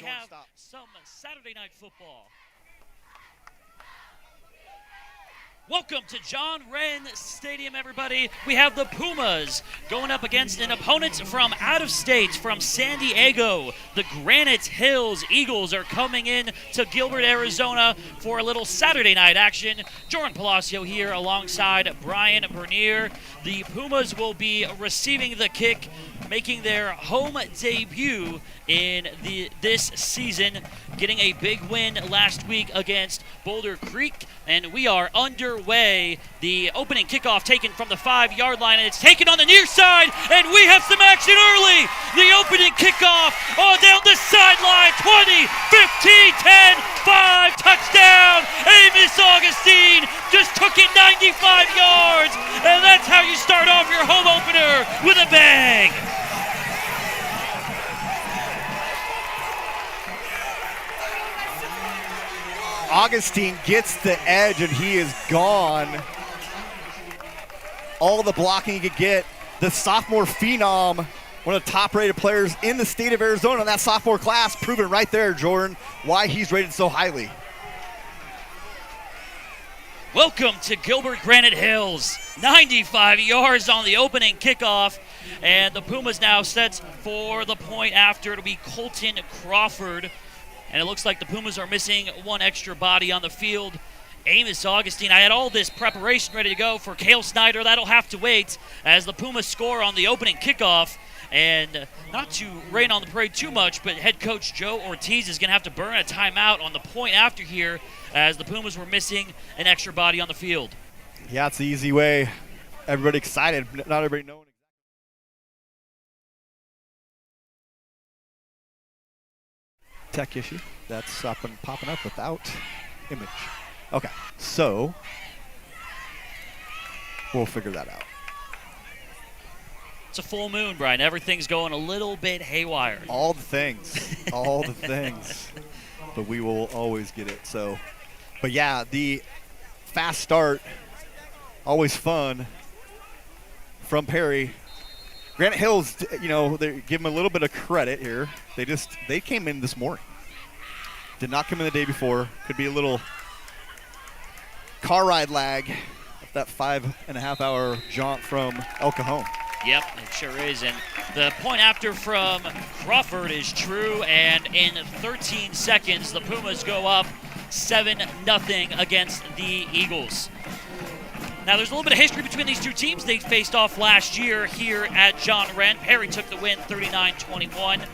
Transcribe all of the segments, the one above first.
we have some Saturday night football. Welcome to John Wren Stadium, everybody. We have the Pumas going up against an opponent from out of state, from San Diego. The Granite Hills Eagles are coming in to Gilbert, Arizona for a little Saturday night action. Jordan Palacio here alongside Brian Bernier. The Pumas will be receiving the kick, making their home debut in this season, getting a big win last week against Boulder Creek, and we are underway. The opening kickoff taken from the 5-yard line, and it's taken on the near side, and we have some action early. The opening kickoff down the sideline, 20, 15, 10, 5, touchdown. Amos Augustine just took it 95 yards, and that's how you start off your home opener, with a bang. Augustine gets the edge, and he is gone. All the blocking he could get. The sophomore phenom, one of the top-rated players in the state of Arizona in that sophomore class, proven right there, Jordan, why he's rated so highly. Welcome to Gilbert Granite Hills. 95 yards on the opening kickoff, and the Pumas now sets for the point after. It'll be Colton Crawford. And it looks like the Pumas are missing one extra body on the field. Amos Augustine. I had all this preparation ready to go for Cale Snyder. That'll have to wait as the Pumas score on the opening kickoff. And not to rain on the parade too much, but head coach Joe Ortiz is going to have to burn a timeout on the point after here as the Pumas were missing an extra body on the field. Yeah, it's the easy way. Everybody excited. Not everybody knowing. Tech issue that's popping up without image. Okay, so we'll figure that out. It's a full moon, Brian. Everything's going a little bit haywire. All the things, all the things, but we will always get it. So, but yeah, the fast start, always fun from Perry. Granite Hills, they give them a little bit of credit here. They came in this morning. Did not come in the day before. Could be a little car ride lag, that 5.5-hour jaunt from El Cajon. Yep, it sure is. And the point after from Crawford is true. And in 13 seconds, the Pumas go up 7-0 against the Eagles. Now, there's a little bit of history between these two teams. They faced off last year here at John Wren. Perry took the win 39-21.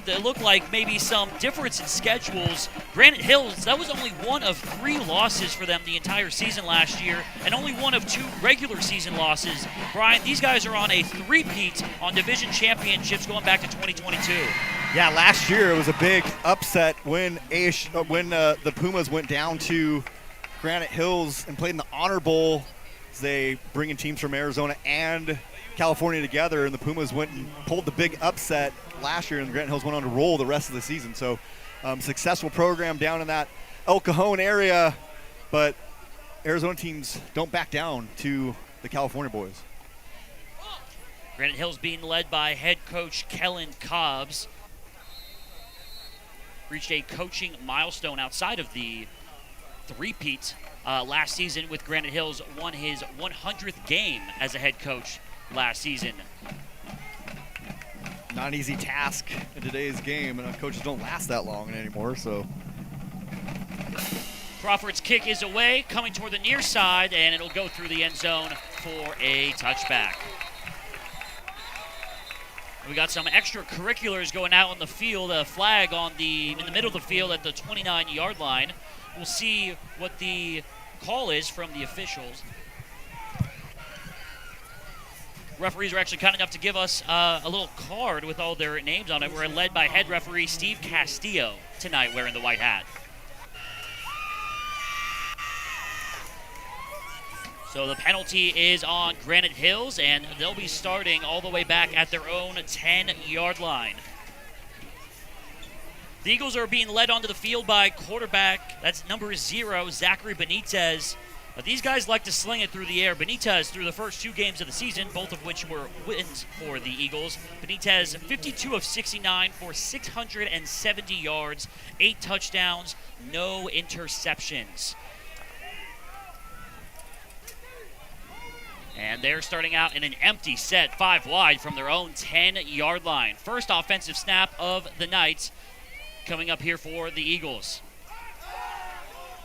It looked like maybe some difference in schedules. Granite Hills, that was only one of 3 losses for them the entire season last year, and only one of 2 regular season losses. Brian, these guys are on a three-peat on division championships going back to 2022. Yeah, last year it was a big upset when the Pumas went down to Granite Hills and played in the Honor Bowl. They bring in teams from Arizona and California together, and the Pumas went and pulled the big upset last year, and the Granite Hills went on to roll the rest of the season. So successful program down in that El Cajon area, but Arizona teams don't back down to the California boys. Granite Hills being led by head coach Kellen Cobbs. Reached a coaching milestone outside of the three-peat last season with Granite Hills, won his 100th game as a head coach last season. Not an easy task in today's game, and coaches don't last that long anymore, so. Crawford's kick is away, coming toward the near side, and it'll go through the end zone for a touchback. We got some extracurriculars going out on the field, a flag in the middle of the field at the 29-yard line. We'll see what the call is from the officials. Referees are actually kind enough to give us a little card with all their names on it. We're led by head referee Steve Castillo tonight, wearing the white hat. So the penalty is on Granite Hills, and they'll be starting all the way back at their own 10-yard line. The Eagles are being led onto the field by quarterback, that's number 0, Zachary Benitez. These guys like to sling it through the air. Benitez, through the first 2 games of the season, both of which were wins for the Eagles. Benitez, 52 of 69 for 670 yards, 8 touchdowns, no interceptions. And they're starting out in an empty set, 5 wide from their own 10-yard line. First offensive snap of the night coming up here for the Eagles.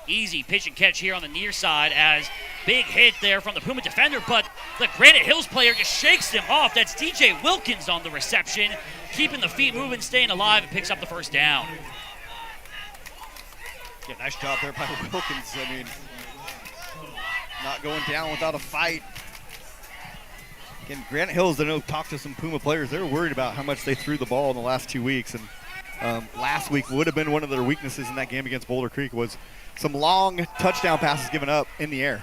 Easy pitch and catch here on the near side as big hit there from the Puma defender, but the Granite Hills player just shakes him off. That's DJ Wilkins on the reception, keeping the feet moving, staying alive, and picks up the first down. Yeah, nice job there by Wilkins. I mean, not going down without a fight. Again, Granite Hills, I know, talked to some Puma players. They were worried about how much they threw the ball in the last 2 weeks, and last week would have been one of their weaknesses in that game against Boulder Creek was some long touchdown passes given up in the air.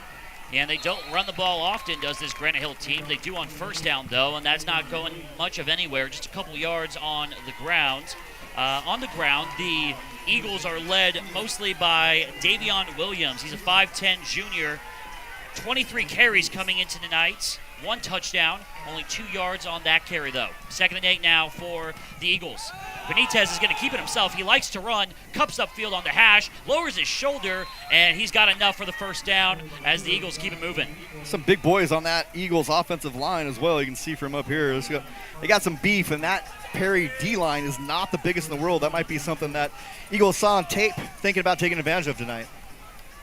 Yeah, and they don't run the ball often, does this Granite Hill team. They do on first down, though, and that's not going much of anywhere, just a couple yards on the ground. The Eagles are led mostly by Davion Williams. He's a 5'10 junior, 23 carries coming into tonight. 1 touchdown, only 2 yards on that carry, though. 2nd and 8 now for the Eagles. Benitez is going to keep it himself. He likes to run, cups upfield on the hash, lowers his shoulder, and he's got enough for the first down as the Eagles keep it moving. Some big boys on that Eagles offensive line as well. You can see from up here. They got some beef, and that Perry D-line is not the biggest in the world. That might be something that Eagles saw on tape, thinking about taking advantage of tonight.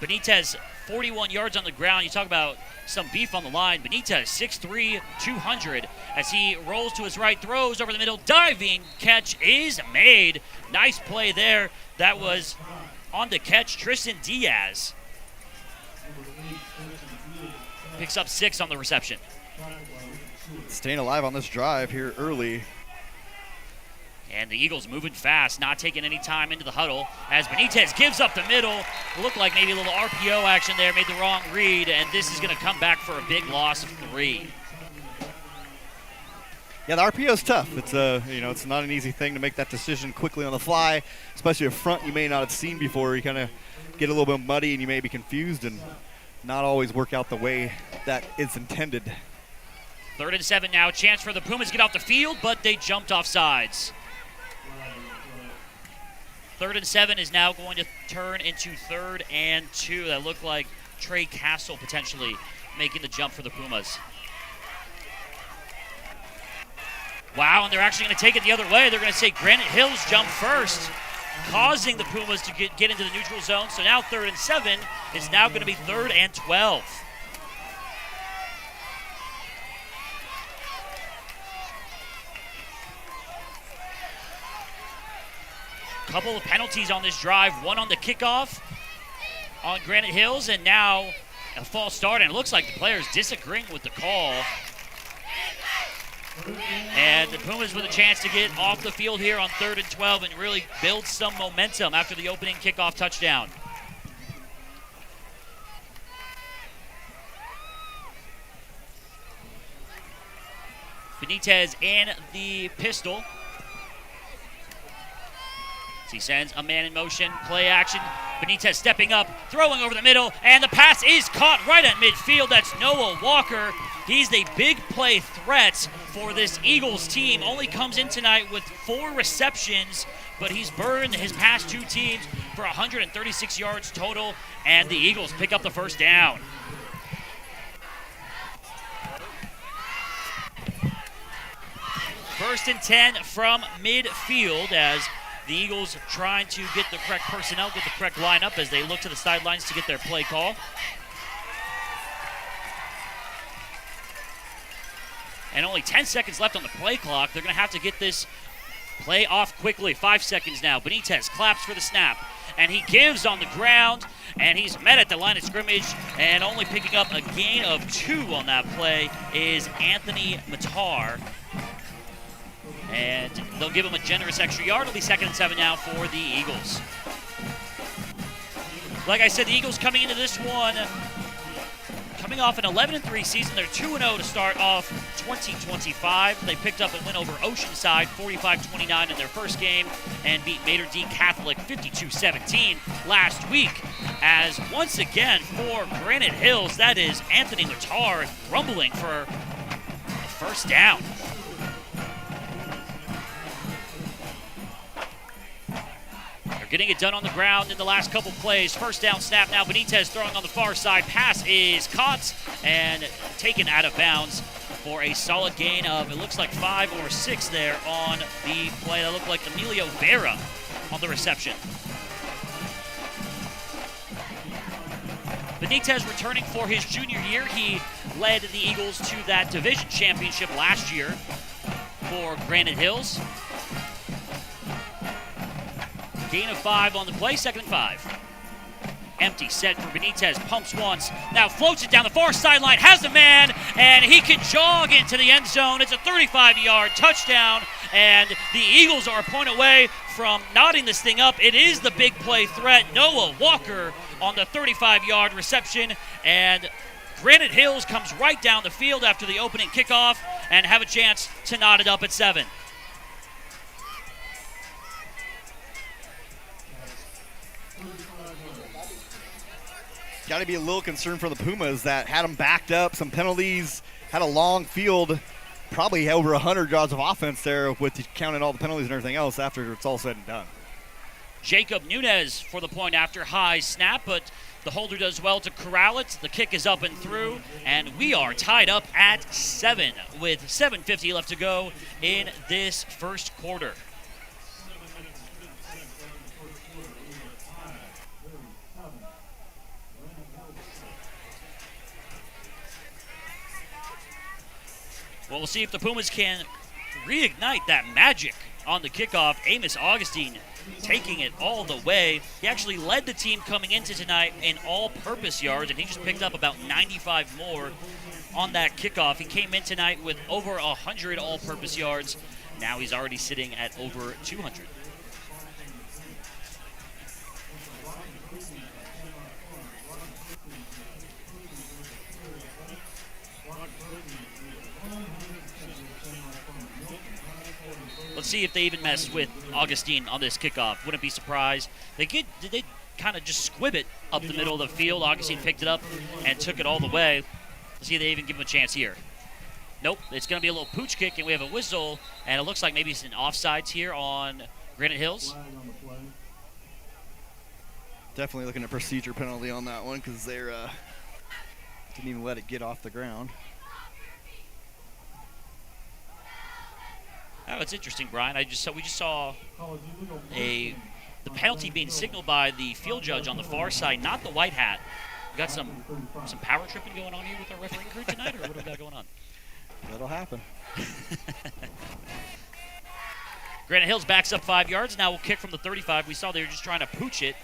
Benitez, 41 yards on the ground. You talk about some beef on the line. Benitez, 6'3", 200. As he rolls to his right, throws over the middle. Diving catch is made. Nice play there. That was on the catch, Tristan Diaz. Picks up 6 on the reception. Staying alive on this drive here early. And the Eagles moving fast, not taking any time into the huddle. As Benitez gives up the middle, looked like maybe a little RPO action there, made the wrong read, and this is going to come back for a big loss of 3. Yeah, the RPO is tough. It's it's not an easy thing to make that decision quickly on the fly, especially a front you may not have seen before. You kind of get a little bit muddy and you may be confused and not always work out the way that is intended. 3rd and 7 now. Chance for the Pumas to get off the field, but they jumped off sides. 3rd and 7 is now going to turn into 3rd and 2. That looked like Trey Castle potentially making the jump for the Pumas. Wow, and they're actually going to take it the other way. They're going to say Granite Hills jump first, causing the Pumas to get into the neutral zone. So now 3rd and 7 is now going to be 3rd and 12. Couple of penalties on this drive. One on the kickoff on Granite Hills, and now a false start. And it looks like the players disagreeing with the call. And the Pumas with a chance to get off the field here on 3rd and 12 and really build some momentum after the opening kickoff touchdown. Benitez in the pistol. He sends a man in motion, play action. Benitez stepping up, throwing over the middle, and the pass is caught right at midfield. That's Noah Walker. He's the big play threat for this Eagles team. Only comes in tonight with 4 receptions, but he's burned his past 2 teams for 136 yards total, and the Eagles pick up the first down. First and 10 from midfield as the Eagles trying to get the correct personnel, get the correct lineup as they look to the sidelines to get their play call. And only 10 seconds left on the play clock. They're going to have to get this play off quickly. 5 seconds now. Benitez claps for the snap. And he gives on the ground, and he's met at the line of scrimmage, and only picking up a gain of 2 on that play is Anthony Matar. And they'll give him a generous extra yard. It'll be 2nd and 7 now for the Eagles. Like I said, the Eagles coming into this one coming off an 11-3 season. They're 2-0 to start off 2025. They picked up a win over Oceanside, 45-29 in their first game, and beat Mater Dei Catholic 52-17 last week. As once again for Granite Hills, that is Anthony Matar rumbling for a first down. Getting it done on the ground in the last couple plays. First down snap now. Benitez throwing on the far side. Pass is caught and taken out of bounds for a solid gain of, it looks like 5 or 6 there on the play. That looked like Emilio Vera on the reception. Benitez returning for his junior year. He led the Eagles to that division championship last year for Granite Hills. Gain of 5 on the play, 2nd and 5. Empty set for Benitez, pumps once, now floats it down the far sideline, has a man, and he can jog into the end zone. It's a 35-yard touchdown, and the Eagles are a point away from knotting this thing up. It is the big play threat, Noah Walker on the 35-yard reception, and Granite Hills comes right down the field after the opening kickoff and have a chance to knot it up at 7. Got to be a little concerned for the Pumas that had them backed up, some penalties, had a long field, probably over 100 yards of offense there with counting all the penalties and everything else after it's all said and done. Jacob Nunez for the point after high snap, but the holder does well to corral it. The kick is up and through, and we are tied up at 7 with 7:50 left to go in this first quarter. Well, we'll see if the Pumas can reignite that magic on the kickoff. Amos Augustine taking it all the way. He actually led the team coming into tonight in all-purpose yards, and he just picked up about 95 more on that kickoff. He came in tonight with over 100 all-purpose yards. Now he's already sitting at over 200. Let's see if they even mess with Augustine on this kickoff. Wouldn't be surprised. They kind of just squib it up the middle of the field. Augustine picked it up and took it all the way. Let's see if they even give him a chance here. Nope, it's going to be a little pooch kick, and we have a whistle, and it looks like maybe it's an offsides here on Granite Hills. Definitely looking at procedure penalty on that one because they're didn't even let it get off the ground. Oh, it's interesting, Brian. We just saw the penalty being signaled by the field judge on the far side, not the white hat. We got some power tripping going on here with our refereeing crew tonight, or what do we got going on? That'll happen. Granite Hills backs up 5 yards. Now we'll kick from the 35. We saw they were just trying to pooch it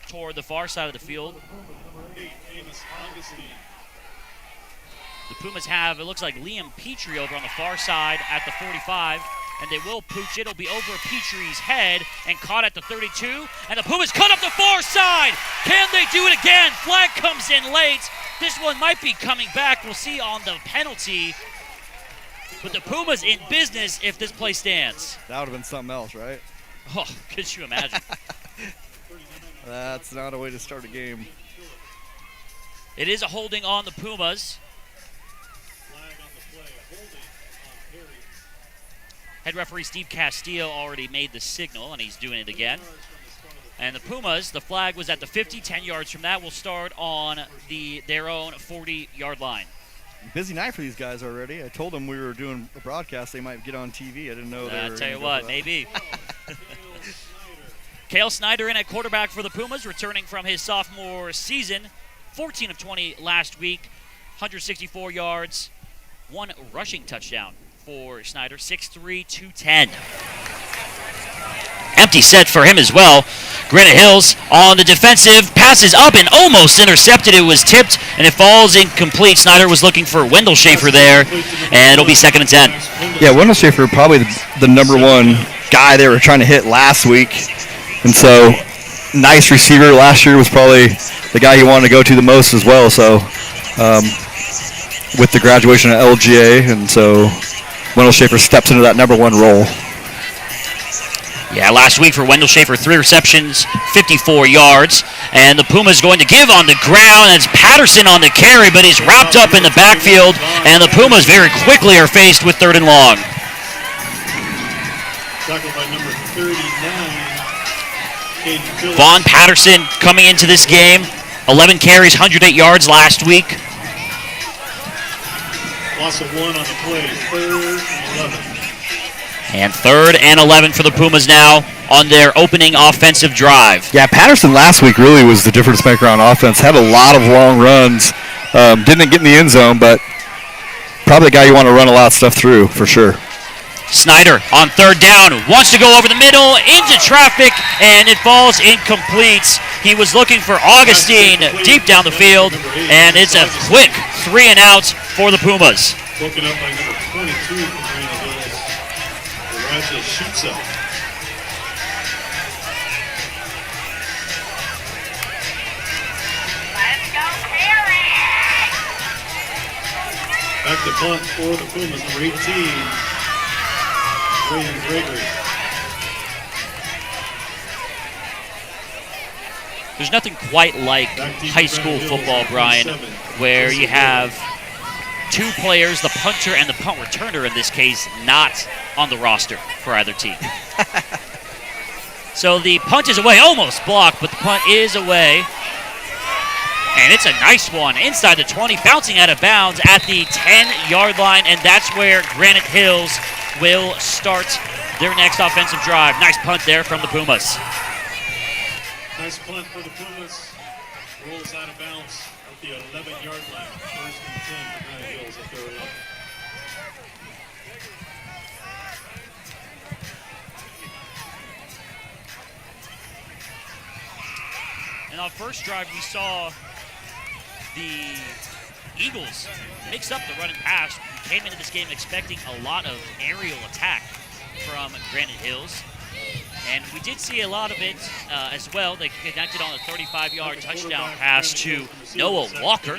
toward the far side of the field. The Pumas have, it looks like Liam Petrie over on the far side at the 45, and they will pooch it. It'll be over Petrie's head and caught at the 32, and the Pumas cut up the far side. Can they do it again? Flag comes in late. This one might be coming back. We'll see on the penalty. But the Pumas in business if this play stands. That would have been something else, right? Oh, could you imagine? That's not a way to start a game. It is a holding on the Pumas. Head referee Steve Castillo already made the signal, and he's doing it again. And the Pumas, the flag was at the 50, 10 yards from that. Will start on their own 40-yard line. Busy night for these guys already. I told them we were doing a broadcast. They might get on TV. I didn't know they were. I'll tell you what, maybe. Cale Snyder in at quarterback for the Pumas, returning from his sophomore season. 14 of 20 last week, 164 yards, 1 rushing touchdown for Snyder, 6'3", 210. Empty set for him as well. Granite Hills on the defensive, passes up and almost intercepted. It was tipped, and it falls incomplete. Snyder was looking for Wendell Schaefer there, and it'll be 2nd and 10. Yeah, Wendell Schaefer probably the number one guy they were trying to hit last week. And so, nice receiver. Last year was probably the guy he wanted to go to the most as well. So, with the graduation of LGA, and so Wendell Schaefer steps into that number 1 role. Yeah, last week for Wendell Schaefer, 3 receptions, 54 yards. And the Pumas going to give on the ground. It's Patterson on the carry, but he's wrapped up in the backfield. And the Pumas very quickly are faced with 3rd and long. Tackled by number 39, Caden Phillips. Vaughn Patterson coming into this game. 11 carries, 108 yards last week. Loss of 1 on the play, 3rd and 11. And 3rd and 11 for the Pumas now on their opening offensive drive. Yeah, Patterson last week really was the difference maker on offense. Had a lot of long runs. Didn't get in the end zone, but probably a guy you want to run a lot of stuff through for sure. Snyder on 3rd down, wants to go over the middle, into traffic, and it falls incomplete. He was looking for Augustine deep down the field, and it's a quick 3 and out for the Pumas. Broken up by number 22 from Granite Hills. Raja shoots up. Back to punt for the Pumas, number 18, William Gregory. There's nothing quite like high school football, Brian, where you have 2 players, the punter and the punt returner in this case, not on the roster for either team. So the punt is away, almost blocked, but the punt is away. And it's a nice one inside the 20, bouncing out of bounds at the 10-yard line, and that's where Granite Hills will start their next offensive drive. Nice punt there from the Pumas. Nice punt for the Pumas. Rolls out of bounds at the 11-yard line. 1st and 10 for Granite Hills at their 11. And on first drive, we saw the Eagles mix up the run and pass. We came into this game expecting a lot of aerial attack from Granite Hills. And we did see a lot of it as well. They connected on a 35-yard touchdown pass to Noah Walker.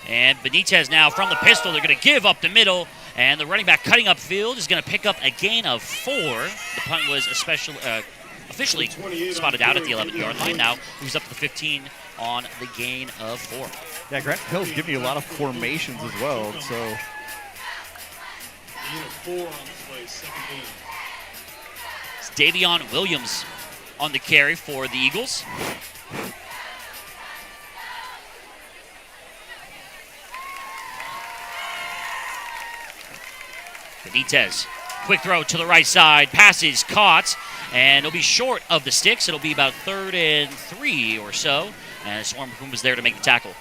And Benitez now from the pistol. They're going to give up the middle. And the running back cutting upfield is going to pick up a gain of 4. The punt was officially spotted out at the 11-yard line. Now moves up to the 15 on the gain of 4. Yeah, Granite Hills giving you a lot of formations as well. So Gain of 4 on the play, 2nd down. It's Davion Williams on the carry for the Eagles. Benitez, quick throw to the right side, pass is caught, and it'll be short of the sticks. It'll be about 3rd and 3 or so, and Swarm Pumas there to make the tackle.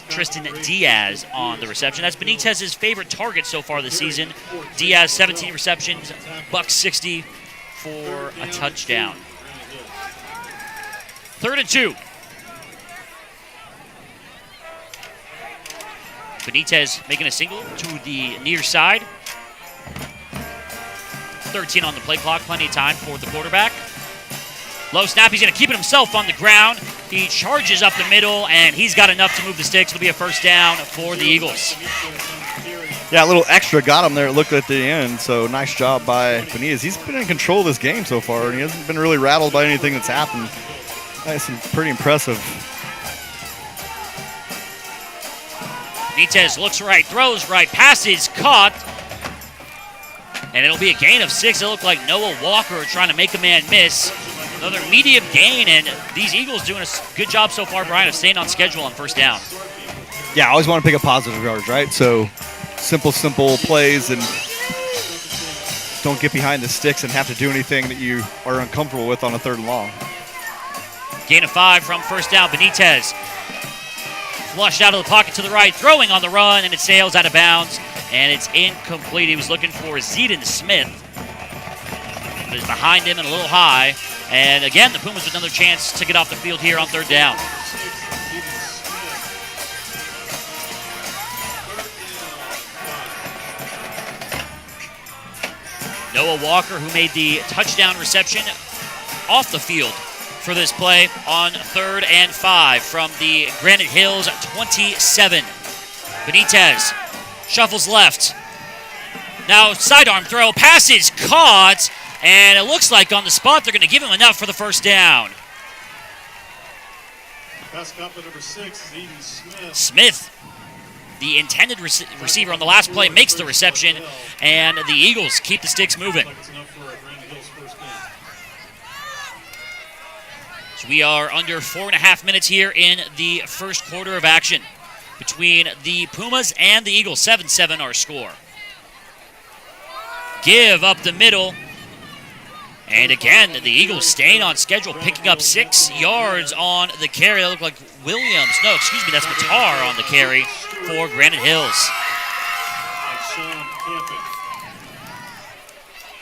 Tristan Diaz on the reception. That's Benitez's favorite target so far this season. Diaz, 17 receptions, $160 for a touchdown. 3rd and 2. Benitez making a single to the near side. 13 on the play clock, plenty of time for the quarterback. Low snap, he's going to keep it himself on the ground. He charges up the middle, and he's got enough to move the sticks. It'll be a 1st down for the Eagles. yeah, a little extra got him there. It looked at the end. So nice job by Benitez. He's been in control of this game so far, and he hasn't been really rattled by anything that's happened. That's pretty impressive. Benitez looks right, throws right, passes caught. And it'll be a gain of 6. It looked like Noah Walker trying to make a man miss. Another medium gain, and these Eagles doing a good job so far, Brian, of staying on schedule on 1st down. Yeah, I always want to pick up positive yards, right? So simple plays, and don't get behind the sticks and have to do anything that you are uncomfortable with on a 3rd and long. Gain of 5 from 1st down. Benitez flushed out of the pocket to the right, throwing on the run, and it sails out of bounds, and it's incomplete. He was looking for Zedon Smith. But it's behind him and a little high. And again, the Pumas with another chance to get off the field here on 3rd down. Noah Walker, who made the touchdown reception off the field for this play on 3rd and 5 from the Granite Hills 27. Benitez shuffles left. Now sidearm throw, pass is caught, and it looks like on the spot they're going to give him enough for the first down. Pass caught by number 6 is Eden Smith. Smith, the intended receiver on the last play, makes the reception, and the Eagles keep the sticks moving. So we are under 4.5 minutes here in the first quarter of action between the Pumas and the Eagles. 7-7 our score. Give up the middle. And again, the Eagles staying on schedule, picking up 6 yards on the carry. That looked like Williams. No, excuse me, that's Mater on the carry for Granite Hills. Sean Campion.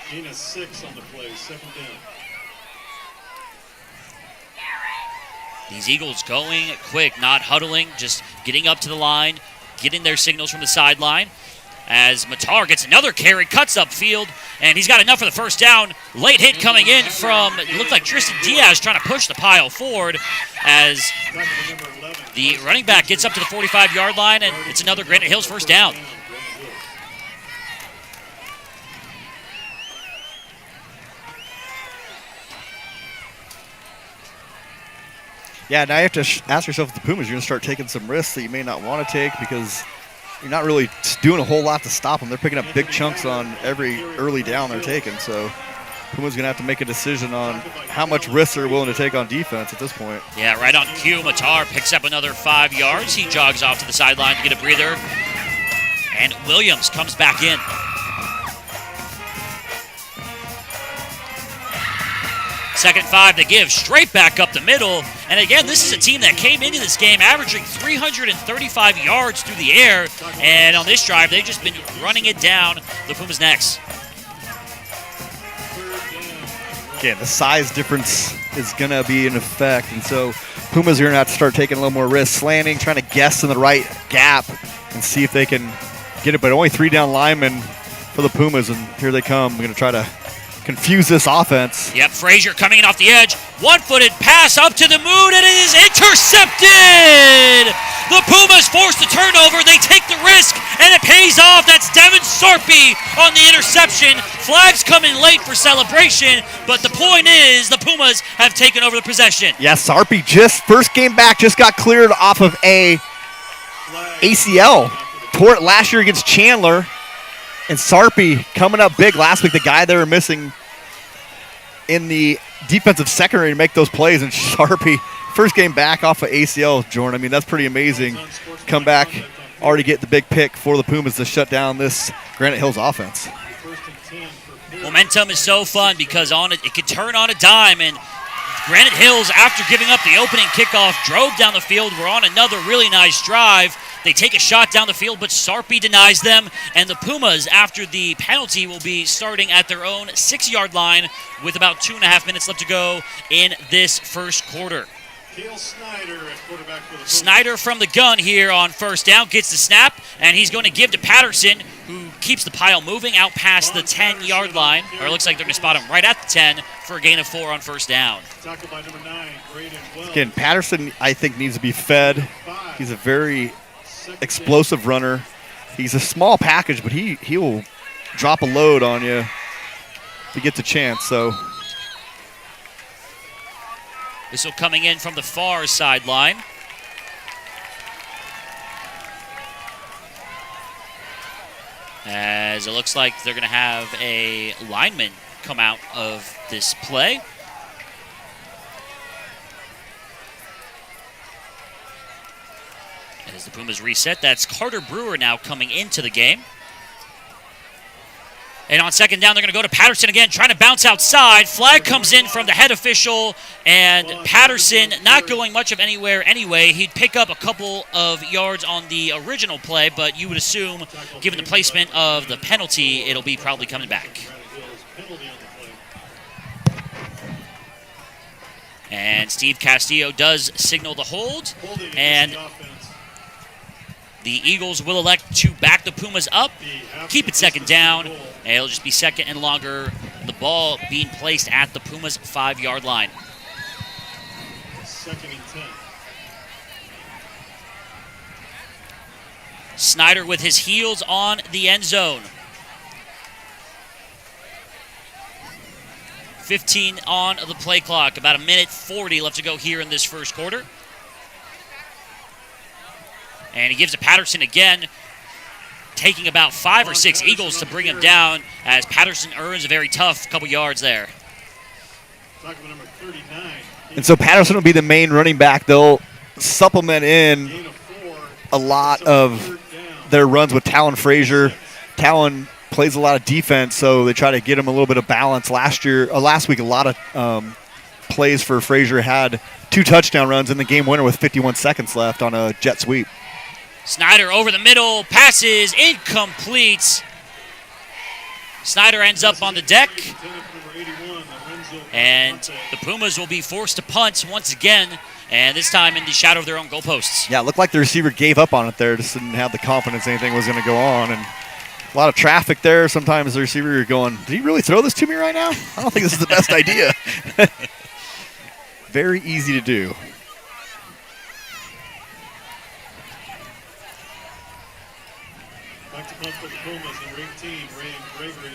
Gain of 6 on the play, 2nd down. These Eagles going quick, not huddling, just getting up to the line, getting their signals from the sideline. As Mater gets another carry, cuts upfield, and he's got enough for the first down. Late hit coming in from, it looked like Tristan Diaz trying to push the pile forward as the running back gets up to the 45-yard line, and it's another Granite Hills first down. Yeah, now you have to ask yourself, if the Pumas, you're going to start taking some risks that you may not want to take because you're not really doing a whole lot to stop them. They're picking up big chunks on every early down they're taking. So Pumas going to have to make a decision on how much risk they're willing to take on defense at this point. Yeah, right on cue. Mater picks up another 5 yards. He jogs off to the sideline to get a breather. And Williams comes back in. 2nd 5 to give, straight back up the middle. And again, this is a team that came into this game averaging 335 yards through the air. And on this drive, they've just been running it down the Pumas' necks. Again, the size difference is going to be in effect. And so Pumas are going to have to start taking a little more risk, slanting, trying to guess in the right gap and see if they can get it. But only 3 down linemen for the Pumas, and here they come. We're going to try to confuse this offense. Yep, Frazier coming in off the edge. One-footed pass up to the moon, and it is intercepted! The Pumas force the turnover. They take the risk, and it pays off. That's Devin Sarpy on the interception. Flags come in late for celebration, but the point is the Pumas have taken over the possession. Yeah, Sarpy just, first game back, just got cleared off of a ACL. Tore it last year against Chandler. And Sarpy coming up big last week, the guy they were missing in the defensive secondary to make those plays. And Sarpy, first game back off of ACL, Jordan. I mean, that's pretty amazing. Come back, already get the big pick for the Pumas to shut down this Granite Hills offense. Momentum is so fun because it could turn on a dime. And Granite Hills, after giving up the opening kickoff, drove down the field. We're on another really nice drive. They take a shot down the field, but Sarpy denies them. And the Pumas, after the penalty, will be starting at their own 6-yard line with about 2.5 minutes left to go in this first quarter. Snyder from the gun here on first down, gets the snap, and he's going to give to Patterson, who keeps the pile moving out past the 10-yard line. Or it looks like they're going to spot him right at the 10 for a gain of 4 on first down. Again, Patterson, I think, needs to be fed. He's a very explosive runner. He's a small package, but he will drop a load on you if he gets a chance. So this will coming in from the far sideline. As it looks like they're going to have a lineman come out of this play. As the Pumas reset, that's Carter Brewer now coming into the game. And on second down, they're going to go to Patterson again, trying to bounce outside. Flag comes in from the head official, and Patterson not going much of anywhere anyway. He'd pick up a couple of yards on the original play, but you would assume, given the placement of the penalty, it'll be probably coming back. And Steve Castillo does signal the hold, and the Eagles will elect to back the Pumas up, keep it second down, and it'll just be second and longer. The ball being placed at the Pumas' 5-yard line. Snyder with his heels on the end zone. 15 on the play clock. About 1:40 left to go here in this first quarter. And he gives it Patterson again, taking about 5 or 6 Eagles to bring him down as Patterson earns a very tough couple yards there. Number 39. And so Patterson will be the main running back. They'll supplement in a lot of their runs with Talon Frazier. Talon plays a lot of defense, so they try to get him a little bit of balance. Last week, a lot of plays for Frazier had 2 touchdown runs in the game winner with 51 seconds left on a jet sweep. Snyder over the middle, passes incomplete. Snyder ends up on the deck, and the Pumas will be forced to punt once again, and this time in the shadow of their own goalposts. Yeah, it looked like the receiver gave up on it there, just didn't have the confidence anything was going to go on, and a lot of traffic there. Sometimes the receiver, you're going, did he really throw this to me right now? I don't think this is the best idea. Very easy to do. Back to punt for the Pumas and ring team, Ray Gregory.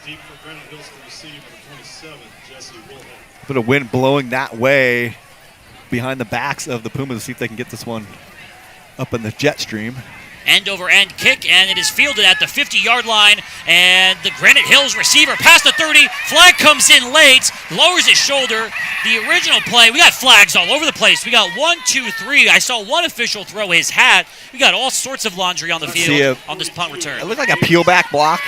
Deep for Granite Hills to receive on the 27, Jesse Wilhelm. Bit of wind blowing that way behind the backs of the Pumas to see if they can get this one up in the jet stream. End-over-end kick, and it is fielded at the 50-yard line, and the Granite Hills receiver past the 30. Flag comes in late, lowers his shoulder. The original play, we got flags all over the place. We got 1, 2, 3. I saw one official throw his hat. We got all sorts of laundry on the field on this punt return. It looked like a peel-back block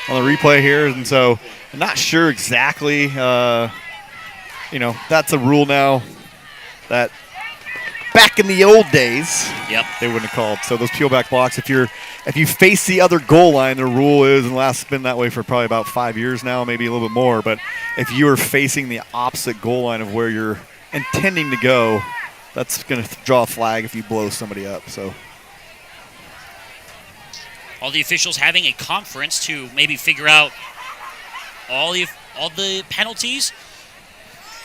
on the replay here, and so I'm not sure exactly. That's a rule now that back in the old days, they wouldn't have called. So those peel-back blocks, if you face the other goal line, the rule is, and it's been that way for probably about 5 years now, maybe a little bit more, but if you are facing the opposite goal line of where you're intending to go, that's going to draw a flag if you blow somebody up. So all the officials having a conference to maybe figure out all the penalties.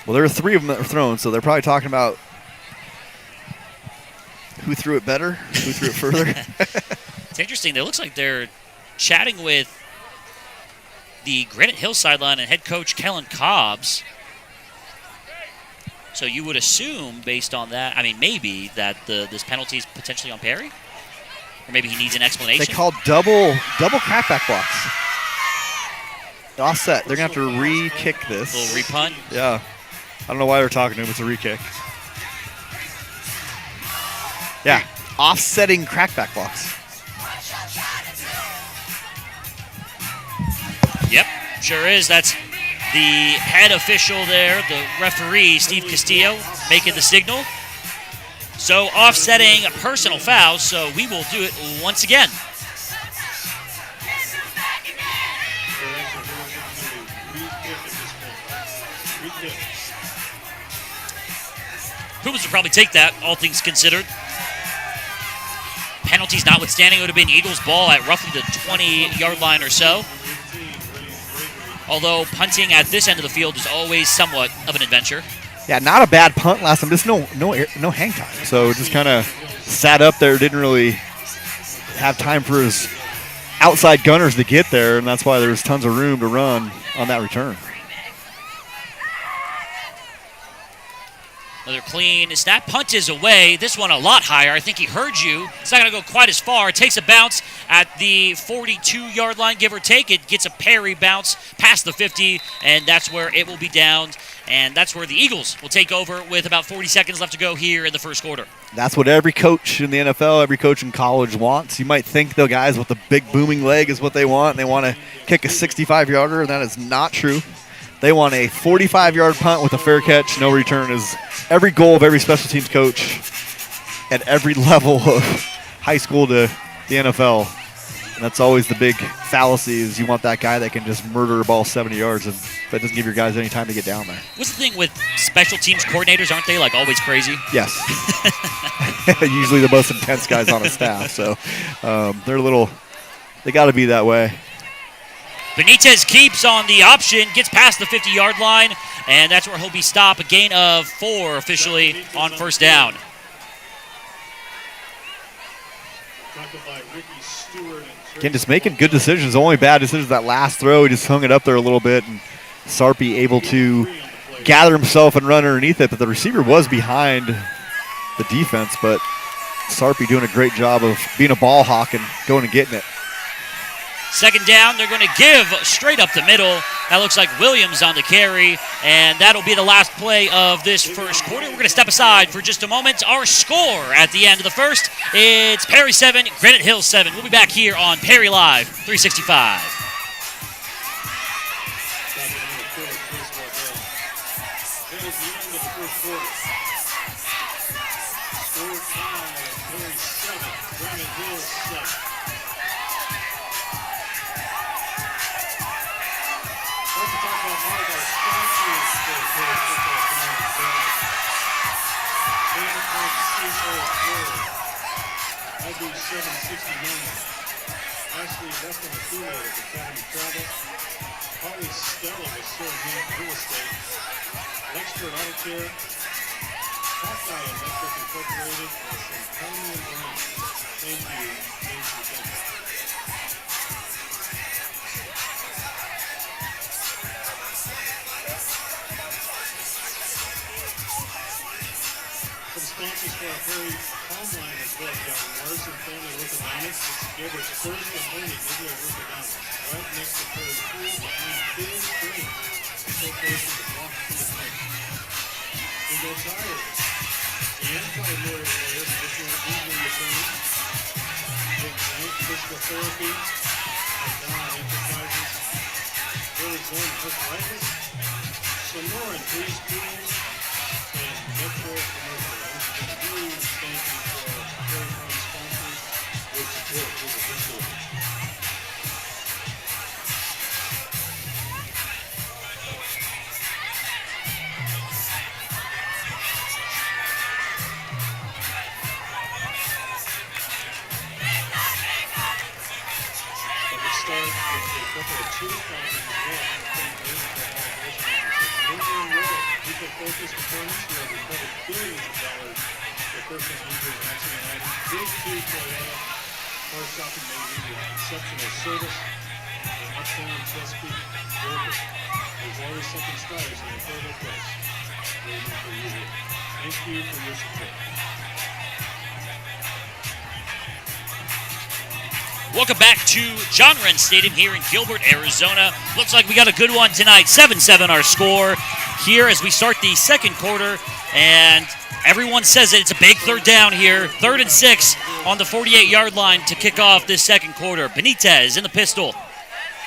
Well, there are 3 of them that were thrown, so they're probably talking about who threw it better, who threw it further. It's interesting. It looks like they're chatting with the Granite Hill sideline and head coach Kellen Cobbs. So you would assume, based on that, maybe that this penalty is potentially on Perry? Or maybe he needs an explanation? They called double crackback blocks. Offset. They're going to have to re-kick this. A little repunt? Yeah. I don't know why they're talking to him. It's a re-kick. Yeah, offsetting crackback blocks. Yep, sure is. That's the head official there, the referee, Steve Castillo, making the signal. So offsetting a personal foul, so we will do it once again. Pumas would probably take that, all things considered. Penalties notwithstanding, it would have been Eagles ball at roughly the 20-yard line or so. Although punting at this end of the field is always somewhat of an adventure. Yeah, not a bad punt last time. Just no hang time. So just kind of sat up there, didn't really have time for his outside gunners to get there, and that's why there's tons of room to run on that return. Another clean snap. Punt is away. This one a lot higher. I think he heard you. It's not going to go quite as far. It takes a bounce at the 42-yard line, give or take. It gets a Perry bounce past the 50, and that's where it will be downed. And that's where the Eagles will take over with about 40 seconds left to go here in the first quarter. That's what every coach in the NFL, every coach in college wants. You might think the guys with the big booming leg is what they want, and they want to kick a 65-yarder, and that is not true. They want a 45-yard punt with a fair catch, no return is every goal of every special teams coach at every level of high school to the NFL. And that's always the big fallacy is you want that guy that can just murder a ball 70 yards, and that doesn't give your guys any time to get down there. What's the thing with special teams coordinators? Aren't they like always crazy? Yes. Usually the most intense guys on a staff. So they got to be that way. Benitez keeps on the option, gets past the 50-yard line, and that's where he'll be stopped. A gain of 4 officially on first down. tackled by Ricky Stewart. Again, just making good decisions. The only bad decision is that last throw. He just hung it up there a little bit, and Sarpy able to gather himself and run underneath it. But the receiver was behind the defense, but Sarpy doing a great job of being a ball hawk and going and getting it. Second down, they're going to give straight up the middle. That looks like Williams on the carry, and that'll be the last play of this first quarter. We're going to step aside for just a moment. Our score at the end of the first, it's Perry 7, Granite Hills 7. We'll be back here on Perry Live 365. Ashley Weston affiliated with Academy Travel. Holly Stella with Shorehand Real Estate. Expert Auto Care. Hawkeye Electric Incorporated. And Centennial Brand. Thank you. Thank you. Thank you. Some sponsors for our Perry Pumas line as well. We've got Larson Family Orthodontics. It's Gilbert's first and only Israel Orthodontics. Right next to Perry Pool behind Big Green. Corporation to walk to the place. We go tires. And primary lawyers, additional injury attorney. Big Bank Physical Therapy. Adon Enterprises. Arizona Arthritis. Sonoran Breeze Pools. And Metro Commercial. Huge thank you for our Perry Pumas sponsors. Your support is appreciated. Start with a couple of two sponsors as well. People focused opponents who have recovered billions of dollars for personal injury and accident items. Big Two Toyota. Car shopping made with exceptional service. In Uptown, Chesapeake, Boulder. There's always something stylish in a affordable price. Waiting for you here. Thank you for your support. Welcome back to John Wren Stadium here in Gilbert, Arizona. Looks like we got a good one tonight. 7-7 our score here as we start the second quarter. And everyone says it. It's a big third down here. 3rd and 6 on the 48-yard line to kick off this second quarter. Benitez in the pistol.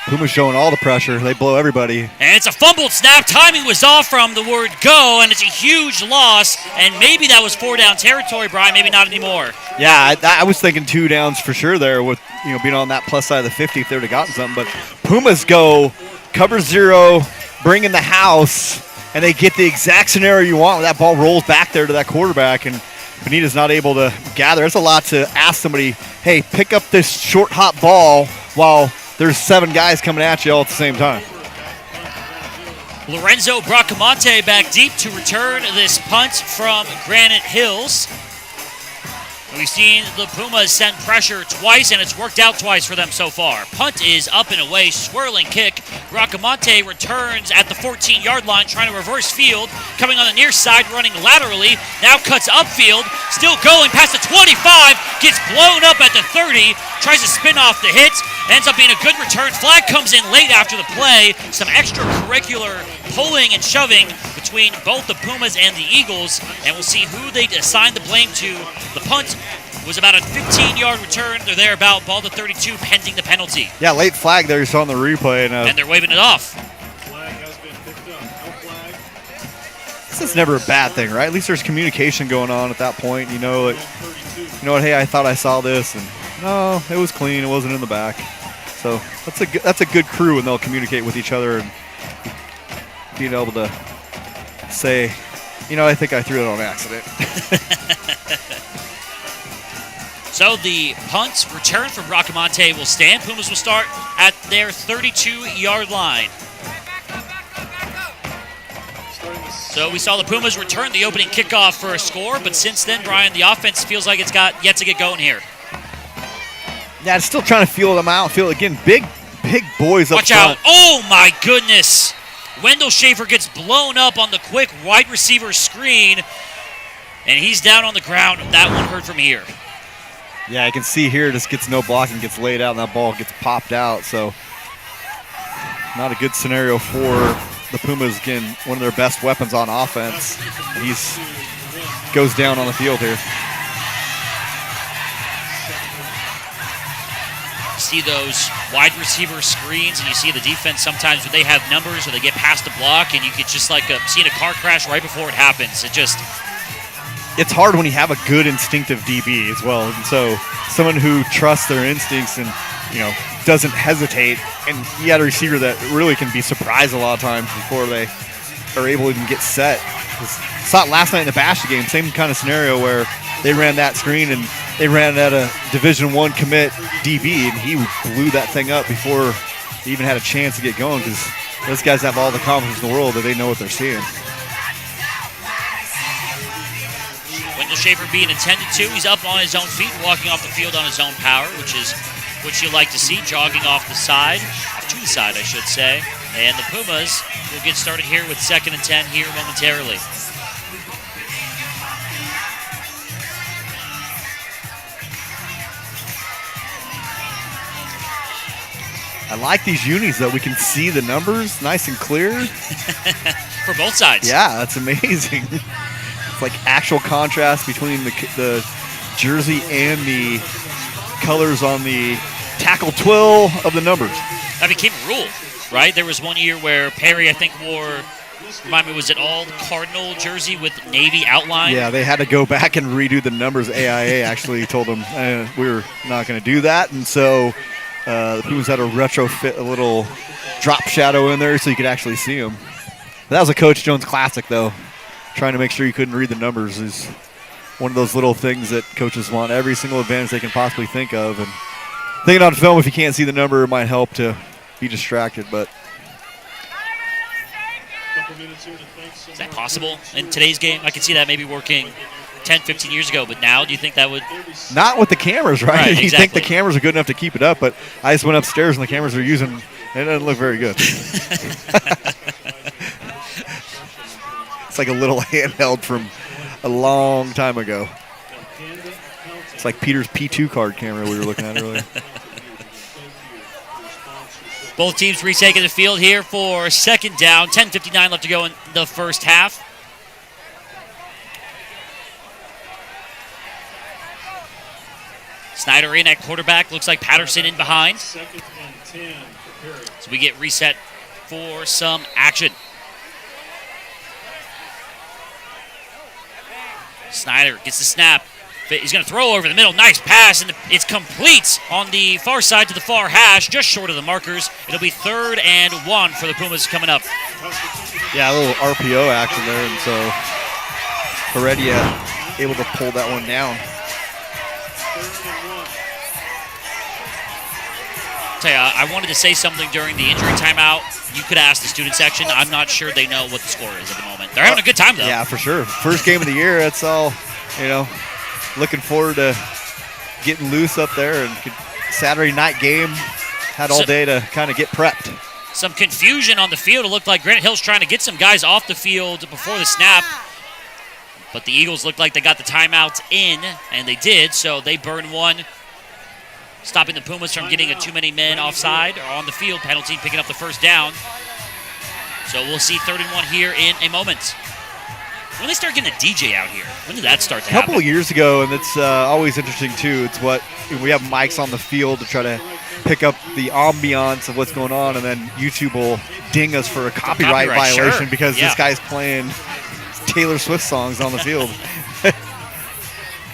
Pumas showing all the pressure. They blow everybody. And it's a fumbled snap. Timing was off from the word go, and it's a huge loss. And maybe that was 4-down territory, Brian. Maybe not anymore. Yeah, I was thinking 2 downs for sure there with being on that plus side of the 50 if they would have gotten something. But Pumas go cover 0, bring in the house, and they get the exact scenario you want. That ball rolls back there to that quarterback, and Benita's not able to gather. It's a lot to ask somebody, hey, pick up this short, hot ball while there's 7 guys coming at you all at the same time. Lorenzo Bracamonte back deep to return this punt from Granite Hills. We've seen the Pumas send pressure twice, and it's worked out twice for them so far. Punt is up and away, swirling kick. Bracamonte returns at the 14-yard line, trying to reverse field. Coming on the near side, running laterally. Now cuts upfield, still going past the 25, gets blown up at the 30, tries to spin off the hit, ends up being a good return. Flag comes in late after the play. Some extracurricular pulling and shoving between both the Pumas and the Eagles, and we'll see who they assign the blame to. The punt was about a 15-yard return. They're there about ball to 32, pending the penalty. Yeah, late flag there. You saw on the replay. And they're waving it off. Flag has been picked up. No flag. This is never a bad thing, right? At least there's communication going on at that point. You know what, hey, I thought I saw this, and no, it was clean. It wasn't in the back. So that's a good crew, and they'll communicate with each other and being able to say, I think I threw it on accident. So the punt return from Bracamonte will stand. Pumas will start at their 32-yard line. So we saw the Pumas return the opening kickoff for a score, but since then, Brian, the offense feels like it's got yet to get going here. Yeah, still trying to feel them out. Feel again, big boys up Watch front. out. Oh, my goodness. Wendell Schaefer gets blown up on the quick wide receiver screen, and he's down on the ground. That one hurt from here. Yeah, I can see here just gets no blocking, gets laid out, and that ball gets popped out. So not a good scenario for the Pumas. Again, one of their best weapons on offense. And he's goes down on the field here. See those wide receiver screens, and you see the defense sometimes when they have numbers or they get past the block, and you get just like seeing a car crash right before it happens. It's hard when you have a good instinctive DB as well. And so someone who trusts their instincts and, doesn't hesitate. And you got a receiver that really can be surprised a lot of times before they are able to even get set. Saw it last night in the Basha game, same kind of scenario where they ran that screen and they ran at a Division I commit DB, and he blew that thing up before he even had a chance to get going, because those guys have all the confidence in the world that they know what they're seeing. Wendell Schaefer being attended to. He's up on his own feet, walking off the field on his own power, which is what you like to see, jogging off the side, to the side, I should say. And the Pumas will get started here with 2nd and 10 here momentarily. I like these unis, though. We can see the numbers nice and clear. For both sides. Yeah, that's amazing. It's like actual contrast between the jersey and the colors on the tackle twill of the numbers. That became a rule, right? There was one year where Perry, I think, wore, remind me, was it all Cardinal jersey with Navy outline? Yeah, they had to go back and redo the numbers. AIA actually told them we're not going to do that, and so the Pumas had to retrofit a little drop shadow in there so you could actually see them. That was a Coach Jones classic, though. Trying to make sure you couldn't read the numbers is one of those little things that coaches want every single advantage they can possibly think of. And thinking on film, if you can't see the number, it might help to be distracted. But is that possible in today's game? I could see that maybe working 10, 15 years ago, but now do you think that would? Not with the cameras, right? Right, You exactly. think the cameras are good enough to keep it up, but I just went upstairs and the cameras they're using, it doesn't look very good. It's like a little handheld from a long time ago. It's like Peter's P2 card camera we were looking at earlier. Both teams retaking the field here for 2nd down. 10:59 left to go in the first half. Snyder in at quarterback. Looks like Patterson in behind. 2nd and 10 for Perry. So we get reset for some action. Snyder gets the snap. He's going to throw over the middle. Nice pass, and it's complete on the far side to the far hash, just short of the markers. It'll be 3rd and 1 for the Pumas coming up. Yeah, a little RPO action there, and so Heredia able to pull that one down. 3rd and 1. Tell you, I wanted to say something during the injury timeout. You could ask the student section. I'm not sure they know what the score is at the moment. They're having a good time, though. Yeah, for sure. First game of the year, that's all, looking forward to getting loose up there. And Saturday night game, had all day to kind of get prepped. Some confusion on the field. It looked like Granite Hill's trying to get some guys off the field before the snap. But the Eagles looked like they got the timeouts in, and they did, so they burned one, stopping the Pumas from getting a too many men offside or on the field penalty, picking up the 1st down. So we'll see 3rd and 1 here in a moment. When they start getting a DJ out here, when did that start to A couple happen? of years ago, and it's always interesting too. It's what we have mics on the field to try to pick up the ambiance of what's going on, and then YouTube will ding us for a copyright violation sure. because Yeah. this guy's playing Taylor Swift songs on the field.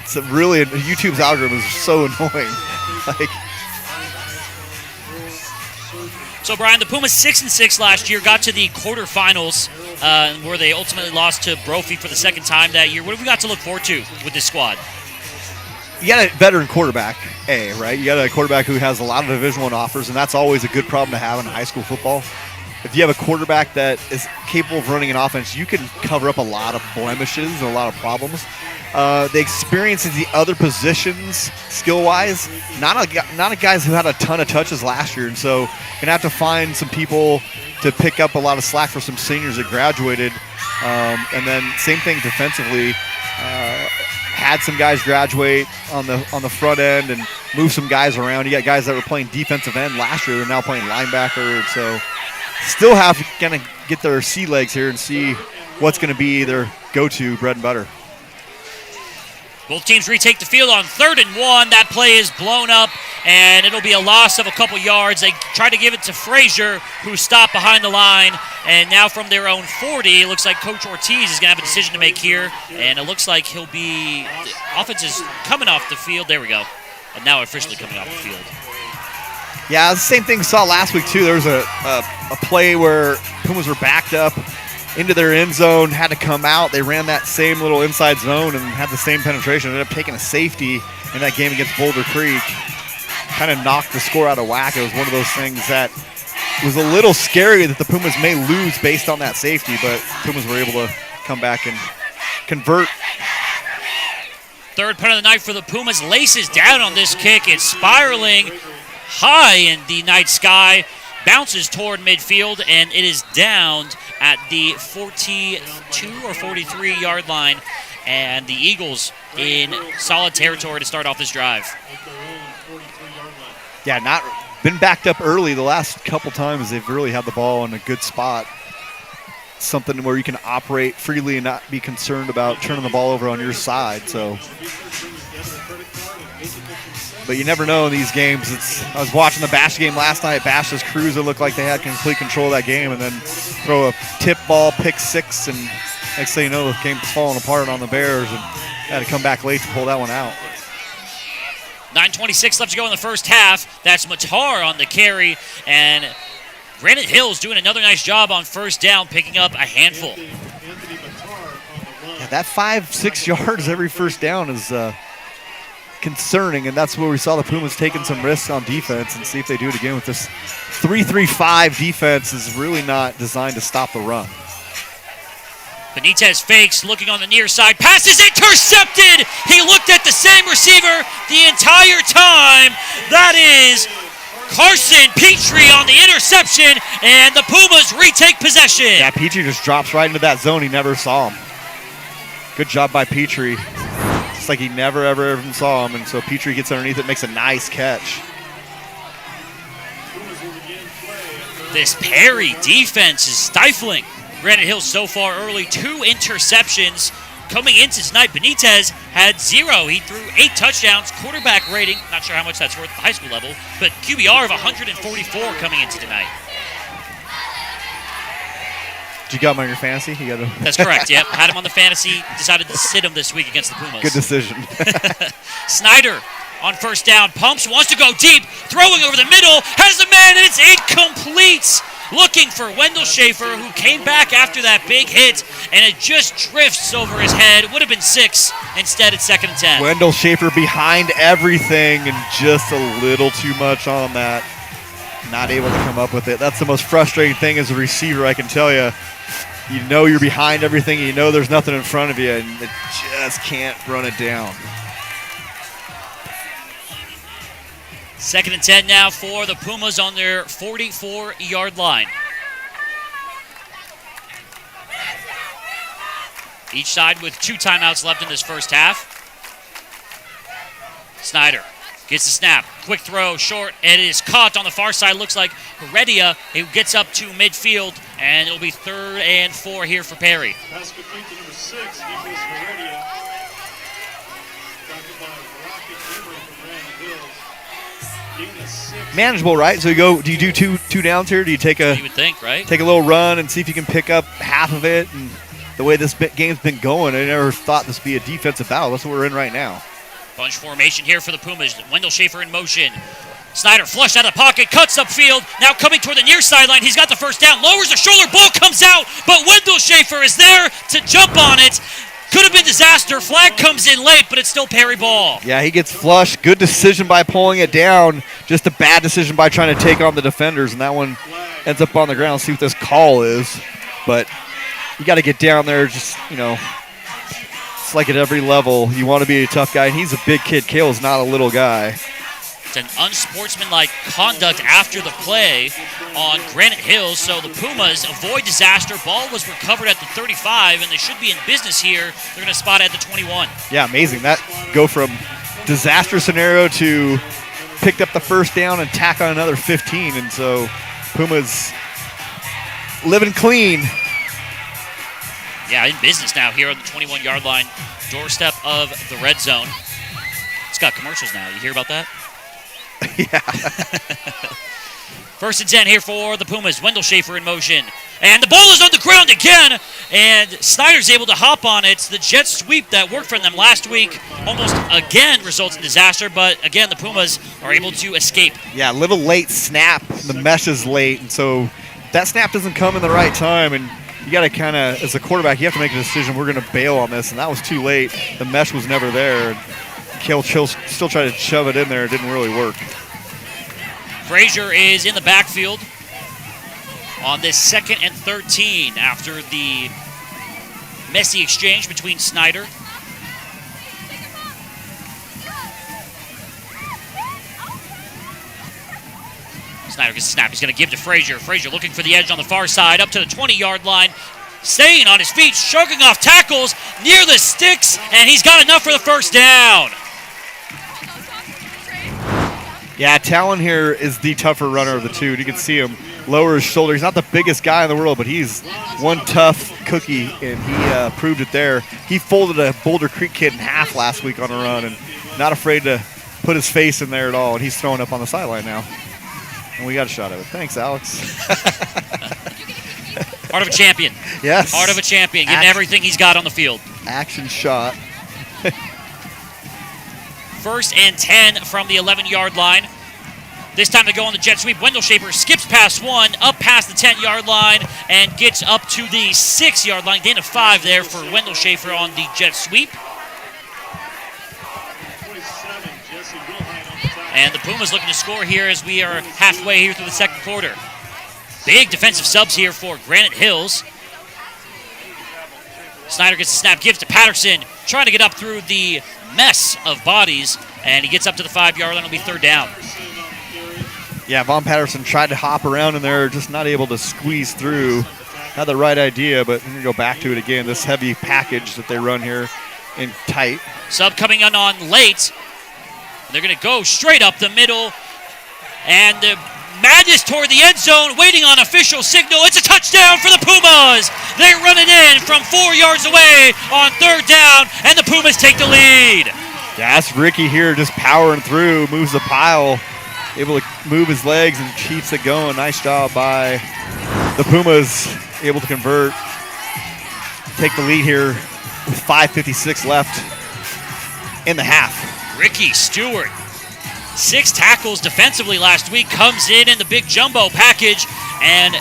It's really YouTube's algorithm is so annoying. So, Brian, the Pumas 6-6 last year, got to the quarterfinals, where they ultimately lost to Brophy for the 2nd time that year. What have we got to look forward to with this squad? You got a veteran quarterback, right? You got a quarterback who has a lot of Division I offers, and that's always a good problem to have in high school football. If you have a quarterback that is capable of running an offense, you can cover up a lot of blemishes and a lot of problems. the experience of the other positions skill-wise. Not a guys who had a ton of touches last year, and so gonna have to find some people to pick up a lot of slack for some seniors that graduated. And then same thing defensively. Had some guys graduate on the front end and move some guys around. You got guys that were playing defensive end last year; they're now playing linebacker. So still have to kind of get their sea legs here and see what's going to be their go-to bread and butter. Both teams retake the field on 3rd and 1. That play is blown up, and it'll be a loss of a couple yards. They try to give it to Frazier, who stopped behind the line. And now from their own 40, it looks like Coach Ortiz is going to have a decision to make here. And it looks like he'll be – the offense is coming off the field. There we go. And now officially coming off the field. Yeah, the same thing we saw last week, too. There was a play where Pumas were backed up into their end zone, had to come out. They ran that same little inside zone and had the same penetration. Ended up taking a safety in that game against Boulder Creek. Kind of knocked the score out of whack. It was one of those things that was a little scary that the Pumas may lose based on that safety, but Pumas were able to come back and convert. Third punt of the night for the Pumas. Laces down on this kick. It's spiraling high in the night sky. Bounces toward midfield, and it is downed at the 42 or 43 yard line, and the Eagles in solid territory to start off this drive. Yeah, not been backed up early the last couple times. They've really had the ball in a good spot. Something where you can operate freely and not be concerned about turning the ball over on your side. So, but you never know in these games. I was watching the Bash game last night. Bash's Cruiser looked like they had complete control of that game, and then throw a tip ball, pick six, and next thing you know, the game's falling apart on the Bears, and had to come back late to pull that one out. 9:26 left to go in the first half. That's Matar on the carry, and Granite Hills doing another nice job on first down, picking up a handful. Yeah, that 5-6 yards every first down is concerning, and that's where we saw the Pumas taking some risks on defense, and see if they do it again with this 3-3-5 defense is really not designed to stop the run. Benitez fakes, looking on the near side. Pass is intercepted! He looked at the same receiver the entire time. That is Carson Petrie on the interception, and the Pumas retake possession. Yeah, Petrie just drops right into that zone. He never saw him. Good job by Petrie. It's like he never, ever even saw him, and so Petrie gets underneath it, makes a nice catch. This Perry defense is stifling Granite Hills so far early. 2 interceptions coming into tonight. Benitez had 0. He threw 8 touchdowns. Quarterback rating, not sure how much that's worth at the high school level, but QBR of 144 coming into tonight. Did you got him on your fantasy? You got That's correct, yep. Had him on the fantasy. Decided to sit him this week against the Pumas. Good decision. Snyder on first down. Pumps, wants to go deep. Throwing over the middle. Has the man, and it's incomplete. Looking for Wendell Schaefer, who came back after that big hit, and it just drifts over his head. It would have been 6. Instead, it's 2nd and 10. Wendell Schaefer behind everything and just a little too much on that. Not able to come up with it. That's the most frustrating thing as a receiver, I can tell you. You know you're behind everything, and you know there's nothing in front of you, and it just can't run it down. 2nd and 10 now for the Pumas on their 44-yard line. Each side with 2 timeouts left in this first half. Snyder gets the snap. Quick throw, short. It is caught on the far side. Looks like Heredia, who gets up to midfield, and it'll be 3rd and 4 here for Perry. Pass complete to number 6, Nicholas Heredia. Backed by Rocket River from Granite Hills. Gain of 6. Manageable, right? So do you do two downs here? Do you take You would think, right? a little run and see if you can pick up half of it? And the way this game's been going, I never thought this would be a defensive battle. That's what we're in right now. Bunch formation here for the Pumas. Wendell Schaefer in motion. Snyder flushed out of the pocket, cuts upfield. Now coming toward the near sideline. He's got the first down. Lowers the shoulder. Ball comes out, but Wendell Schaefer is there to jump on it. Could have been disaster. Flag comes in late, but it's still Perry ball. Yeah, he gets flushed. Good decision by pulling it down. Just a bad decision by trying to take on the defenders, and that one ends up on the ground. See what this call is. But you got to get down there, just, It's like at every level, you want to be a tough guy. And he's a big kid. Kale's not a little guy. It's an unsportsmanlike conduct after the play on Granite Hills, so the Pumas avoid disaster. Ball was recovered at the 35, and they should be in business here. They're going to spot it at the 21. Yeah, amazing. That go from disaster scenario to picked up the first down and tack on another 15, and so Pumas living clean. Yeah, in business now here on the 21-yard line, doorstep of the red zone. It's got commercials now. You hear about that? Yeah. First and 10 here for the Pumas. Wendell Schaefer in motion. And the ball is on the ground again. And Snyder's able to hop on it. The jet sweep that worked for them last week almost again results in disaster. But again, the Pumas are able to escape. Yeah, a little late snap. The mesh is late. And so that snap doesn't come in the right time. And you got to kind of, as a quarterback, you have to make a decision. We're going to bail on this. And that was too late. The mesh was never there. Kale still tried to shove it in there. It didn't really work. Frazier is in the backfield on this 2nd and 13 after the messy exchange between Snyder. Snyder gets a snap. He's going to give to Frazier. Frazier looking for the edge on the far side, up to the 20-yard line. Staying on his feet, shugging off tackles near the sticks, and he's got enough for the first down. Yeah, Talon here is the tougher runner of the two. You can see him lower his shoulder. He's not the biggest guy in the world, but he's one tough cookie, and he proved it there. He folded a Boulder Creek kid in half last week on a run, and not afraid to put his face in there at all, and he's throwing up on the sideline now. And we got a shot of it. Thanks, Alex. Heart of a champion. Yes. Heart of a champion, giving everything he's got on the field. Action shot. First and 10 from the 11-yard line. This time they go on the jet sweep. Wendell Schaefer skips past one, up past the 10-yard line, and gets up to the 6-yard line. Gain of 5 there for Wendell Schaefer on the jet sweep. And the Pumas looking to score here as we are halfway here through the second quarter. Big defensive subs here for Granite Hills. Snyder gets the snap, gives to Patterson, trying to get up through the mess of bodies, and he gets up to the 5-yard line. It'll be third down. Yeah, Von Patterson tried to hop around in there, just not able to squeeze through. Had the right idea, but we're going to go back to it again. This heavy package that they run here in tight. Sub coming on late. They're going to go straight up the middle, and the madness toward the end zone, waiting on official signal. It's a touchdown for the Pumas. They're running in from 4 yards away on third down, and the Pumas take the lead. Yeah, that's Ricky here just powering through, moves the pile, able to move his legs and keeps it going. Nice job by the Pumas, able to convert, take the lead here with 5:56 left in the half. Ricky Stewart, 6 tackles defensively last week, comes in the big jumbo package and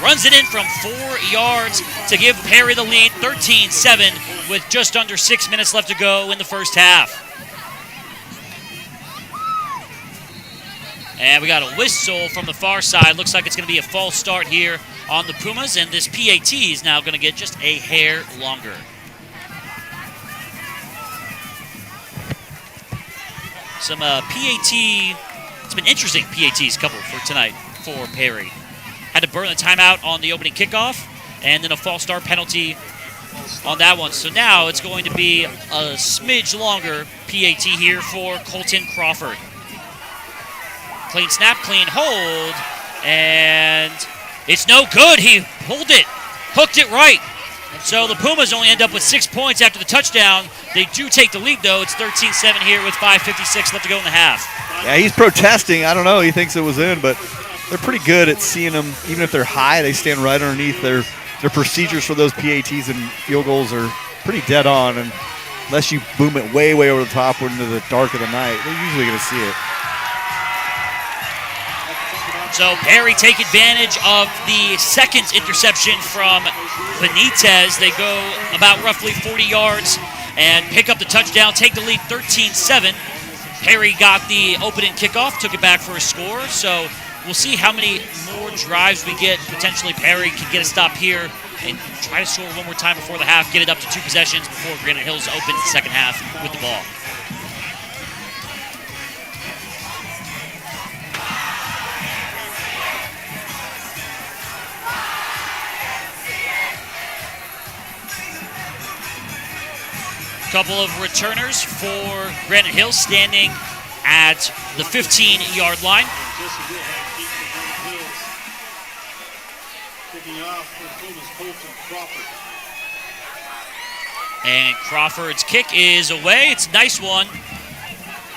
runs it in from 4 yards to give Perry the lead, 13-7, with just under 6 minutes left to go in the first half. And we got a whistle from the far side. Looks like it's going to be a false start here on the Pumas, and this PAT is now going to get just a hair longer. Some PAT, it's been interesting PATs couple for tonight for Perry. Had to burn the timeout on the opening kickoff, and then a false start penalty on that one. So now it's going to be a smidge longer PAT here for Colton Crawford. Clean snap, clean hold, and it's no good. He pulled it, hooked it right. So the Pumas only end up with 6 points after the touchdown. They do take the lead, though. It's 13-7 here with 5:56 left to go in the half. Yeah, he's protesting. I don't know. He thinks it was in, but they're pretty good at seeing them. Even if they're high, they stand right underneath. Their procedures for those PATs and field goals are pretty dead on. And unless you boom it way, way over the top into the dark of the night, they're usually going to see it. So Perry take advantage of the second interception from Benitez. They go about roughly 40 yards and pick up the touchdown, take the lead 13-7. Perry got the opening kickoff, took it back for a score. So we'll see how many more drives we get. Potentially Perry can get a stop here and try to score one more time before the half, get it up to 2 possessions before Granite Hills opens the second half with the ball. Couple of returners for Granite Hills standing at the 15-yard line. Jesse Gill had to keep the Granite Hills. Kicking off for Pumas, Colton Crawford. And Crawford's kick is away. It's a nice one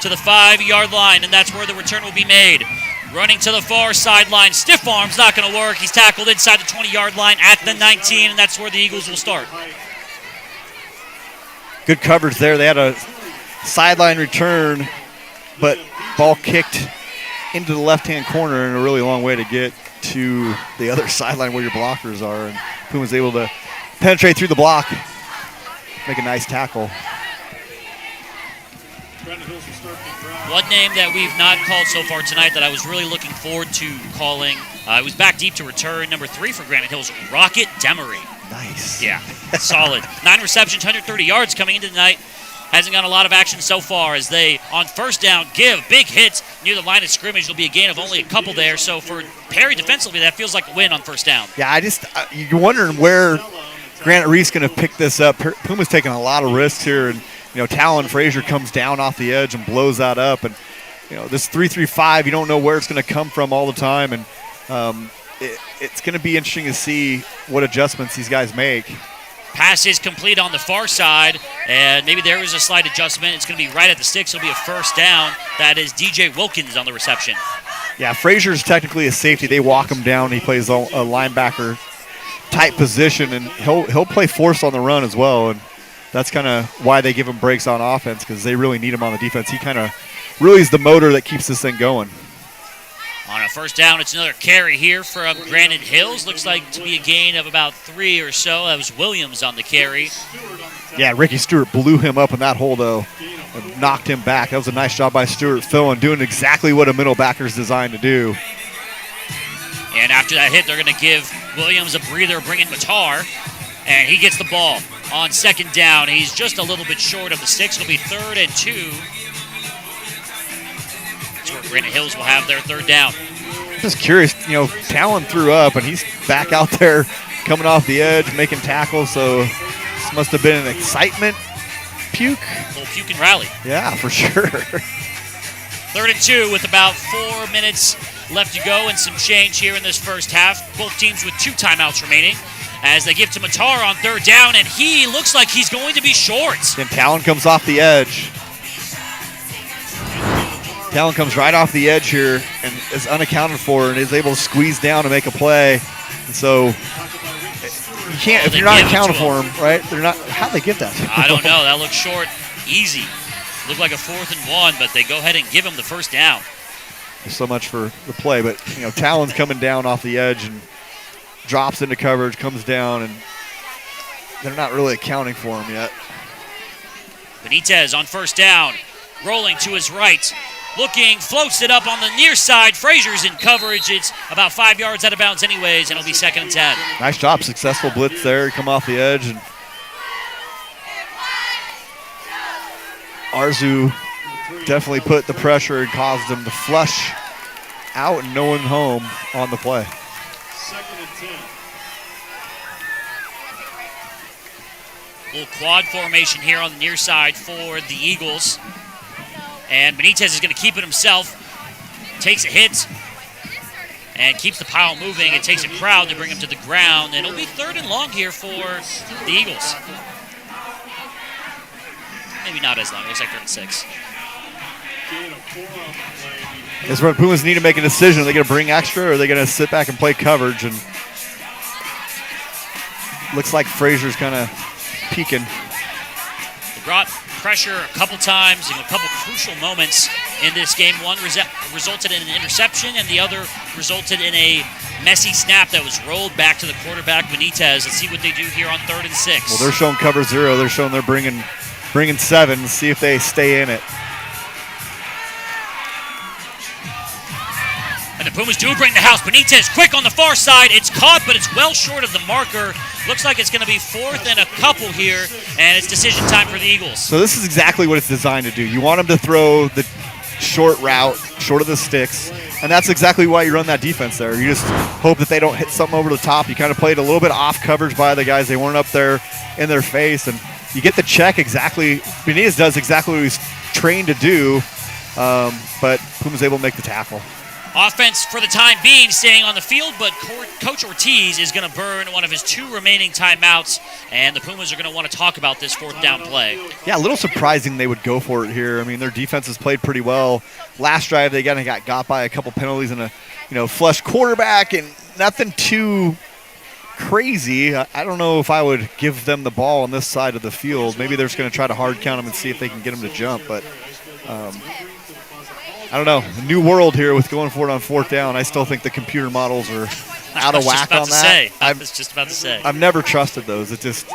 to the 5-yard line, and that's where the return will be made. Running to the far sideline. Stiff arm's not going to work. He's tackled inside the 20-yard line at the 19, and that's where the Eagles will start. Good coverage there. They had a sideline return, but ball kicked into the left-hand corner and a really long way to get to the other sideline where your blockers are. And Puma's able to penetrate through the block, make a nice tackle. One name that we've not called so far tonight that I was really looking forward to calling, it was back deep to return, number 3 for Granite Hills, Rocket Demery. Nice. Yeah, solid. 9 receptions, 130 yards coming into tonight. Hasn't got a lot of action so far as they, on first down, give big hits near the line of scrimmage. There'll be a gain of only a couple there. So for Perry defensively, that feels like a win on first down. Yeah, you're wondering where Granite Reef's going to pick this up. Puma's taking a lot of risks here, and Talon Frazier comes down off the edge and blows that up. And this 3-3-5, you don't know where it's going to come from all the time, and it's going to be interesting to see what adjustments these guys make. Pass is complete on the far side, and maybe there is a slight adjustment. It's going to be right at the sticks. It'll be a first down. That is DJ Wilkins on the reception. Yeah, Frazier's technically a safety. They walk him down. He plays a linebacker type position, and he'll play force on the run as well. And that's kind of why they give him breaks on offense, because they really need him on the defense. He kind of really is the motor that keeps this thing going. On a first down, it's another carry here from Granite Hills. Looks like to be a gain of about 3 or so. That was Williams on the carry. Yeah, Ricky Stewart blew him up in that hole, though, and knocked him back. That was a nice job by Stewart filling, doing exactly what a middle backer is designed to do. And after that hit, they're going to give Williams a breather, bring in Matar, and he gets the ball on second down. He's just a little bit short of the sticks. It'll be 3rd and 2. Where Granite Hills will have their third down. Just curious, Talon threw up, and he's back out there coming off the edge, making tackles, so this must have been an excitement puke. A little puke and rally. Yeah, for sure. 3rd and 2 with about 4 minutes left to go and some change here in this first half. Both teams with 2 timeouts remaining as they give to Matar on 3rd down, and he looks like he's going to be short. And Talon comes off the edge. Talon comes right off the edge here and is unaccounted for and is able to squeeze down and make a play. And so you can't, if you're not accounted for them, right? They're not. How'd they get that? I don't know. That looks short, easy. Looked like a 4th and 1, but they go ahead and give him the first down. There's so much for the play, but Talon's coming down off the edge and drops into coverage, comes down, and they're not really accounting for him yet. Benitez on first down, rolling to his right. Looking, floats it up on the near side. Frazier's in coverage. It's about 5 yards out of bounds anyways, and it'll be 2nd and 10. Nice job. Successful blitz there. Come off the edge. And Arzu definitely put the pressure and caused them to flush out and no one home on the play. 2nd and 10. Little quad formation here on the near side for the Eagles. And Benitez is going to keep it himself. Takes a hit and keeps the pile moving. It takes a crowd to bring him to the ground. And it'll be 3rd and long here for the Eagles. Maybe not as long. It looks like 3rd and 6. That's where Pumas need to make a decision. Are they going to bring extra or are they going to sit back and play coverage? And looks like Frazier's kind of peeking. They brought pressure a couple times in a couple crucial moments in this game. One resulted in an interception, and the other resulted in a messy snap that was rolled back to the quarterback, Benitez. Let's see what they do here on 3rd and 6. Well, they're showing cover 0. They're showing they're bringing 7. See if they stay in it. And the Pumas do bring the house. Benitez quick on the far side. It's caught, but it's well short of the marker. Looks like it's going to be 4th and a couple here, and it's decision time for the Eagles. So this is exactly what it's designed to do. You want them to throw the short route, short of the sticks, and that's exactly why you run that defense there. You just hope that they don't hit something over the top. You kind of played a little bit off coverage by the guys. They weren't up there in their face, and you get the check exactly. Benitez does exactly what he's trained to do, but Puma's able to make the tackle. Offense for the time being staying on the field, but Coach Ortiz is going to burn one of his 2 remaining timeouts, and the Pumas are going to want to talk about this 4th down play. Yeah, a little surprising they would go for it here. I mean, their defense has played pretty well. Last drive, they kind of got by a couple penalties and a flush quarterback, and nothing too crazy. I don't know if I would give them the ball on this side of the field. Maybe they're just going to try to hard count them and see if they can get them to jump, but I don't know. A new world here with going for it on 4th down. I still think the computer models are out of whack on that. I was just about to say. I've never trusted those. It just,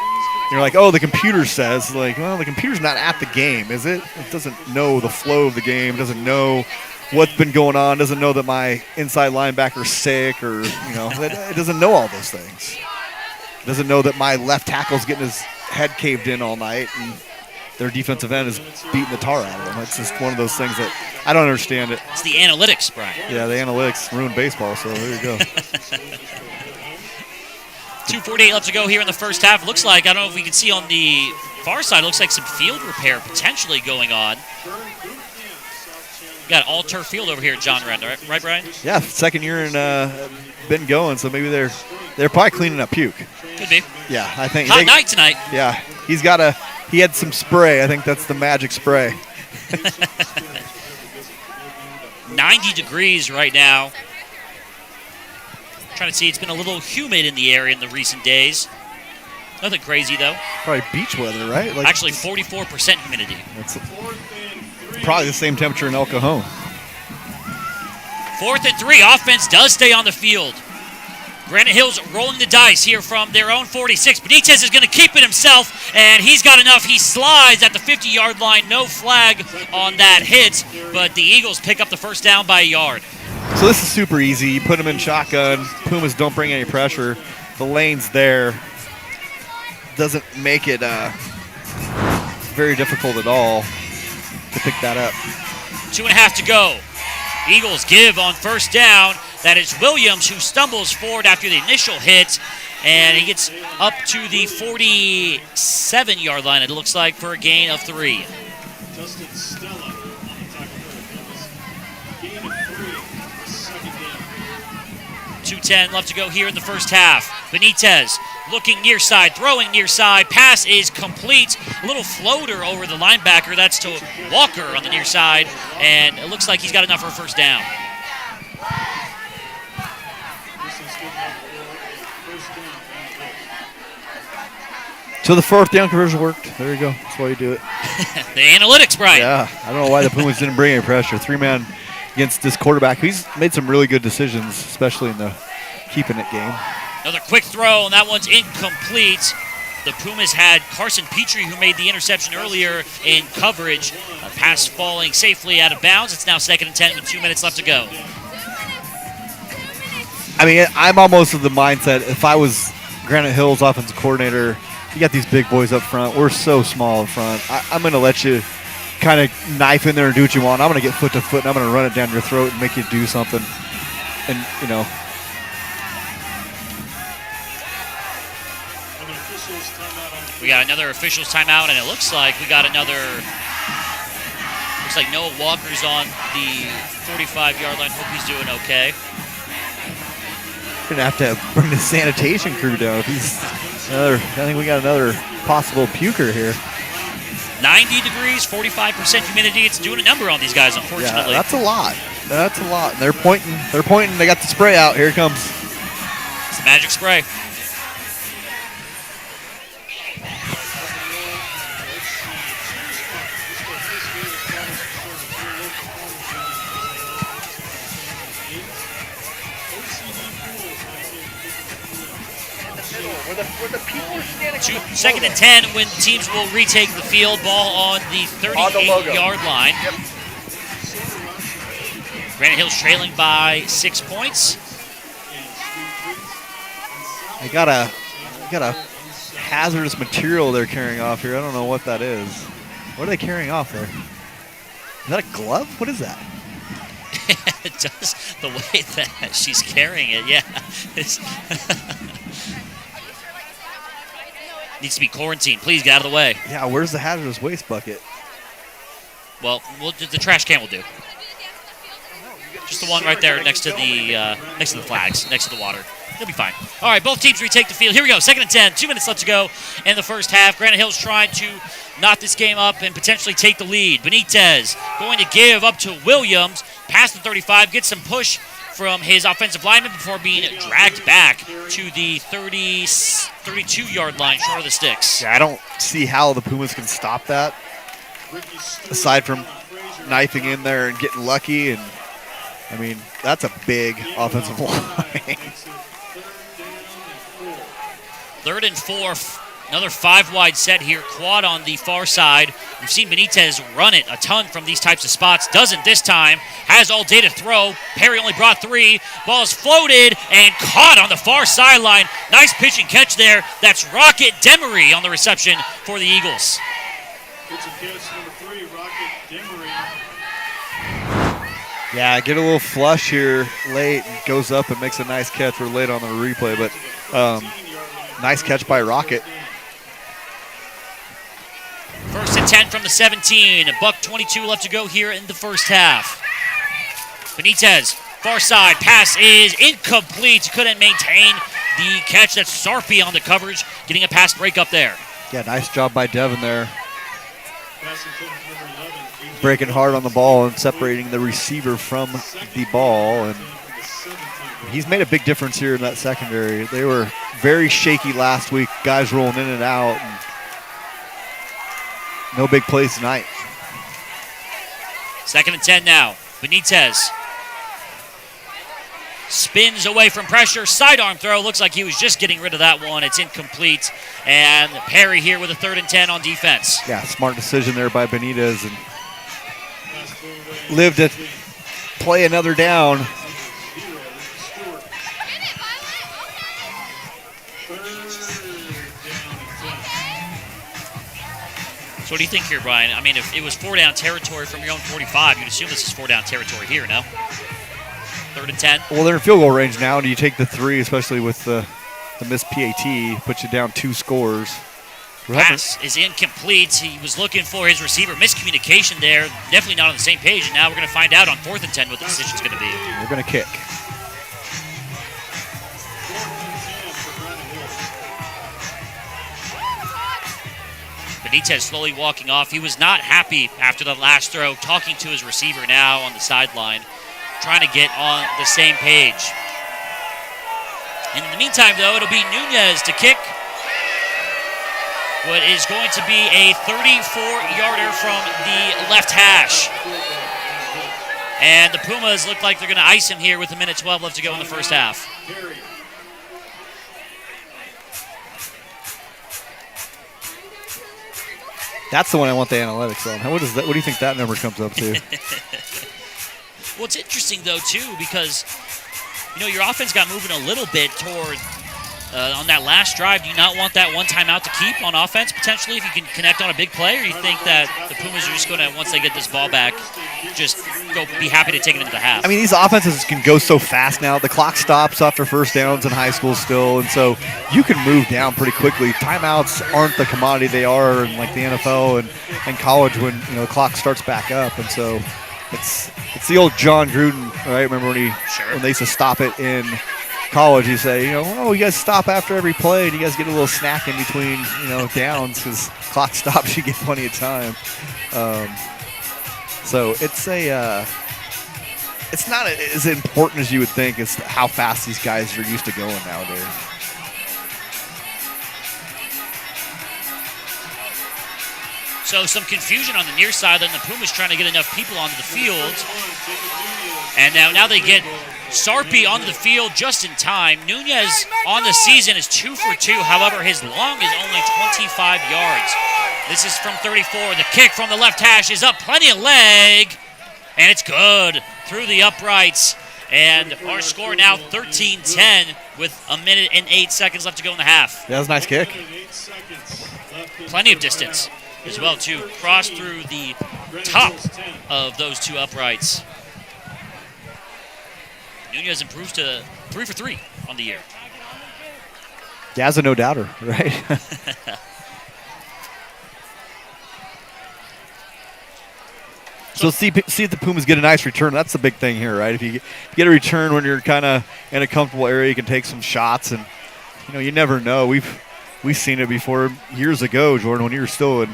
you're like, oh, the computer says. Like, well, the computer's not at the game, is it? It doesn't know the flow of the game. It doesn't know what's been going on. It doesn't know that my inside linebacker's sick or, it doesn't know all those things. It doesn't know that my left tackle's getting his head caved in all night and their defensive end is beating the tar out of them. It's just one of those things that I don't understand it. It's the analytics, Brian. Yeah, the analytics ruined baseball, so there you go. 2:48 left to go here in the first half. Looks like, I don't know if we can see on the far side, looks like some field repair potentially going on. Got all turf field over here at John Wren, right, Brian? Yeah, second year and been going, so maybe they're probably cleaning up puke. Could be. Yeah, I think. Hot night tonight. Yeah, he had some spray. I think that's the magic spray. 90 degrees right now. Trying to see, it's been a little humid in the area in the recent days. Nothing crazy, though. Probably beach weather, right? Actually, 44% humidity. That's probably the same temperature in El Cajon. 4th and 3. Offense does stay on the field. Granite Hills rolling the dice here from their own 46. Benitez is going to keep it himself, and he's got enough. He slides at the 50-yard line. No flag on that hit, but the Eagles pick up the first down by a yard. So this is super easy. You put them in shotgun. Pumas don't bring any pressure. The lane's there. Doesn't make it very difficult at all to pick that up. 2.5 to go. Eagles give on first down. That is Williams, who stumbles forward after the initial hit, and he gets up to the 47-yard line, it looks like, for a gain of 3. Justin Stella on the tackle for the Pumas. Gain of 3, second down. 2:10 left to go here in the first half. Benitez looking near side, throwing near side. Pass is complete. A little floater over the linebacker. That's to Walker on the near side, and it looks like he's got enough for a first down. So the 4th down conversion worked. There you go. That's why you do it. The analytics, Brian. Yeah, I don't know why the Pumas didn't bring any pressure. 3-man against this quarterback. He's made some really good decisions, especially in the keeping it game. Another quick throw, and that one's incomplete. The Pumas had Carson Petrie, who made the interception earlier in coverage. A pass falling safely out of bounds. It's now 2nd and 10 with 2 minutes left to go. I mean, I'm almost of the mindset, if I was Granite Hills offensive coordinator, you got these big boys up front. We're so small in front. I'm going to let you kind of knife in there and do what you want. I'm going to get foot to foot, and I'm going to run it down your throat and make you do something. And, we got another officials timeout, and it looks like we got another. Looks like Noah Walker's on the 45-yard line. Hope he's doing okay. We're going to have bring the sanitation crew down. I think we got another possible puker here. 90 degrees, 45% humidity. It's doing a number on these guys, unfortunately. Yeah, that's a lot. That's a lot. And they're pointing. They got the spray out. Here it comes. It's the magic spray. Second and 10 when teams will retake the field. Ball on the 38-yard line. Yep. Granite Hills trailing by 6 points. They got a hazardous material they're carrying off here. I don't know what that is. What are they carrying off there? Is that a glove? What is that? It does, the way that she's carrying it, yeah. Needs to be quarantined. Please get out of the way. Yeah, where's the hazardous waste bucket? Well, the trash can will do. Just the one right there next to the flags, next to the water. They'll be fine. All right, both teams retake the field. Here we go, 2nd and 10. 2 minutes left to go in the first half. Granite Hills trying to knot this game up and potentially take the lead. Benitez going to give up to Williams. Past the 35, gets some push from his offensive lineman before being dragged back to the 32-yard line short of the sticks. Yeah, I don't see how the Pumas can stop that, aside from knifing in there and getting lucky. And I mean, that's a big offensive line. 3rd and 4. Another 5-wide set here, quad on the far side. We've seen Benitez run it a ton from these types of spots. Doesn't this time. Has all day to throw. Perry only brought 3. Ball's floated and caught on the far sideline. Nice pitch and catch there. That's Rocket Demery on the reception for the Eagles. It's a catch, number 3, Rocket Demery. Yeah, get a little flush here late and goes up and makes a nice catch. We're late on the replay, but nice catch by Rocket. 1st and 10 from the 17. $1:22 left to go here in the first half. Benitez, far side, pass is incomplete. Couldn't maintain the catch. That's Sarpy on the coverage, getting a pass break up there. Yeah, nice job by Devin there. Passing to number 11. Breaking hard on the ball and separating the receiver from the ball. And he's made a big difference here in that secondary. They were very shaky last week, guys rolling in and out. And no big plays tonight. 2nd and 10 now. Benitez spins away from pressure. Sidearm throw. Looks like he was just getting rid of that one. It's incomplete. And Perry here with a 3rd and 10 on defense. Yeah, smart decision there by Benitez. And lived to play another down. So what do you think here, Brian? I mean, if it was 4-down territory from your own 45, you'd assume this is 4-down territory here, no? 3rd and 10? Well, they're in field goal range now, and you take the 3, especially with the missed PAT, puts you down 2 scores. Pass is incomplete. He was looking for his receiver. Miscommunication there. Definitely not on the same page, and now we're going to find out on 4th and 10 what the decision's going to be. They're going to kick. Benitez slowly walking off. He was not happy after the last throw, talking to his receiver now on the sideline, trying to get on the same page. And in the meantime, though, it'll be Nunez to kick what is going to be a 34-yarder from the left hash. And the Pumas look like they're going to ice him here with 1:12 left to go in the first half. That's the one I want the analytics on. What is that? What do you think that number comes up to? Well, it's interesting, though, too, because, you know, your offense got moving a little bit toward on that last drive. Do you not want that one timeout to keep on offense, potentially, if you can connect on a big play? Or you think that the Pumas are just going to, once they get this ball back, just go be happy to take it into the half? I mean, these offenses can go so fast now. The clock stops after first downs in high school still, and so you can move down pretty quickly. Timeouts aren't the commodity they are in like the NFL and college when, you know, the clock starts back up, and so it's the old John Gruden, right? Remember when they used to stop it in college? You say, you know, oh, you guys stop after every play, and you guys get a little snack in between, you know, downs because clock stops. You get plenty of time. So it's not as important as you would think. It's how fast these guys are used to going nowadays. So some confusion on the near side, and the Pumas trying to get enough people onto the field. And now they get Sarpy onto the field just in time. Nunez on the season is 2 for 2. However, his long is only 25 yards. This is from 34. The kick from the left hash is up. Plenty of leg. And it's good through the uprights. And our score now 13-10 with 1 minute and 8 seconds left to go in the half. Yeah, that was a nice kick. Plenty of distance as well, too. Cross through the top of those two uprights. Nunez improves to 3 for 3 on the year. Yeah, that's a no-doubter, right? So see if the Pumas get a nice return. That's the big thing here, right? If you get a return when you're kind of in a comfortable area, you can take some shots, and you never know. We've seen it before years ago, Jordan. When you were still in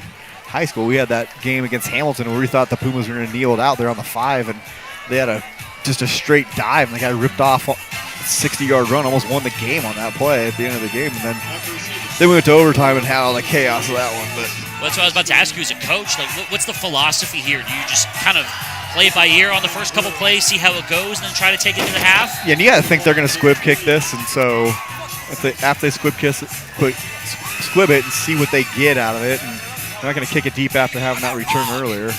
high school, we had that game against Hamilton where we thought the Pumas were going to kneel it out there on the 5, and they had just a straight dive, and the guy ripped off a 60-yard run, almost won the game on that play at the end of the game, and then we went to overtime and had all the chaos of that one. But that's what I was about to ask you as a coach. Like, what's the philosophy here? Do you just kind of play it by ear on the first couple plays, see how it goes, and then try to take it to the half? Yeah, and you got to think they're going to squib kick this, and so after they squib it and see what they get out of it, and they're not going to kick it deep after having that return earlier.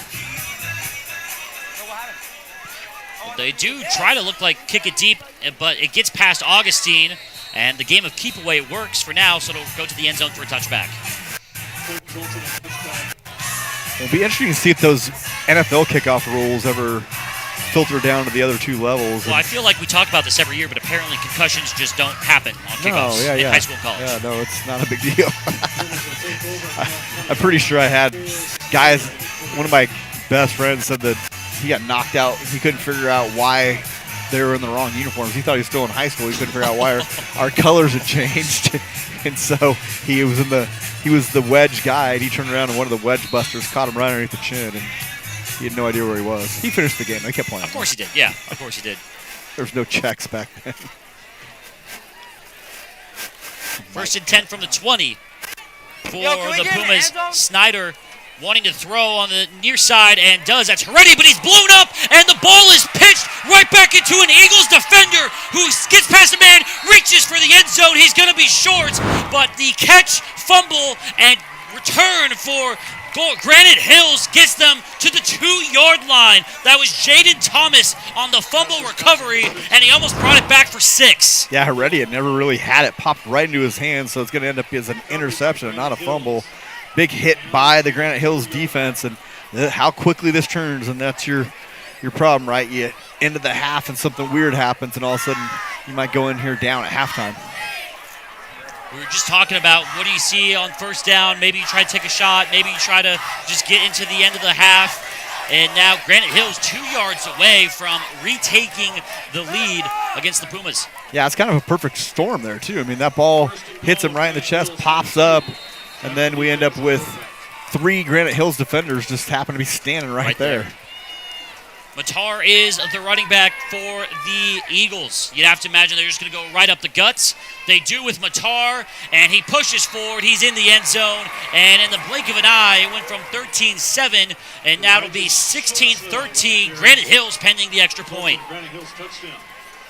They do try to look like kick it deep, but it gets past Augustine, and the game of keep away works for now, so it'll go to the end zone for a touchback. It'll be interesting to see if those NFL kickoff rules ever filter down to the other two levels. Well, I feel like we talk about this every year, but apparently concussions just don't happen on kickoffs in high school and college. Yeah, no, it's not a big deal. I'm pretty sure I had guys, one of my best friends said that he got knocked out. He couldn't figure out why they were in the wrong uniforms. He thought he was still in high school. He couldn't figure out why our colors had changed. And so he was the wedge guy, and he turned around and one of the wedge busters caught him right underneath the chin, and he had no idea where he was. He finished the game. They kept playing. Of course he did. Yeah, of course he did. There was no checks back then. 1st and 10 from the 20 for the Pumas. Snyder wanting to throw on the near side and does. That's Heredia, but he's blown up, and the ball is pitched right back into an Eagles defender who gets past the man, reaches for the end zone. He's going to be short, but the catch, fumble, and return for Granite Hills gets them to the 2-yard line. That was Jaden Thomas on the fumble recovery, and he almost brought it back for 6. Yeah, Heredia never really had it popped right into his hands, so it's going to end up as an interception and not a fumble. Big hit by the Granite Hills defense, and how quickly this turns, and that's your problem, right? You end of the half and something weird happens, and all of a sudden you might go in here down at halftime. We were just talking about what do you see on first down. Maybe you try to take a shot. Maybe you try to just get into the end of the half. And now Granite Hills 2 yards away from retaking the lead against the Pumas. Yeah, it's kind of a perfect storm there, too. I mean, that ball hits him right in the chest, pops up, and then we end up with 3 Granite Hills defenders just happen to be standing right there. Mater is the running back for the Eagles. You'd have to imagine they're just going to go right up the guts. They do with Mater, and he pushes forward. He's in the end zone, and in the blink of an eye, it went from 13-7, and now it'll be 16-13. Granite Hills pending the extra point.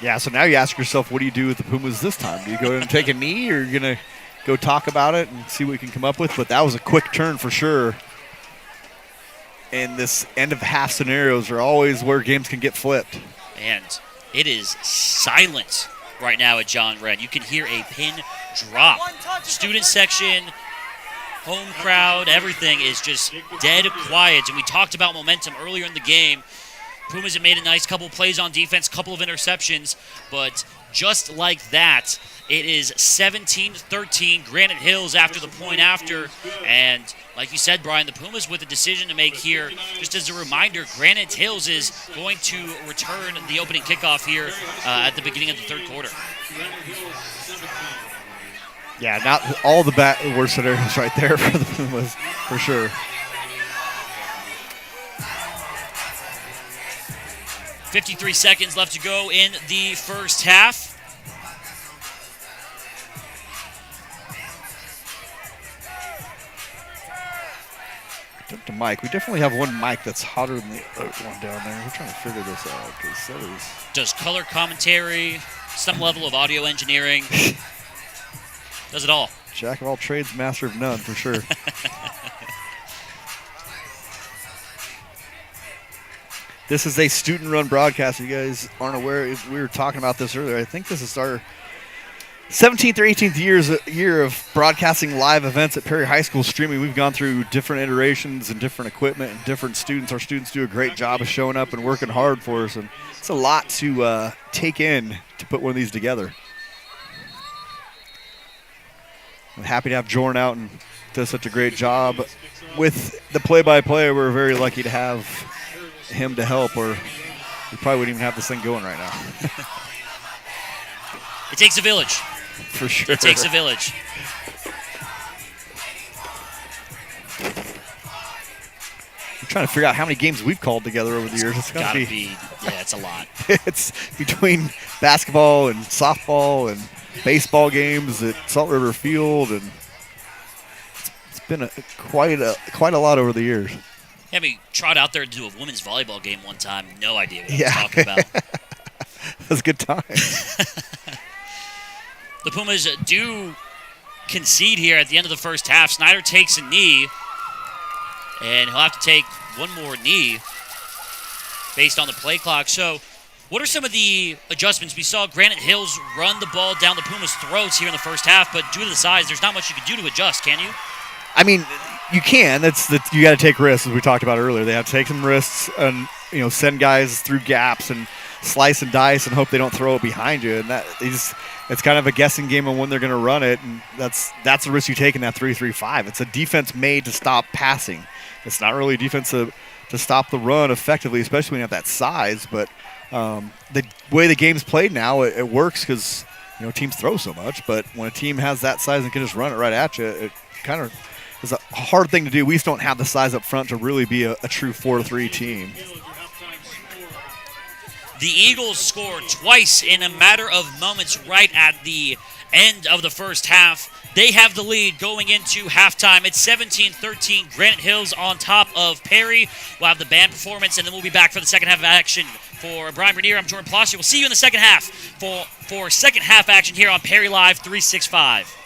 Yeah, so now you ask yourself, what do you do with the Pumas this time? Do you go in and take a knee, or are you going to go talk about it and see what we can come up with? But that was a quick turn for sure. And this end-of-half scenarios are always where games can get flipped. And it is silent right now at John Wren. You can hear a pin drop. Student section, home crowd, everything is just dead quiet. And we talked about momentum earlier in the game. Pumas have made a nice couple plays on defense, couple of interceptions, but just like that, it is 17-13 Granite Hills after the point after. And like you said, Brian, the Pumas with a decision to make here. Just as a reminder, Granite Hills is going to return the opening kickoff here at the beginning of the third quarter. Yeah, not all the worst scenarios right there for the Pumas, for sure. .53 seconds left to go in the first half. To Mike, we definitely have one mic that's hotter than the other one down there. We're trying to figure this out because that is. Does color commentary, some level of audio engineering, does it all. Jack of all trades, master of none, for sure. This is a student-run broadcast. If you guys aren't aware, we were talking about this earlier. I think this is our 17th or 18th year of broadcasting live events at Perry High School streaming. We've gone through different iterations and different equipment and different students. Our students do a great job of showing up and working hard for us, and it's a lot to take in to put one of these together. I'm happy to have Jordan out and does such a great job with the play-by-play. We're very lucky to have him to help, or we probably wouldn't even have this thing going right now. It takes a village. For sure. It takes a village. I'm trying to figure out how many games we've called together over the years. It's gotta be, yeah, it's a lot. It's between basketball and softball and baseball games at Salt River Field, and it's been quite a lot over the years. Yeah, we trot out there to do a women's volleyball game one time. No idea what I was talking about. That was a good time. The Pumas do concede here at the end of the first half. Snyder takes a knee, and he'll have to take one more knee based on the play clock. So what are some of the adjustments? We saw Granite Hills run the ball down the Pumas' throats here in the first half, but due to the size, there's not much you can do to adjust, can you? I mean, you can. That's you got to take risks, as we talked about earlier. They have to take some risks and send guys through gaps and slice and dice and hope they don't throw it behind you. And it's kind of a guessing game on when they're going to run it, and that's the risk you take in that 3-3-5. It's a defense made to stop passing. It's not really a defense to stop the run effectively, especially when you have that size. But the way the game's played now, it works because teams throw so much. But when a team has that size and can just run it right at you, it kind of is a hard thing to do. We just don't have the size up front to really be a true 4-3 team. The Eagles scored twice in a matter of moments right at the end of the first half. They have the lead going into halftime. It's 17-13. Granite Hills on top of Perry. We'll have the band performance, and then we'll be back for the second half of action. For Brian Bernier, I'm Jordan Plashy. We'll see you in the second half for second half action here on Perry Live 365.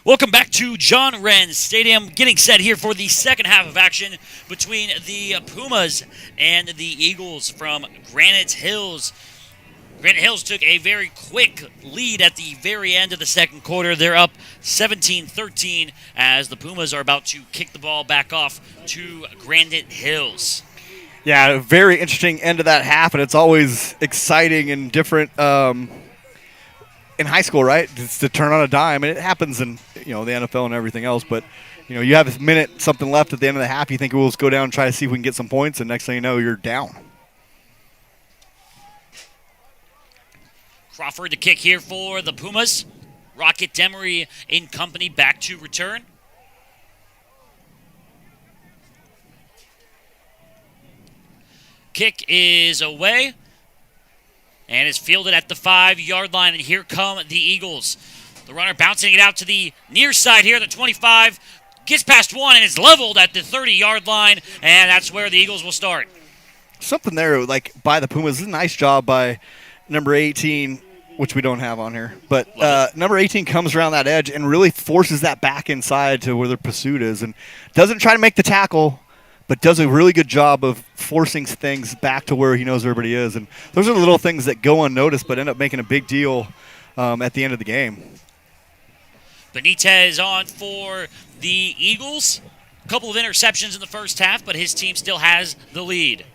Welcome back to John Wren Stadium. Getting set here for the second half of action between the Pumas and the Eagles from Granite Hills. Granite Hills took a very quick lead at the very end of the second quarter. They're up 17-13 as the Pumas are about to kick the ball back off to Granite Hills. Yeah, a very interesting end of that half, and it's always exciting and different in high school, right? It's to turn on a dime, and it happens in the NFL and everything else. But you have a minute something left at the end of the half. You think we'll just go down and try to see if we can get some points, and next thing you know, you're down. Crawford to kick here for the Pumas. Rocket Demery in company back to return. Kick is away. And it's fielded at the 5-yard line. And here come the Eagles. The runner bouncing it out to the near side here, the 25. Gets past one and is leveled at the 30-yard line. And that's where the Eagles will start. Something there, like, by the Pumas. This is a nice job by number 18, which we don't have on here. But number 18 comes around that edge and really forces that back inside to where their pursuit is. And doesn't try to make the tackle, but does a really good job of forcing things back to where he knows everybody is. And those are the little things that go unnoticed but end up making a big deal at the end of the game. Benitez on for the Eagles. A couple of interceptions in the first half, but his team still has the lead.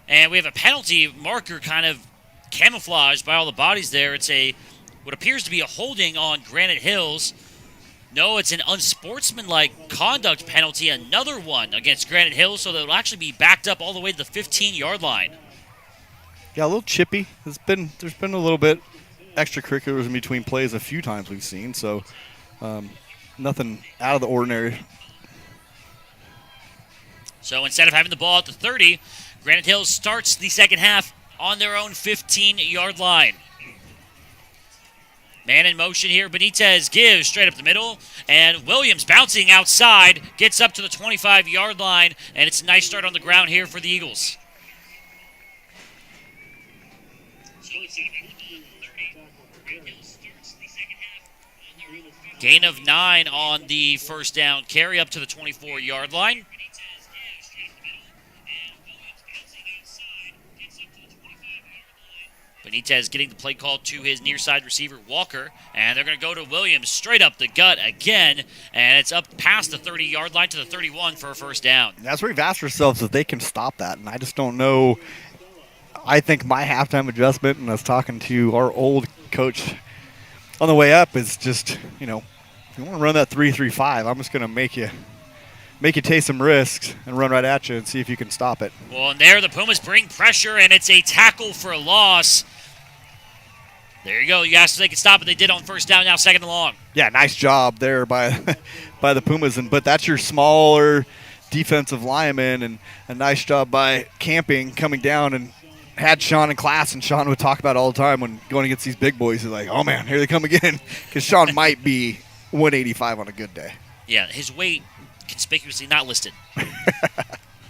And we have a penalty marker kind of camouflaged by all the bodies there. It's what appears to be a holding on Granite Hills. No, it's an unsportsmanlike conduct penalty, another one against Granite Hills, so they'll actually be backed up all the way to the 15-yard line. Yeah, a little chippy. There's been a little bit extracurriculars in between plays a few times we've seen, so nothing out of the ordinary. So instead of having the ball at the 30, Granite Hills starts the second half on their own 15-yard line. Man in motion here. Benitez gives straight up the middle. And Williams bouncing outside. Gets up to the 25-yard line. And it's a nice start on the ground here for the Eagles. Gain of 9 on the first down carry up to the 24-yard line. Benitez getting the play call to his near side receiver, Walker, and they're going to go to Williams straight up the gut again, and it's up past the 30-yard line to the 31 for a first down. That's where we've asked ourselves if they can stop that, and I just don't know. I think my halftime adjustment, and I was talking to our old coach on the way up, is just, you know, if you want to run that 3-3-5, I'm just going to make you take some risks and run right at you and see if you can stop it. Well, and there the Pumas bring pressure, and it's a tackle for a loss. There you go. You asked if they could stop it. They did on first down, now second and long. Yeah, nice job there by the Pumas. But that's your smaller defensive lineman, and a nice job by Camping coming down and had Sean in class. And Sean would talk about it all the time when going against these big boys. He's like, oh, man, here they come again. Because Sean might be 185 on a good day. Yeah, his weight conspicuously not listed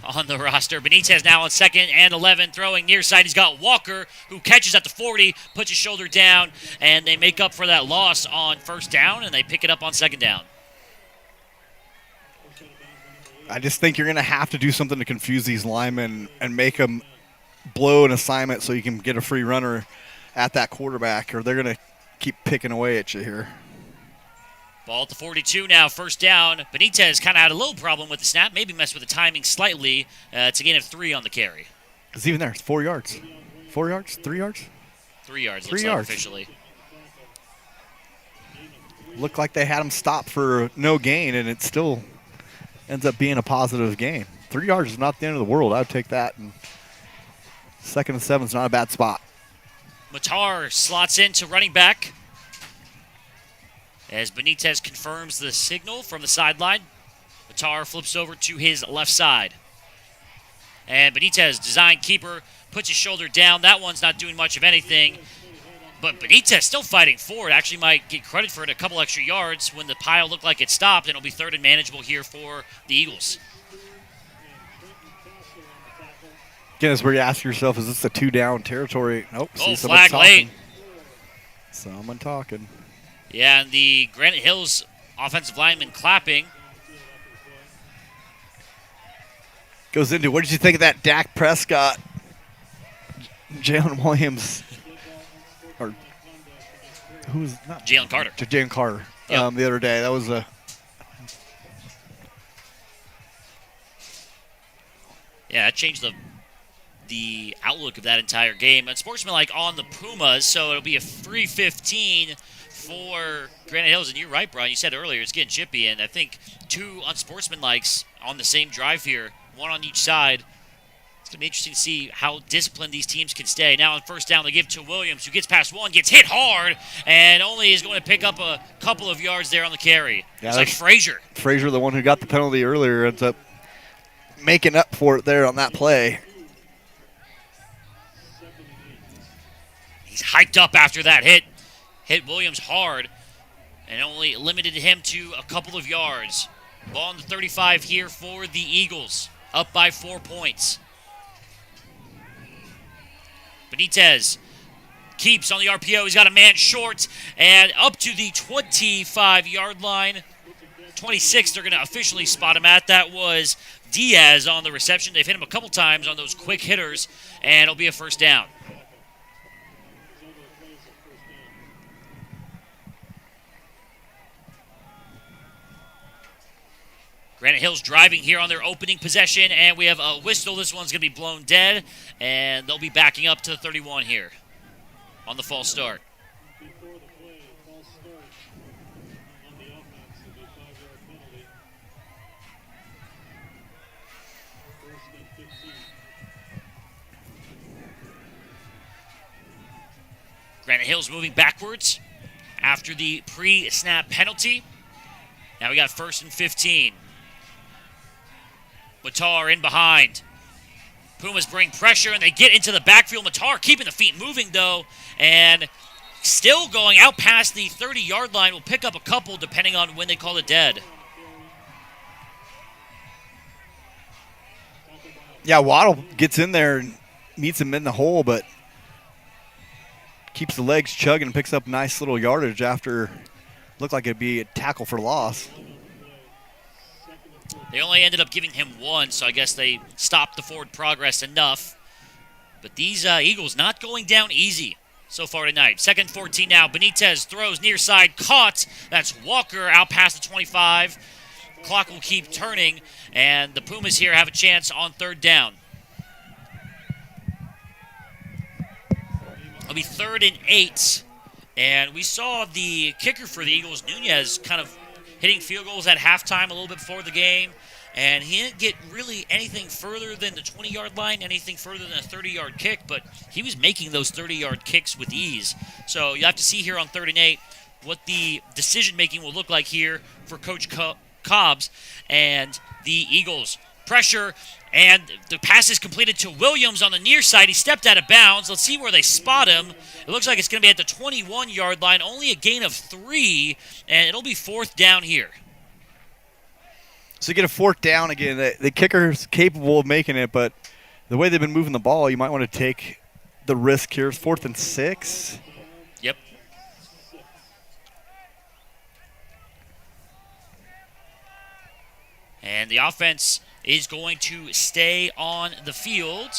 on the roster. Benitez now on 2nd and 11, throwing near side. He's got Walker, who catches at the 40, puts his shoulder down, and they make up for that loss on first down, and they pick it up on second down. I just think you're going to have to do something to confuse these linemen and make them blow an assignment so you can get a free runner at that quarterback, or they're going to keep picking away at you here. Ball at the 42 now, first down. Benitez kind of had a little problem with the snap, maybe messed with the timing slightly. It's a gain of 3 on the carry. It's even there. It's 4 yards. 4 yards? 3 yards? 3 yards, 3 looks yards. like officially. Looked like they had him stop for no gain, and it still ends up being a positive gain. 3 yards is not the end of the world. I would take that. And 2nd and 7 is not a bad spot. Mater slots into running back as Benitez confirms the signal from the sideline. Mater flips over to his left side. And Benitez, design keeper, puts his shoulder down. That one's not doing much of anything. But Benitez still fighting forward. Actually might get credit for it, a couple extra yards when the pile looked like it stopped, and it'll be 3rd and manageable here for the Eagles. Again, it's where you ask yourself, is this a 2-down territory? Nope. Oh, flag late. Someone talking. Yeah, and the Granite Hills offensive lineman clapping. Goes into, what did you think of that Dak Prescott, Jalen Williams, or who was not Jalen Carter. Jalen Carter. Yep. The other day. That was a. Yeah, that changed the outlook of that entire game. And sportsmanlike on the Pumas, so it'll be a 3-15 for Granite Hills. And you're right, Brian. You said earlier it's getting chippy, and I think 2 unsportsmanlikes on the same drive here, 1 on each side. It's going to be interesting to see how disciplined these teams can stay. Now on first down, they give to Williams, who gets past 1, gets hit hard, and only is going to pick up a couple of yards there on the carry. Yeah, it's like Frazier. Frazier, the one who got the penalty earlier, ends up making up for it there on that play. He's hyped up after that hit. Hit Williams hard and only limited him to a couple of yards. Ball on the 35 here for the Eagles, up by 4 points. Benitez keeps on the RPO. He's got a man short and up to the 25-yard line. 26, they're going to officially spot him at. That was Diaz on the reception. They've hit him a couple times on those quick hitters, and it'll be a first down. Granite Hills driving here on their opening possession, and we have a whistle. This one's going to be blown dead, and they'll be backing up to the 31 here on the false start. Before the play, a false start on the offense, it'll be a 5-yard penalty. 1st and 15. Granite Hills moving backwards after the pre-snap penalty. Now we got 1st and 15. Mater in behind. Pumas bring pressure, and they get into the backfield. Mater keeping the feet moving, though, and still going out past the 30-yard line. Will pick up a couple depending on when they call it dead. Yeah, Waddle gets in there and meets him in the hole, but keeps the legs chugging and picks up nice little yardage after looked like it'd be a tackle for loss. They only ended up giving him one, so I guess they stopped the forward progress enough. But these Eagles not going down easy so far tonight. 2nd 14 now. Benitez throws near side, caught. That's Walker out past the 25. Clock will keep turning, and the Pumas here have a chance on 3rd down. It'll be 3rd and 8. And we saw the kicker for the Eagles, Nunez, kind of hitting field goals at halftime a little bit before the game. And he didn't get really anything further than the 20-yard line, anything further than a 30-yard kick, but he was making those 30-yard kicks with ease. So you have to see here on 3rd and 8 what the decision-making will look like here for Coach Cobbs and the Eagles. Pressure, and the pass is completed to Williams on the near side. He stepped out of bounds. Let's see where they spot him. It looks like it's going to be at the 21-yard line, only a gain of 3, and it'll be 4th down here. So you get a 4th down again. The kicker's capable of making it, but the way they've been moving the ball, you might want to take the risk here. 4th and 6. Yep. And the offense is going to stay on the field.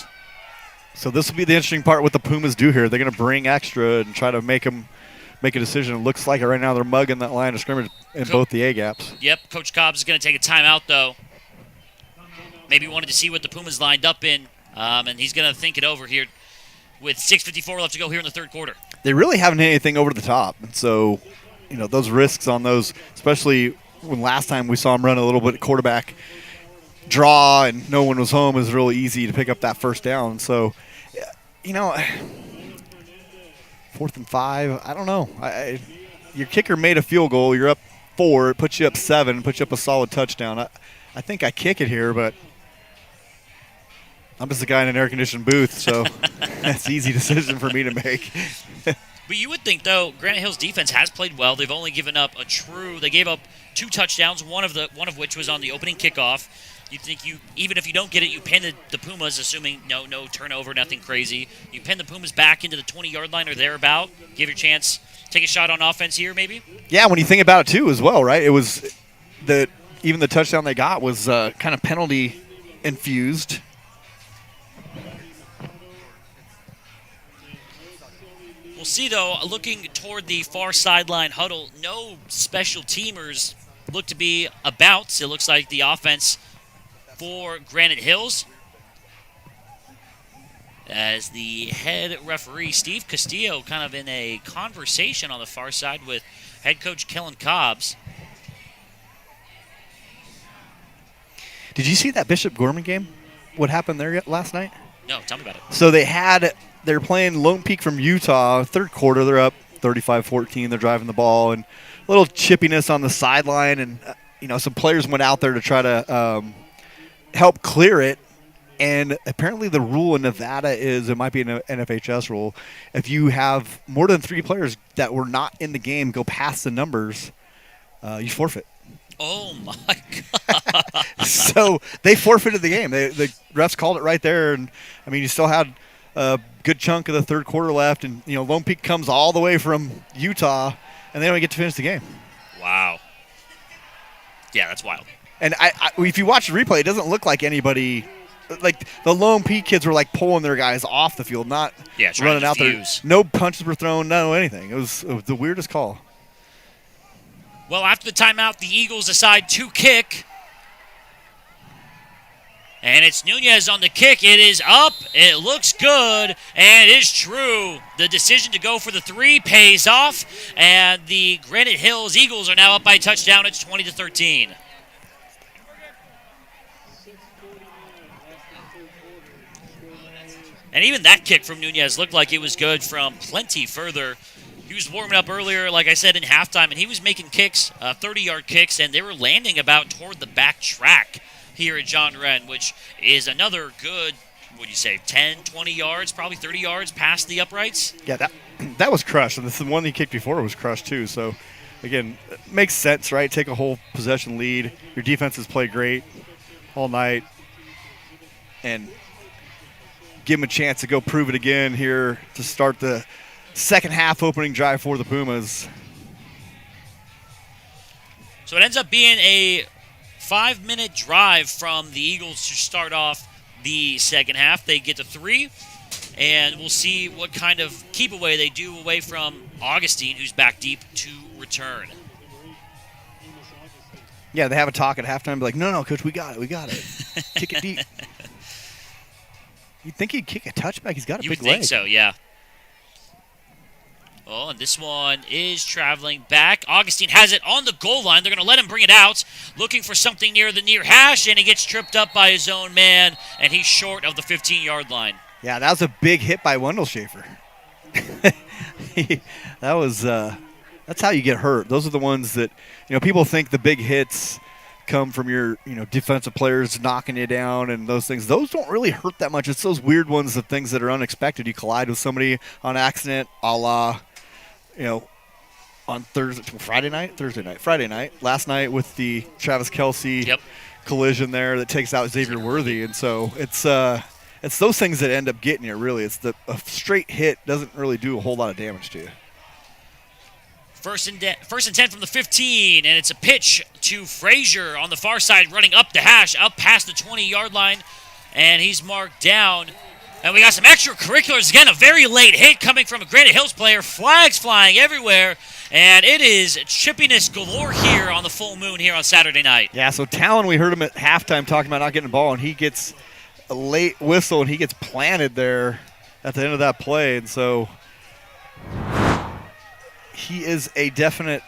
So this will be the interesting part what the Pumas do here. They're going to bring extra and try to make a decision. It looks like it right now they're mugging that line of scrimmage in both the A-gaps. Yep, Coach Cobbs is going to take a timeout, though. Maybe wanted to see what the Pumas lined up in, and he's going to think it over here with 6:54 left to go here in the 3rd quarter. They really haven't hit anything over the top. And so, those risks on those, especially when last time we saw him run a little bit of quarterback draw and no one was home, is really easy to pick up that 1st down. So, 4th and 5, I don't know. Your kicker made a field goal. You're up 4. It puts you up 7, puts you up a solid touchdown. I think I kick it here, but I'm just a guy in an air-conditioned booth, so that's an easy decision for me to make. But you would think, though, Granite Hills defense has played well. They've only given up they gave up 2 touchdowns, one of which was on the opening kickoff. You think even if you don't get it, you pin the Pumas, assuming no turnover, nothing crazy. You pin the Pumas back into the 20-yard line or thereabout. Give your chance, take a shot on offense here, maybe. Yeah, when you think about it too, as well, right? It was even the touchdown they got was kind of penalty infused. We'll see, though, looking toward the far sideline huddle, no special teamers look to be about. It looks like the offense for Granite Hills, as the head referee, Steve Castillo, kind of in a conversation on the far side with head coach Kellen Cobbs. Did you see that Bishop Gorman game? What happened there last night? No, tell me about it. So they're playing Lone Peak from Utah. 3rd quarter, they're up 35-14. They're driving the ball, and a little chippiness on the sideline, and some players went out there to try to help clear it. And apparently the rule in Nevada is, it might be an NFHS rule, if you have more than 3 players that were not in the game go past the numbers, you forfeit. Oh, my God. So they forfeited the game. The refs called it right there. And, you still had a good chunk of the 3rd quarter left. And, Lone Peak comes all the way from Utah, and they don't get to finish the game. Wow. Yeah, that's wild. And if you watch the replay, it doesn't look like anybody – like the Lone Peak kids were like pulling their guys off the field, not running out there. No punches were thrown, no anything. It was the weirdest call. Well, after the timeout, the Eagles decide to kick. And it's Nunez on the kick. It is up. It looks good. And it is true. The decision to go for the 3 pays off. And the Granite Hills Eagles are now up by a touchdown. It's 20-13. And even that kick from Nunez looked like it was good from plenty further. He was warming up earlier, like I said, in halftime, and he was making kicks, 30-yard kicks, and they were landing about toward the back track here at John Wren, which is another good, 10, 20 yards, probably 30 yards past the uprights? Yeah, that was crushed, and the one he kicked before was crushed too. So, again, it makes sense, right? Take a whole possession lead. Your defense has played great all night, and give them a chance to go prove it again here to start the second half opening drive for the Pumas. So it ends up being a 5-minute drive from the Eagles to start off the second half. They get to 3, and we'll see what kind of keep away they do away from Augustine, who's back deep to return. Yeah, they have a talk at halftime, be like, no, Coach, we got it. Kick it deep. You'd think he'd kick a touchback. He's got a You big would think leg. so, yeah. Oh, and this one is traveling back. Augustine has it on the goal line. They're going to let him bring it out, looking for something near the near hash, and he gets tripped up by his own man, and he's short of the 15-yard line. Yeah, that was a big hit by Wendell Schaefer. That's how you get hurt. Those are the ones that, people think the big hits come from your, defensive players knocking you down and those things. Those don't really hurt that much. It's those weird ones, the things that are unexpected. You collide with somebody on accident, a la, on Friday night. Last night with the Travis Kelce collision there that takes out Xavier Worthy. And so it's those things that end up getting you, really. A straight hit doesn't really do a whole lot of damage to you. First and 10 from the 15, and it's a pitch to Frazier on the far side, running up the hash, up past the 20-yard line, and he's marked down. And we got some extracurriculars again, a very late hit coming from a Granite Hills player, flags flying everywhere, and it is chippiness galore here on the full moon here on Saturday night. Yeah, so Talon, we heard him at halftime talking about not getting the ball, and he gets a late whistle, and he gets planted there at the end of that play, and so he is a definite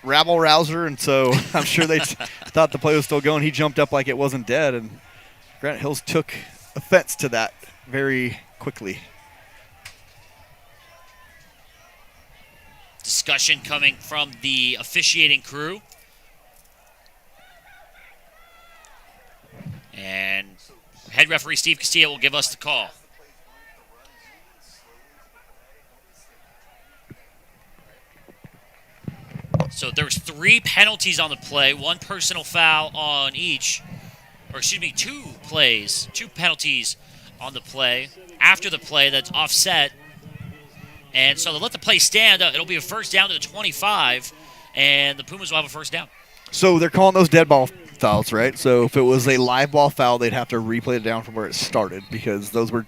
rabble-rouser, and so I'm sure they thought the play was still going. He jumped up like it wasn't dead, and Granite Hills took offense to that very quickly. Discussion coming from the officiating crew. And head referee Steve Castillo will give us the call. So there's 3 penalties on the play, 1 personal foul on each. Or excuse me, 2 penalties on the play. After the play, that's offset. And so they'll let the play stand. It'll be a first down to the 25, and the Pumas will have a first down. So they're calling those dead ball fouls, right? So if it was a live ball foul, they'd have to replay it down from where it started because those were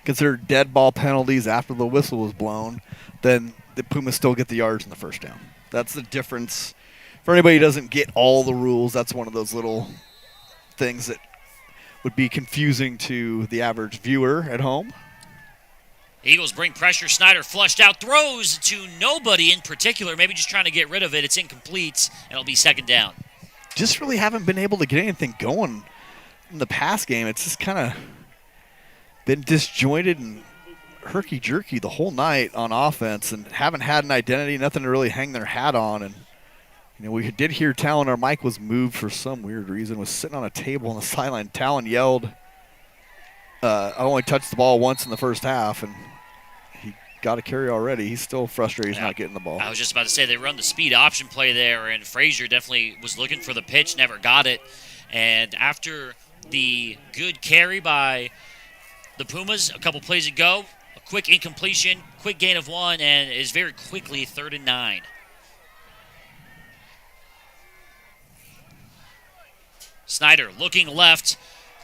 considered dead ball penalties after the whistle was blown. Then the Pumas still get the yards in the first down. That's the difference. For anybody who doesn't get all the rules, that's one of those little things that would be confusing to the average viewer at home. Eagles bring pressure. Snyder flushed out, throws to nobody in particular, maybe just trying to get rid of it. It's incomplete, and it'll be second down. Just really haven't been able to get anything going in the pass game. It's just kind of been disjointed and herky-jerky the whole night on offense and haven't had an identity, nothing to really hang their hat on. And, we did hear Talon, our mic was moved for some weird reason, was sitting on a table on the sideline. Talon yelled, I only touched the ball once in the first half, and he got a carry already. He's still frustrated he's not getting the ball. I was just about to say they run the speed option play there, and Frazier definitely was looking for the pitch, never got it. And after the good carry by the Pumas a couple plays ago, a quick incompletion, quick gain of 1, and is very quickly 3rd and 9. Snyder looking left,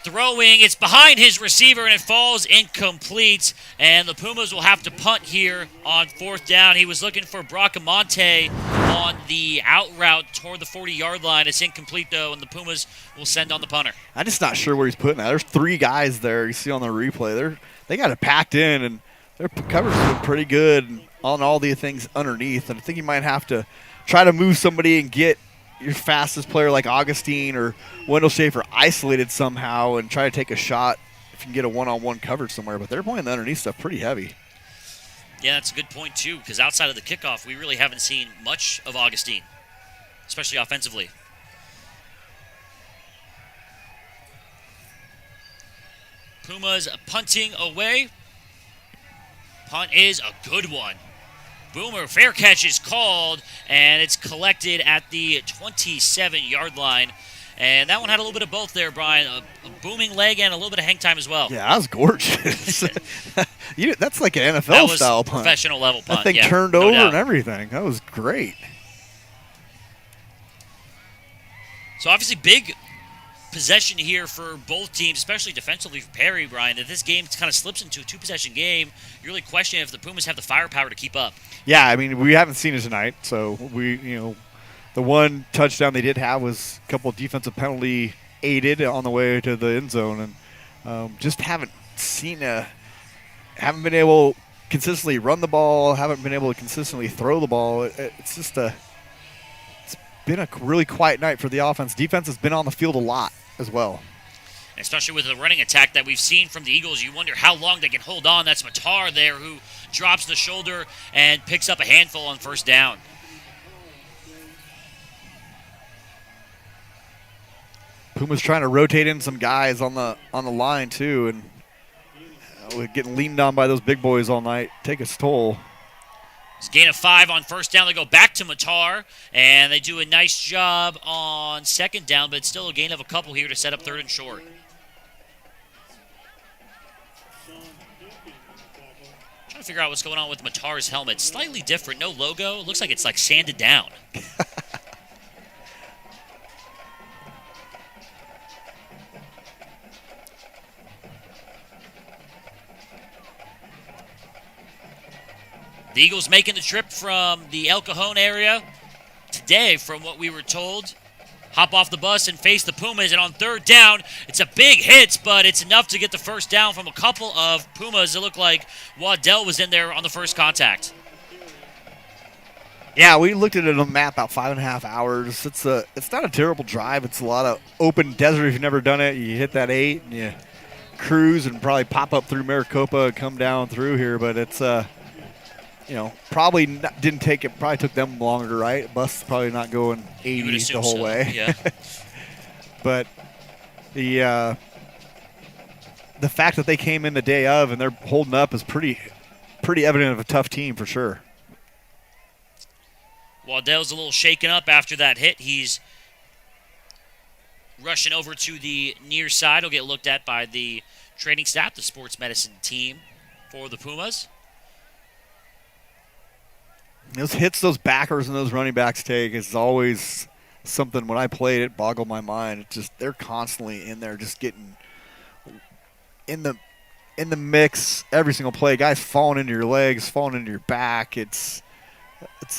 throwing. It's behind his receiver, and it falls incomplete. And the Pumas will have to punt here on 4th down. He was looking for Bracamonte on the out route toward the 40-yard line. It's incomplete, though, and the Pumas will send on the punter. I'm just not sure where he's putting that. There's 3 guys there you see on the replay. They got it packed in, and their coverage is pretty good on all the things underneath. And I think you might have to try to move somebody and get your fastest player like Augustine or Wendell Schaefer isolated somehow and try to take a shot if you can get a one-on-one coverage somewhere. But they're playing the underneath stuff pretty heavy. Yeah, that's a good point, too, because outside of the kickoff, we really haven't seen much of Augustine, especially offensively. Pumas punting away. Punt is a good one. Boomer, fair catch is called, and it's collected at the 27-yard line. And that one had a little bit of both there, Brian. A booming leg and a little bit of hang time as well. Yeah, that was gorgeous. That's like an NFL-style punt. That was professional level punt. That thing turned over and everything. That was great. So obviously big possession here for both teams, especially defensively for Perry, Brian, that this game kind of slips into a two-possession game. You're really questioning if the Pumas have the firepower to keep up. Yeah, I mean, we haven't seen it tonight, so the one touchdown they did have was a couple of defensive penalty aided on the way to the end zone, and just haven't been able to consistently run the ball, haven't been able to consistently throw the ball. It's been a really quiet night for the offense. Defense has been on the field a lot as well. Especially with the running attack that we've seen from the Eagles, you wonder how long they can hold on. That's Mater there who drops the shoulder and picks up a handful on first down. Puma's trying to rotate in some guys on the line too, and with getting leaned on by those big boys all night take its toll. It's a gain of 5 on first down. They go back to Mater, and they do a nice job on second down, but it's still a gain of a couple here to set up third and short. Trying to figure out what's going on with Mater's helmet. Slightly different, no logo. It looks like it's like sanded down. The Eagles making the trip from the El Cajon area today, from what we were told. Hop off the bus and face the Pumas, and on third down, it's a big hit, but it's enough to get the first down from a couple of Pumas. It looked like Waddell was in there on the first contact. Yeah, we looked at it on the map about 5.5 hours. It's not a terrible drive. It's a lot of open desert if you've never done it. You hit that 8 and you cruise and probably pop up through Maricopa and come down through here, but it's probably didn't take it. Probably took them longer, right? Bus probably not going 80 the whole way. Yeah. But the fact that they came in the day of and they're holding up is pretty evident of a tough team for sure. Waddell's a little shaken up after that hit. He's rushing over to the near side. He'll get looked at by the training staff, the sports medicine team for the Pumas. Those hits those backers and those running backs take is always something. When I played, it boggled my mind. It's just they're constantly in there, just getting in the mix every single play. Guys falling into your legs, falling into your back. It's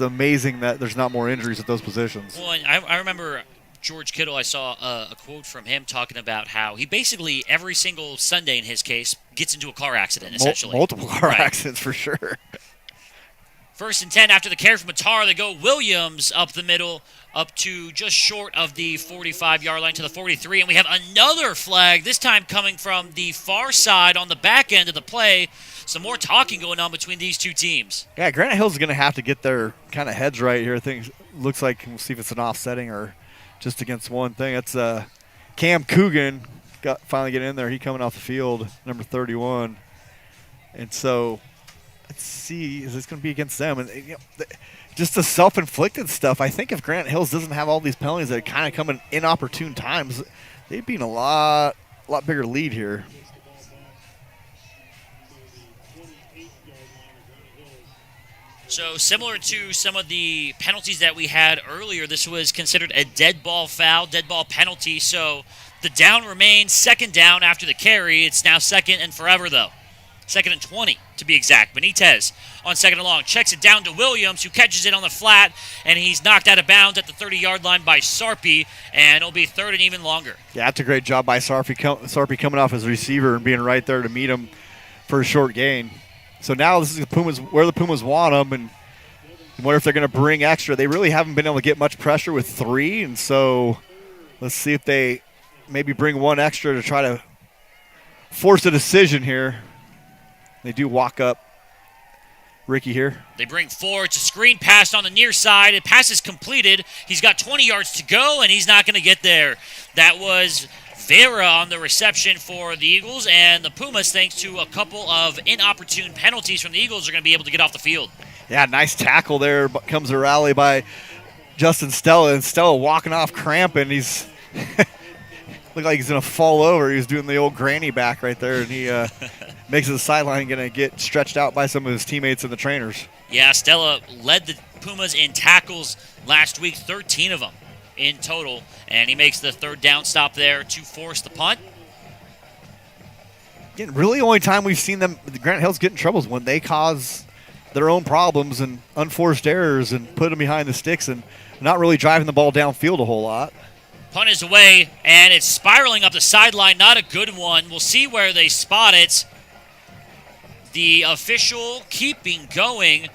amazing that there's not more injuries at those positions. Well, I remember George Kittle. I saw a quote from him talking about how he basically every single Sunday, in his case, gets into a car accident. Essentially, multiple car accidents for sure. First and 10 after the carry from Mater. They go Williams up the middle, up to just short of the 45-yard line to the 43. And we have another flag, this time coming from the far side on the back end of the play. Some more talking going on between these two teams. Yeah, Granite Hills is going to have to get their kind of heads right here. I think looks like we'll see if it's an offsetting or just against one thing. It's Cam Coogan finally getting in there. He coming off the field, number 31. And so let's see, is this going to be against them? And just the self-inflicted stuff. I think if Granite Hills doesn't have all these penalties that kind of come in inopportune times, they'd be in a lot bigger lead here. So similar to some of the penalties that we had earlier, this was considered a dead ball foul, dead ball penalty. So the down remains second down after the carry. It's now second and forever, though. Second and 20, to be exact. Benitez on second and long checks it down to Williams, who catches it on the flat, and he's knocked out of bounds at the 30-yard line by Sarpy, and it'll be third and even longer. Yeah, that's a great job by Sarpy. Sarpy coming off his receiver and being right there to meet him for a short gain. So now this is the Pumas, where the Pumas want them, and wonder if they're going to bring extra. They really haven't been able to get much pressure with 3, and so let's see if they maybe bring one extra to try to force a decision here. They do walk up Ricky here. They bring 4. It's a screen pass on the near side. The pass is completed. He's got 20 yards to go, and he's not going to get there. That was Vera on the reception for the Eagles, and the Pumas, thanks to a couple of inopportune penalties from the Eagles, are going to be able to get off the field. Yeah, nice tackle there. Comes a rally by Justin Stella, and Stella walking off cramping. He's looked like he's going to fall over. He was doing the old granny back right there, and he makes it to the sideline, going to get stretched out by some of his teammates and the trainers. Yeah, Stella led the Pumas in tackles last week, 13 of them. in total, and he makes the third down stop there to force the punt. Again, really, the only time we've seen them, the Granite Hills, get in trouble is when they cause their own problems and unforced errors and put them behind the sticks and not really driving the ball downfield a whole lot. Punt is away, and it's spiraling up the sideline. Not a good one. We'll see where they spot it. The official keeping going,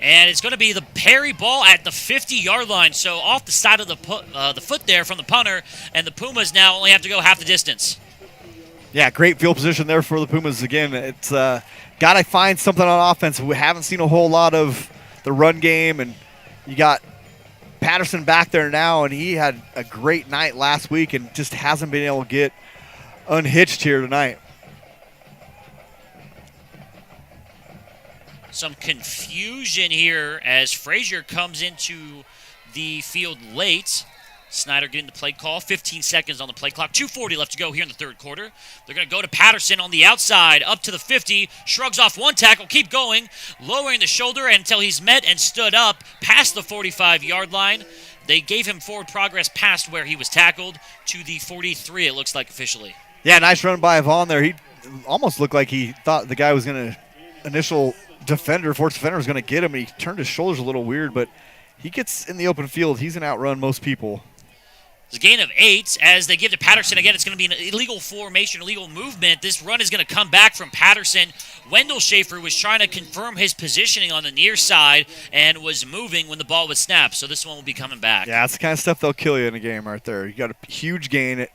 and it's going to be the Perry ball at the 50-yard line. So off the side of the foot there from the punter, and the Pumas now only have to go half the distance. Yeah, great field position there for the Pumas. Again, it's got to find something on offense. We haven't seen a whole lot of the run game, and you got Patterson back there now, and he had a great night last week and just hasn't been able to get unhitched here tonight. Some confusion here as Frazier comes into the field late. Snyder getting the play call. 15 seconds on the play clock. 2:40 left to go here in the third quarter. They're going to go to Patterson on the outside, up to the 50. Shrugs off one tackle, keep going, lowering the shoulder until he's met and stood up past the 45-yard line. They gave him forward progress past where he was tackled to the 43, it looks like officially. Yeah, nice run by Vaughn there. He almost looked like he thought the guy was going to, initial defender, fourth defender was going to get him, and he turned his shoulders a little weird, but he gets in the open field. He's going to outrun most people. It's a gain of 8 as they give to Patterson. Again, it's going to be an illegal formation, illegal movement. This run is going to come back from Patterson. Wendell Schaefer was trying to confirm his positioning on the near side and was moving when the ball was snapped. So this one will be coming back. Yeah, that's the kind of stuff they'll kill you in a game right there. You got a huge gain.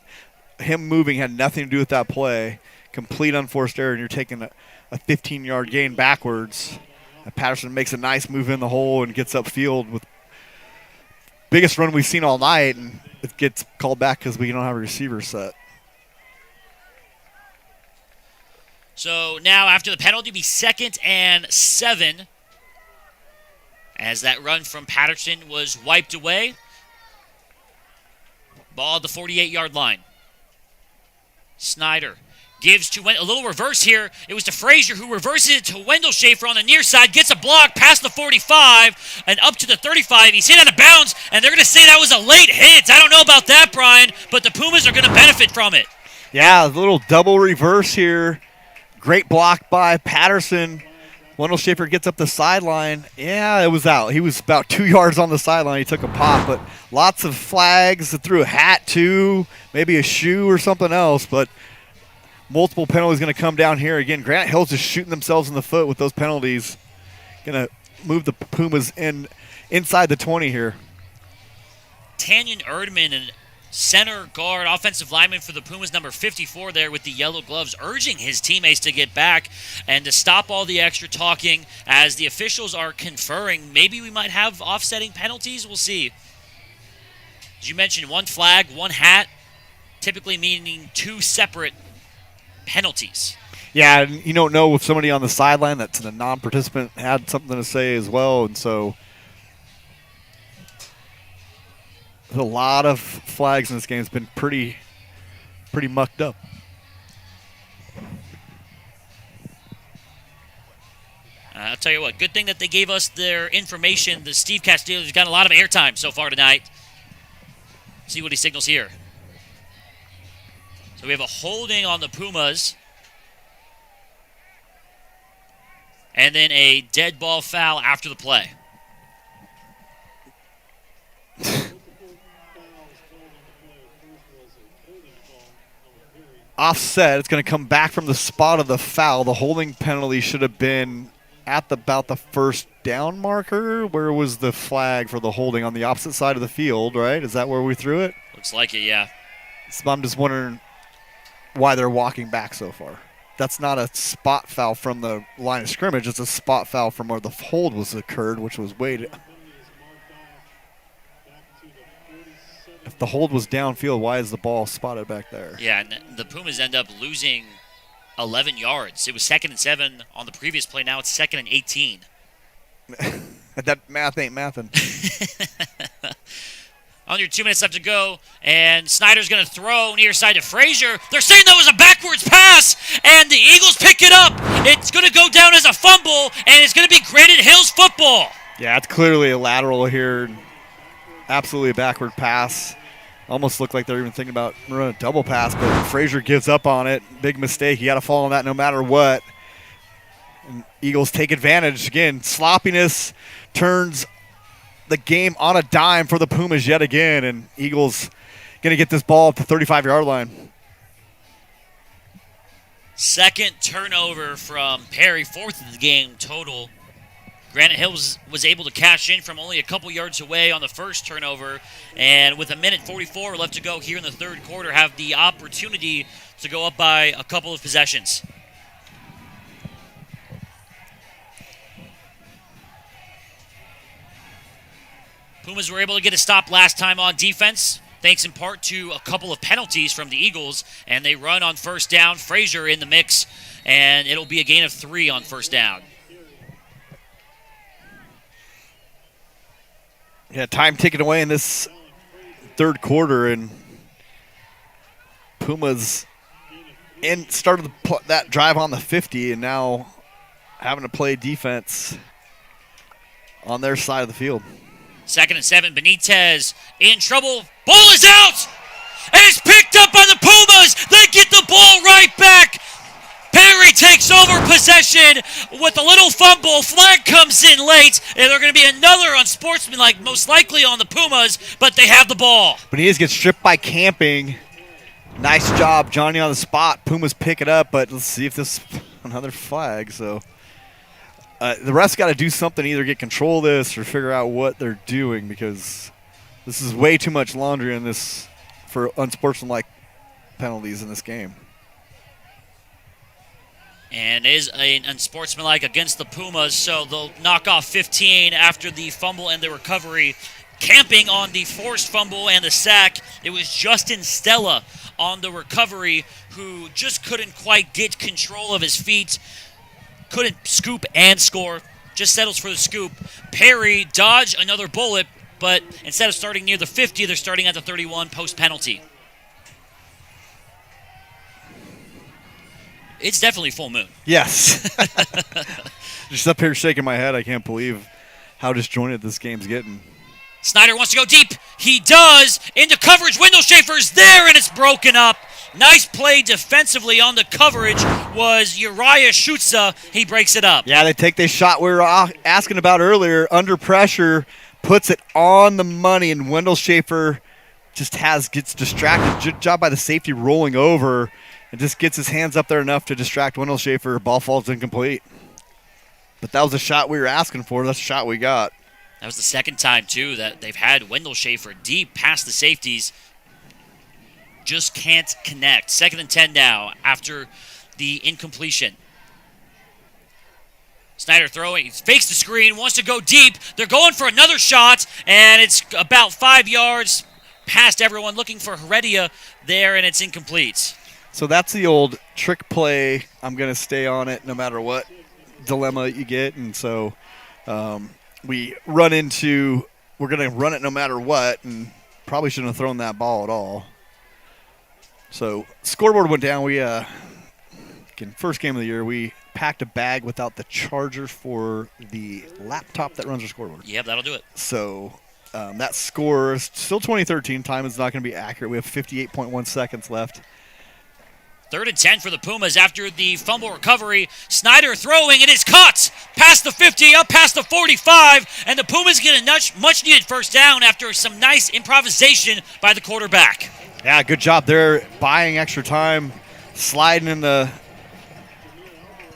Him moving had nothing to do with that play. Complete unforced error, and you're taking a 15-yard gain backwards. And Patterson makes a nice move in the hole and gets upfield with biggest run we've seen all night, and it gets called back because we don't have a receiver set. So now after the penalty, it'll be 2nd and 7 as that run from Patterson was wiped away. Ball at the 48-yard line. Snyder gives to a little reverse here. It was to Frazier, who reverses it to Wendell Schaefer on the near side, gets a block past the 45 and up to the 35. He's hit out of bounds, and they're going to say that was a late hit. I don't know about that, Brian, but the Pumas are going to benefit from it. Yeah, a little double reverse here. Great block by Patterson. Wendell Schaefer gets up the sideline. Yeah, it was out. He was about 2 yards on the sideline. He took a pop, but lots of flags. Threw a hat, too, maybe a shoe or something else, but multiple penalties going to come down here. Again, Granite Hills just shooting themselves in the foot with those penalties. Going to move the Pumas inside the 20 here. Tanyan Erdman, and center guard, offensive lineman for the Pumas, number 54 there with the yellow gloves, urging his teammates to get back and to stop all the extra talking as the officials are conferring. Maybe we might have offsetting penalties. We'll see. As you mentioned, one flag, one hat, typically meaning 2 separate penalties. Yeah, and you don't know if somebody on the sideline that's a non-participant had something to say as well, and so there's a lot of flags in this game. It's been pretty mucked up. I'll tell you what, good thing that they gave us their information. The Steve Castillo's got a lot of airtime so far tonight. See what he signals here. So we have a holding on the Pumas. And then a dead ball foul after the play. Offset. It's going to come back from the spot of the foul. The holding penalty should have been at about the first down marker. Where was the flag for the holding? On the opposite side of the field, right? Is that where we threw it? Looks like it, yeah. So I'm just wondering why they're walking back so far. That's not a spot foul from the line of scrimmage. It's a spot foul from where the hold was occurred, which was weighted. If the hold was downfield, why is the ball spotted back there? Yeah, and the Pumas end up losing 11 yards. It was 2nd and 7 on the previous play. Now it's 2nd and 18. That math ain't mathin'. Under 2 minutes left to go, and Snyder's going to throw near side to Frazier. They're saying that was a backwards pass, and the Eagles pick it up. It's going to go down as a fumble, and it's going to be Granite Hills football. Yeah, it's clearly a lateral here. absolutely a backward pass. Almost looked like they're even thinking about running a double pass, but Frazier gives up on it. Big mistake. You got to fall on that no matter what. And Eagles take advantage. Again, sloppiness turns the game on a dime for the Pumas yet again, and Eagles going to get this ball up the 35-yard line. Second turnover from Perry, fourth of the game total. Granite Hills was able to cash in from only a couple yards away on the first turnover, and with 1:44 left to go here in the third quarter, have the opportunity to go up by a couple of possessions. Pumas were able to get a stop last time on defense, thanks in part to a couple of penalties from the Eagles, and they run on first down. Frazier in the mix, and it'll be a gain of 3 on first down. Yeah, time ticking away in this third quarter, and Pumas started that drive on the 50, and now having to play defense on their side of the field. 2nd and 7, Benitez in trouble. Ball is out, and it's picked up by the Pumas. They get the ball right back. Perry takes over possession with a little fumble. Flag comes in late, and they're going to be another unsportsmanlike, most likely on the Pumas, but they have the ball. Benitez gets stripped by Camping. Nice job, Johnny, on the spot. Pumas pick it up, but let's see if this is another flag. So the refs got to do something, either get control of this or figure out what they're doing, because this is way too much laundry in this for unsportsmanlike penalties in this game. And is an unsportsmanlike against the Pumas, so they'll knock off 15 after the fumble and the recovery. Camping on the forced fumble and the sack. It was Justin Stella on the recovery who just couldn't quite get control of his feet. Couldn't scoop and score. Just settles for the scoop. Perry dodged another bullet, but instead of starting near the 50, they're starting at the 31 post-penalty. It's definitely full moon. Yes. Just up here shaking my head. I can't believe how disjointed this game's getting. Snyder wants to go deep. He does. Into coverage. Windle-Schaefer's there, and it's broken up. Nice play defensively on the coverage was Uriah Schutza. He breaks it up. Yeah, they take this shot we were asking about earlier. Under pressure, puts it on the money, and Windle-Schaefer just gets distracted. Good job by the safety rolling over. And just gets his hands up there enough to distract Windle-Schaefer. Ball falls incomplete. But that was the shot we were asking for. That's the shot we got. That was the second time, too, that they've had Windle-Schaefer deep past the safeties. Just can't connect. 2nd and 10 now after the incompletion. Snyder throwing. He fakes the screen, wants to go deep. They're going for another shot, and it's about 5 yards past everyone looking for Heredia there, and it's incomplete. So that's the old trick play. I'm going to stay on it no matter what dilemma you get. And so we're going to run it no matter what, and probably shouldn't have thrown that ball at all. So scoreboard went down. We, first game of the year, we packed a bag without the charger for the laptop that runs our scoreboard. Yep, that'll do it. So that score is still 2013. Time is not going to be accurate. We have 58.1 seconds left. 3rd and 10 for the Pumas after the fumble recovery. Snyder throwing, it is caught past the 50, up past the 45, and the Pumas get a much-needed first down after some nice improvisation by the quarterback. Yeah, good job there, buying extra time, sliding in the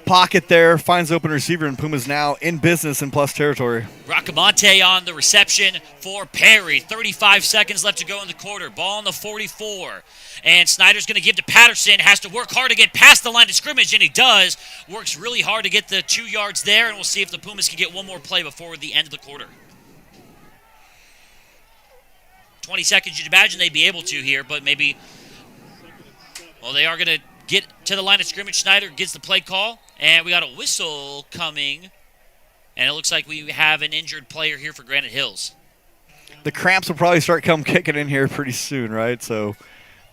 pocket there, finds open receiver, and Pumas now in business in plus territory. Bracamonte on the reception for Perry. 35 seconds left to go in the quarter. Ball on the 44. And Snyder's going to give to Patterson. Has to work hard to get past the line of scrimmage, and he does. Works really hard to get the 2 yards there, and we'll see if the Pumas can get one more play before the end of the quarter. 20 seconds, you'd imagine they'd be able to here, but maybe, well, they are going to get to the line of scrimmage. Snyder gets the play call, and we got a whistle coming, and it looks like we have an injured player here for Granite Hills. The cramps will probably start kicking in here pretty soon, right? So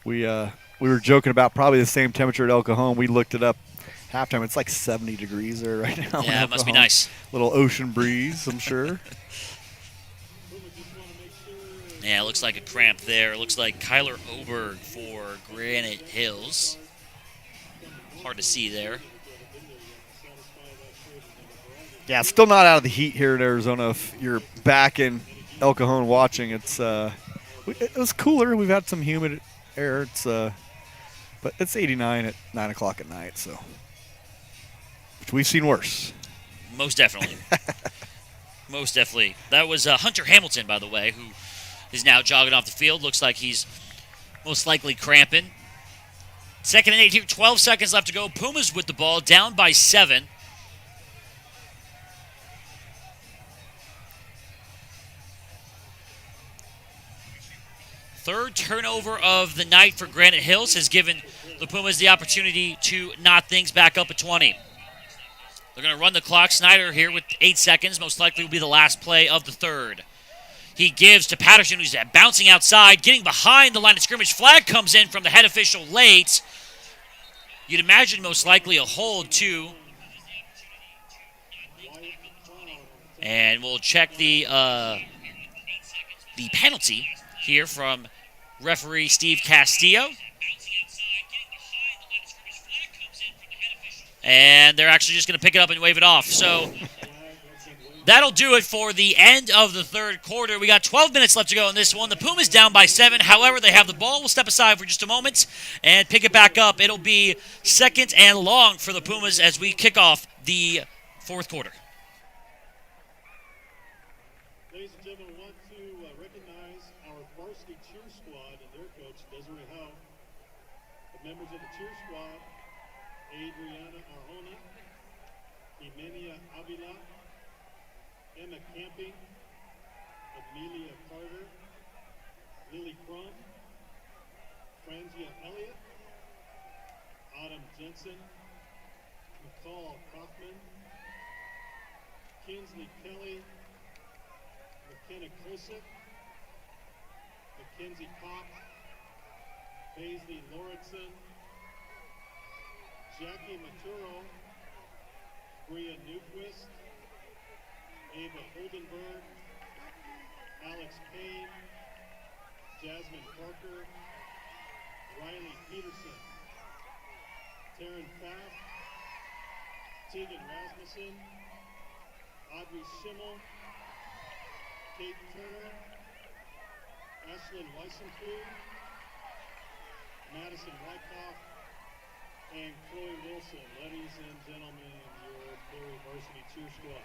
we were joking about probably the same temperature at El Cajon. We looked it up halftime. It's like 70 degrees there right now. Yeah, it must be nice. Little ocean breeze, I'm sure. Yeah, it looks like a cramp there. It looks like Kyler Oberg for Granite Hills. Hard to see there. Yeah, still not out of the heat here in Arizona. If you're back in El Cajon watching, it was cooler. We've had some humid air. But it's 89 at 9 o'clock at night, so which we've seen worse. Most definitely. Most definitely. That was Hunter Hamilton, by the way, who is now jogging off the field. Looks like he's most likely cramping. 2nd and 8 here, 12 seconds left to go. Pumas with the ball, down by 7. Third turnover of the night for Granite Hills has given the Pumas the opportunity to knot things back up at 20. They're going to run the clock. Snyder here with 8 seconds. Most likely will be the last play of the third. He gives to Patterson, who's bouncing outside, getting behind the line of scrimmage. Flag comes in from the head official late. You'd imagine most likely a hold, too. And we'll check the penalty here from referee Steve Castillo. And they're actually just going to pick it up and wave it off. So that'll do it for the end of the third quarter. We got 12 minutes left to go in this one. The Pumas down by 7. However, they have the ball. We'll step aside for just a moment and pick it back up. It'll be 2nd and long for the Pumas as we kick off the fourth quarter. Ladies and gentlemen, I want to recognize our varsity cheer squad and their coach, Desiree Howe. The members of the cheer squad, Adriana Arjona, Imenia Avila, Emma Camping, Amelia Carter, Lily Crum, Franzia Elliott, Autumn Jensen, McCall Kaufman, Kinsley Kelly, McKenna Kosick, Mackenzie Pop, Paisley Lauritsen, Jackie Maturo, Bria Newquist, Ava Oldenburg, Alex Payne, Jasmine Parker, Riley Peterson, Taryn Pfaff, Tegan Rasmussen, Audrey Schimmel, Kate Turner, Ashlyn Weissenflug, Madison Wyckoff, and Chloe Wilson. Ladies and gentlemen, your Perry Varsity Cheer Squad.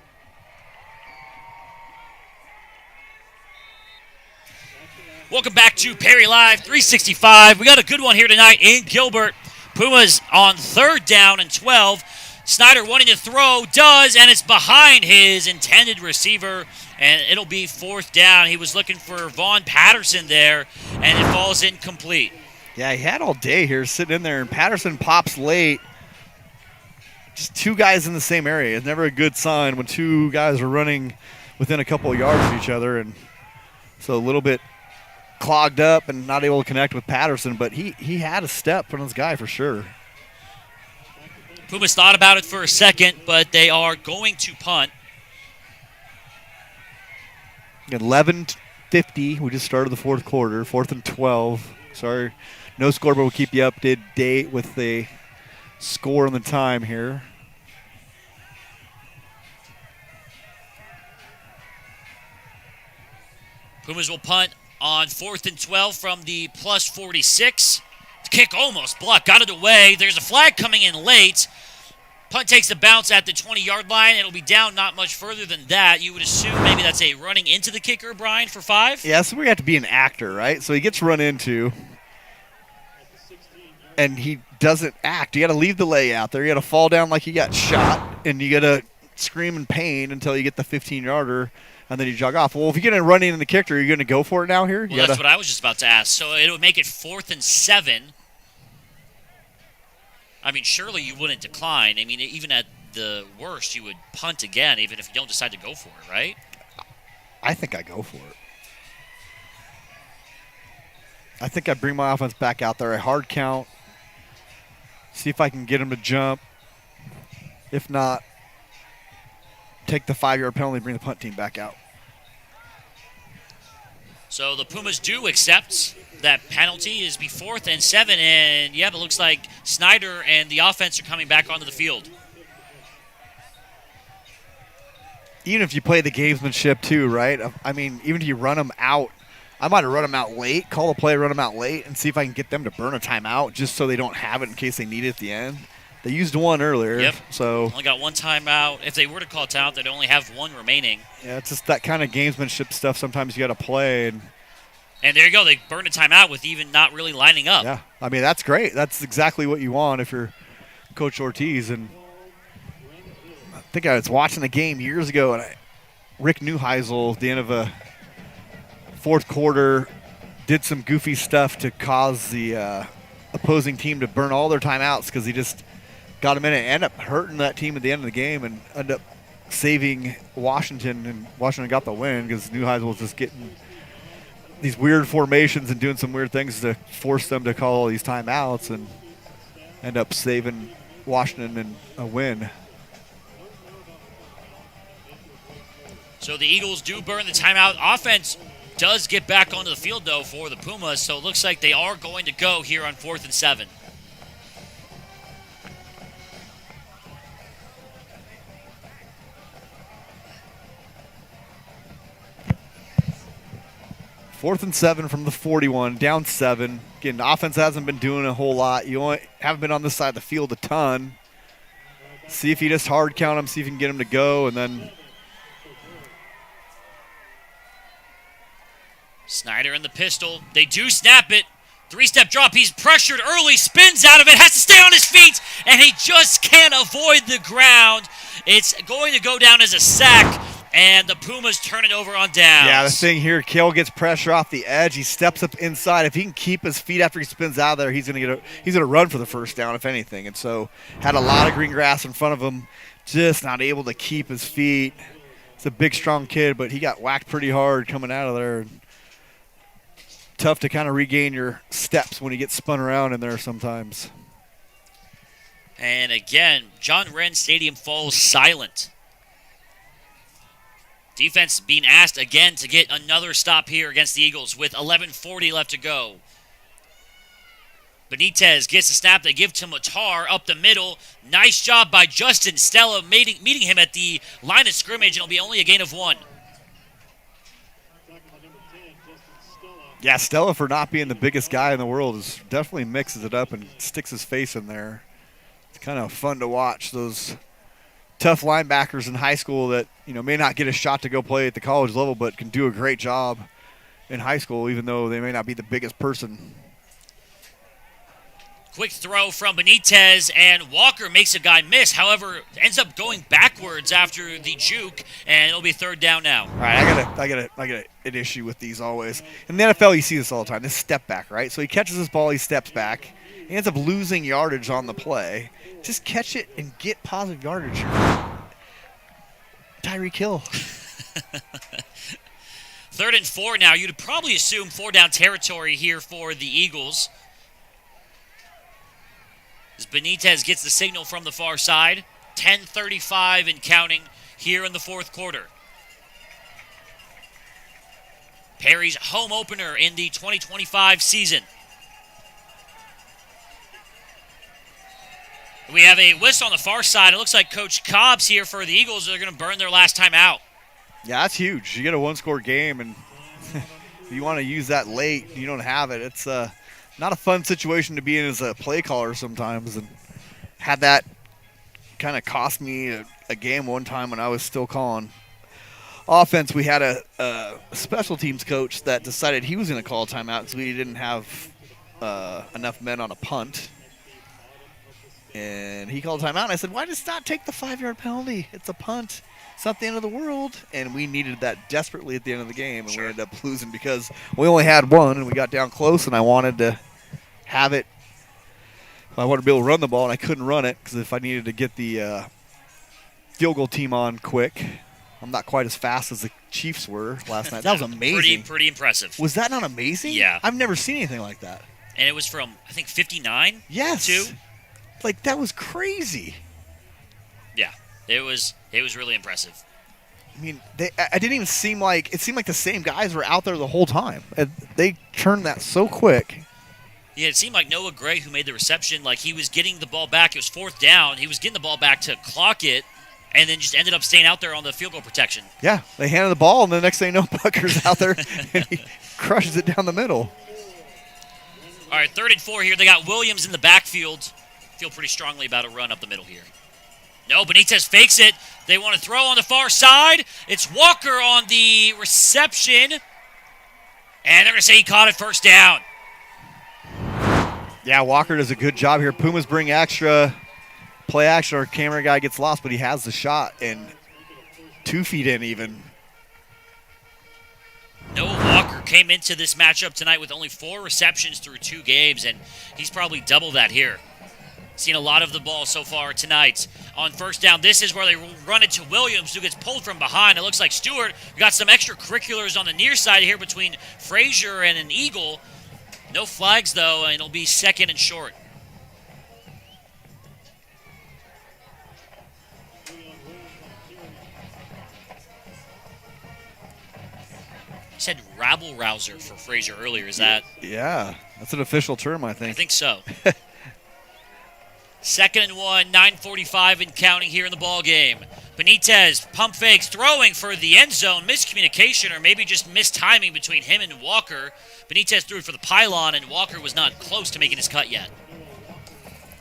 Welcome back to Perry Live 365. We got a good one here tonight in Gilbert. Pumas on 3rd down and 12. Snyder wanting to throw, does, and it's behind his intended receiver, and it'll be 4th down. He was looking for Vaughn Patterson there, and it falls incomplete. Yeah, he had all day here sitting in there, and Patterson pops late. Just 2 guys in the same area. It's never a good sign when 2 guys are running within a couple of yards of each other, and so a little bit clogged up and not able to connect with Patterson, but he had a step on his guy for sure. Pumas thought about it for a second, but they are going to punt. 11:50. We just started the fourth quarter. 4th and 12. Sorry, no score, but we'll keep you up to date with the score and the time here. Pumas will punt on 4th and 12 from the plus 46. The kick almost blocked, got it away. There's a flag coming in late. Punt takes the bounce at the 20-yard line. It'll be down not much further than that. You would assume maybe that's a running into the kicker, Brian, for 5? Yeah, so we have to be an actor, right? So he gets run into, and he doesn't act. You got to leave the leg out there. You got to fall down like you got shot, and you got to scream in pain until you get the 15-yarder, and then you jog off. Well, if you're going to run in the kicker, are you going to go for it now here? Well, that's what I was just about to ask. So it would make it 4th and 7. I mean, surely you wouldn't decline. I mean, even at the worst, you would punt again, even if you don't decide to go for it, right? I think I go for it. I think I bring my offense back out there, a hard count, see if I can get him to jump. If not, take the 5-yard penalty, bring the punt team back out. So the Pumas do accept that penalty. Is be 4th and 7, and yeah, it looks like Snyder and the offense are coming back onto the field. Even if you play the gamesmanship too, right? I mean, even if you run them out, I might have run them out late, call a play, run them out late, and see if I can get them to burn a timeout just so they don't have it in case they need it at the end. They used one earlier, Yep. so Only got one timeout. If they were to call it out, they'd only have one remaining. yeah, it's just that kind of gamesmanship stuff. Sometimes you got to play, and there you go. They burned a timeout with even not really lining up. yeah, I mean that's great. That's exactly what you want if you're Coach Ortiz. And I think I was watching the game years ago, and Rick Neuheisel at the end of a fourth quarter did some goofy stuff to cause the opposing team to burn all their timeouts because he just got them in and ended up hurting that team at the end of the game and ended up saving Washington, and Washington got the win because Neuheisel was just getting these weird formations and doing some weird things to force them to call all these timeouts and end up saving Washington in a win. So the Eagles do burn the timeout. Offense does get back onto the field, though, for the Pumas, so it looks like they are going to go here on 4th and 7. Fourth and 7 from the 41, down 7. Again, the offense hasn't been doing a whole lot. You haven't been on this side of the field a ton. See if you just hard count them, see if you can get them to go, and then Snyder in the pistol. They do snap it. 3-step drop. He's pressured early, spins out of it, has to stay on his feet, and he just can't avoid the ground. It's going to go down as a sack, and the Pumas turn it over on downs. yeah, the thing here, Kale gets pressure off the edge. He steps up inside. If he can keep his feet after he spins out of there, he's gonna run for the first down, if anything. And so had a lot of green grass in front of him, just not able to keep his feet. He's a big, strong kid, but he got whacked pretty hard coming out of there. Tough to kind of regain your steps when you get spun around in there sometimes. And again, John Wren Stadium falls silent. Defense being asked again to get another stop here against the Eagles with 11:40 left to go. Benitez gets the snap. They give to Matar up the middle. Nice job by Justin Stella meeting him at the line of scrimmage, and it'll be only a gain of 1. Yeah, Stella, for not being the biggest guy in the world, definitely mixes it up and sticks his face in there. It's kind of fun to watch those tough linebackers in high school that may not get a shot to go play at the college level, but can do a great job in high school, even though they may not be the biggest person. Quick throw from Benitez, and Walker makes a guy miss. However, ends up going backwards after the juke, and it'll be 3rd down now. All right, I got an issue with these always. In the NFL, you see this all the time. This step back, right? So he catches this ball, he steps back, he ends up losing yardage on the play. Just catch it and get positive yardage. Tyreek Hill. 3rd and 4 now. You'd probably assume 4-down territory here for the Eagles. As Benitez gets the signal from the far side. 10:35 and counting here in the 4th quarter. Perry's home opener in the 2025 season. We have a whistle on the far side. It looks like Coach Cobb's here for the Eagles. They're going to burn their last time out. Yeah, that's huge. You get a one-score game, and if you want to use that late, you don't have it. It's not a fun situation to be in as a play caller sometimes, and had that kind of cost me a game one time when I was still calling offense. We had a special teams coach that decided he was going to call a timeout because we didn't have enough men on a punt. And he called a timeout, and I said, why does not take the 5-yard penalty? It's a punt. It's not the end of the world. And we needed that desperately at the end of the game, and we ended up losing because we only had one, and we got down close, and I wanted to have it. I wanted to be able to run the ball, and I couldn't run it because if I needed to get the field goal team on quick, I'm not quite as fast as the Chiefs were last night. That was amazing. Pretty impressive. Was that not amazing? Yeah. I've never seen anything like that. And it was from, I think, 59? Yes. Two? Like, that was crazy. Yeah. It was really impressive. I mean, I didn't even seem like it seemed like the same guys were out there the whole time. They turned that so quick. Yeah, it seemed like Noah Gray, who made the reception, like he was getting the ball back. It was 4th down. He was getting the ball back to clock it, and then just ended up staying out there on the field goal protection. Yeah, they handed the ball, and the next thing you know, Bucker's out there, and he crushes it down the middle. All right, 3rd and 4 here. They got Williams in the backfield. Feel pretty strongly about a run up the middle here. No, Benitez fakes it. They want to throw on the far side. It's Walker on the reception, and they're going to say he caught it, 1st down. Yeah, Walker does a good job here. Pumas bring extra play action. Our camera guy gets lost, but he has the shot, and 2 feet in even. Noah Walker came into this matchup tonight with only 4 receptions through 2 games, and he's probably double that here. Seen a lot of the ball so far tonight. On 1st down, this is where they run it to Williams, who gets pulled from behind. It looks like Stewart got some extracurriculars on the near side here between Frazier and an Eagle. No flags, though, and it'll be 2nd and short. You said rabble-rouser for Frazier earlier. Is that? Yeah, that's an official term, I think. I think so. 2nd and 1, 9:45 and counting here in the ball game. Benitez pump fakes, throwing for the end zone. Miscommunication or maybe just mistiming between him and Walker. Benitez threw it for the pylon, and Walker was not close to making his cut yet.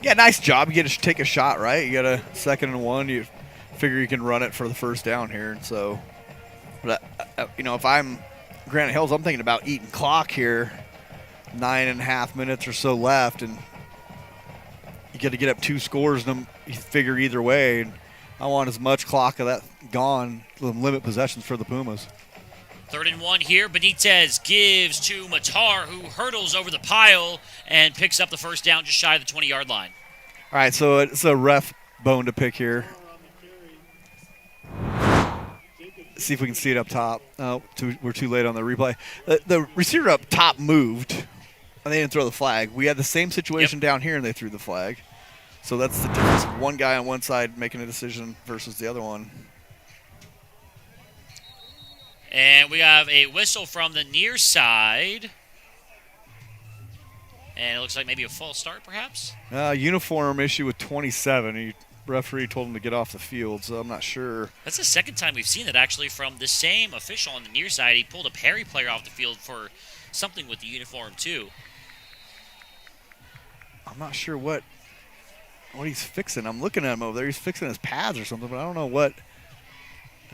Yeah, nice job. You get to take a shot, right? You got a 2nd and 1. You figure you can run it for the 1st down here. And so, but if I'm Granite Hills, I'm thinking about eating clock here. 9.5 minutes or so left, and you got to get up 2 scores, and you figure either way. And I want as much clock of that gone to limit possessions for the Pumas. 3rd and 1 here. Benitez gives to Matar, who hurdles over the pile and picks up the 1st down just shy of the 20-yard line. All right, so it's a ref bone to pick here. See if we can see it up top. Oh, we're too late on the replay. The receiver up top moved, and they didn't throw the flag. We had the same situation down here, and they threw the flag. So that's the difference of one guy on one side making a decision versus the other one. And we have a whistle from the near side. And it looks like maybe a false start, perhaps? Uniform issue with 27. The referee told him to get off the field, so I'm not sure. That's the 2nd time we've seen it, actually, from the same official on the near side. He pulled a Perry player off the field for something with the uniform, too. I'm not sure what he's fixing. I'm looking at him over there. He's fixing his pads or something, but I don't know what.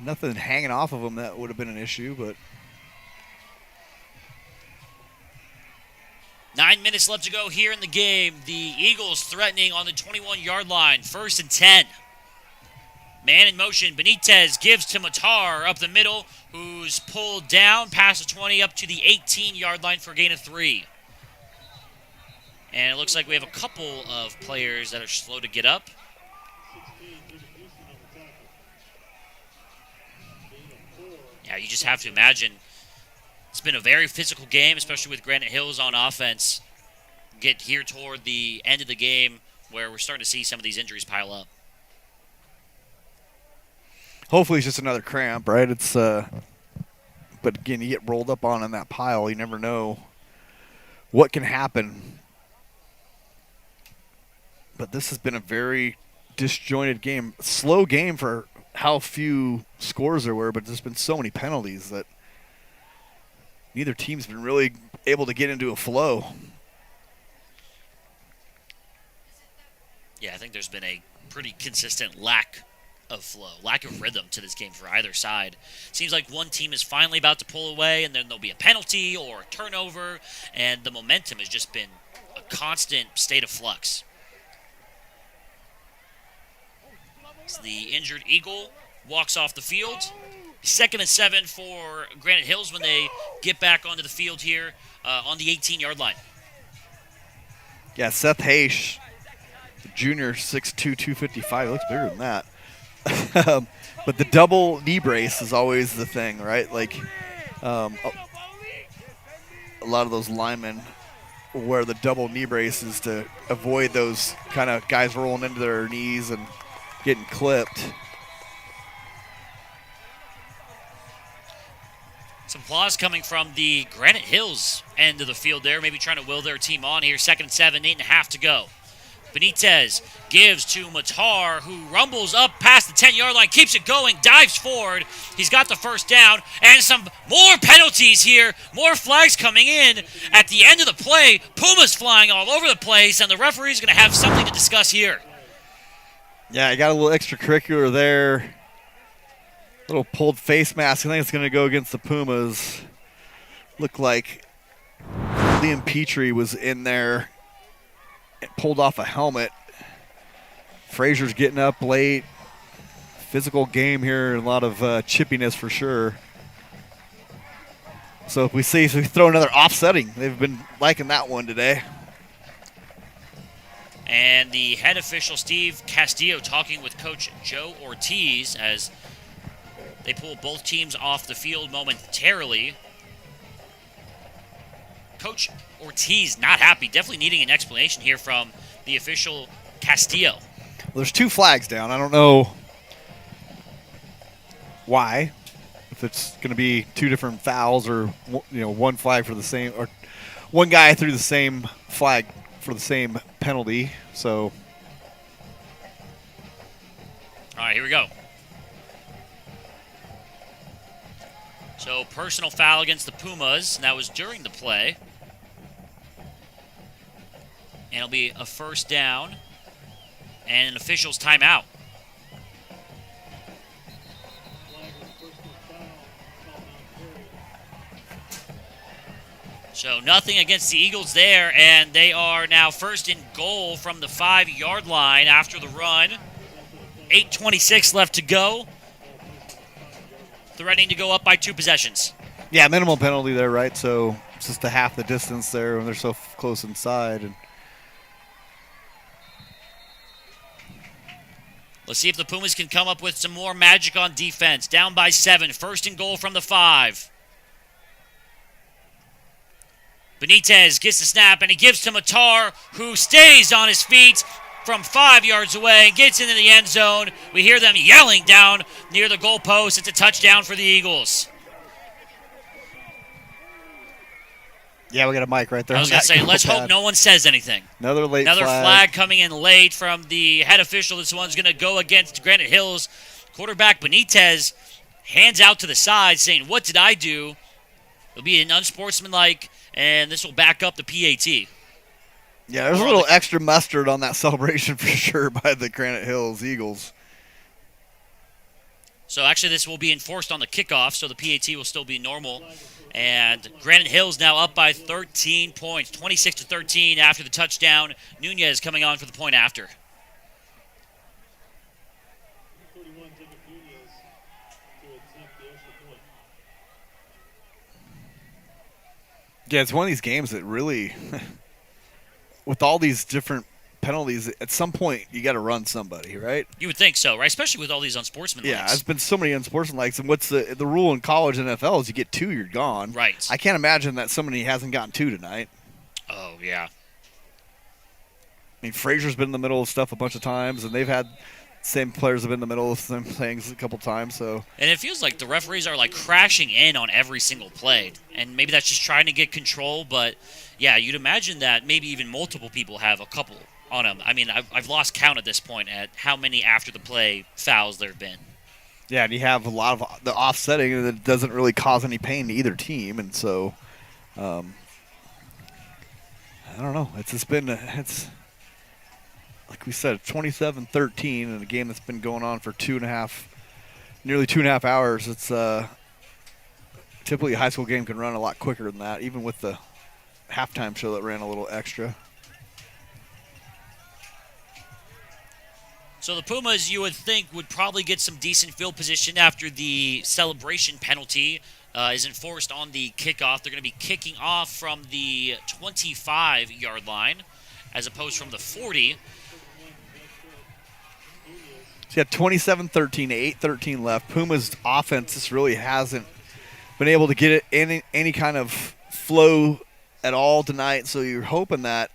Nothing hanging off of him that would have been an issue, but 9 minutes left to go here in the game. The Eagles threatening on the 21-yard line. 1st and 10. Man in motion. Benitez gives to Matar up the middle, who's pulled down past the 20 up to the 18-yard line for a gain of 3. And it looks like we have a couple of players that are slow to get up. Yeah, you just have to imagine it's been a very physical game, especially with Granite Hills on offense. Get here toward the end of the game where we're starting to see some of these injuries pile up. Hopefully it's just another cramp, right? It's but again, you get rolled up on in that pile. You never know what can happen. But this has been a very disjointed game. Slow game for how few scores there were, but there's been so many penalties that neither team's been really able to get into a flow. Yeah, I think there's been a pretty consistent lack of flow, lack of rhythm to this game for either side. Seems like one team is finally about to pull away, and then there'll be a penalty or a turnover, and the momentum has just been a constant state of flux. So the injured Eagle walks off the field. 2nd and 7 for Granite Hills when they get back onto the field here on the 18-yard line. Yeah, Seth Haish, the junior, 6'2", 255. He looks bigger than that. But the double knee brace is always the thing, right? Like a lot of those linemen wear the double knee braces to avoid those kind of guys rolling into their knees and getting clipped. Some applause coming from the Granite Hills end of the field there, maybe trying to will their team on here. 2nd and 7, 8.5 to go. Benitez gives to Matar, who rumbles up past the 10-yard line, keeps it going, dives forward. He's got the first down, and some more penalties here, more flags coming in at the end of the play. Pumas flying all over the place, and the referee's going to have something to discuss here. Yeah, I got a little extracurricular there. Little pulled face mask. I think it's going to go against the Pumas. Looked like Liam Petrie was in there. It pulled off a helmet. Frazier's getting up late. Physical game here, and a lot of chippiness for sure. So if we throw another offsetting. They've been liking that one today. And the head official, Steve Castillo, talking with Coach Joe Ortiz as they pull both teams off the field momentarily. Coach Ortiz not happy, definitely needing an explanation here from the official Castillo. Well, there's 2 flags down. I don't know why. If it's going to be 2 different fouls or one flag for the same, or one guy threw the same flag for the same penalty. So, all right, here we go. So, personal foul against the Pumas, and that was during the play. And it'll be a first down and an official's timeout. So nothing against the Eagles there, and they are now first and goal from the 5-yard line after the run. 8:26 left to go. Threatening to go up by 2 possessions. Yeah, minimal penalty there, right? So it's just a half the distance there when they're so close inside. And let's see if the Pumas can come up with some more magic on defense. Down by 7, first and goal from the 5. Benitez gets the snap, and he gives to Matar, who stays on his feet from 5 yards away and gets into the end zone. We hear them yelling down near the goalpost. It's a touchdown for the Eagles. Yeah, we got a mic right there. I was going to say, let's hope no one says anything. Another flag coming in late from the head official. This one's going to go against Granite Hills. Quarterback Benitez hands out to the side saying, "What did I do?" It'll be an unsportsmanlike, and this will back up the PAT. Yeah, there's a little extra mustard on that celebration for sure by the Granite Hills Eagles. So actually this will be enforced on the kickoff, so the PAT will still be normal. And Granite Hills now up by 13 points, 26-13 after the touchdown. Nunez coming on for the point after. Yeah, it's one of these games that really, with all these different penalties, at some point you got to run somebody, right? You would think so, right? Especially with all these unsportsmanlike. Yeah, there's been so many unsportsmanlike. And what's the rule in college and NFL is you get 2, you're gone. Right. I can't imagine that somebody hasn't gotten 2 tonight. Oh, yeah. I mean, Frazier's been in the middle of stuff a bunch of times, and they've had same players have been in the middle of some things a couple times. So, and it feels like the referees are like crashing in on every single play, and maybe that's just trying to get control. But yeah, you'd imagine that maybe even multiple people have a couple on them. I mean, I've lost count at this point at how many after the play fouls there have been. Yeah, and you have a lot of the offsetting that doesn't really cause any pain to either team, and so I don't know. It's like we said, 27-13 in a game that's been going on for nearly 2.5 hours. It's typically a high school game can run a lot quicker than that, even with the halftime show that ran a little extra. So the Pumas, you would think, would probably get some decent field position after the celebration penalty is enforced on the kickoff. They're going to be kicking off from the 25-yard line as opposed from the 40. So you got 27-13, 8:13 left. Pumas' offense just really hasn't been able to get it any kind of flow at all tonight. So you're hoping that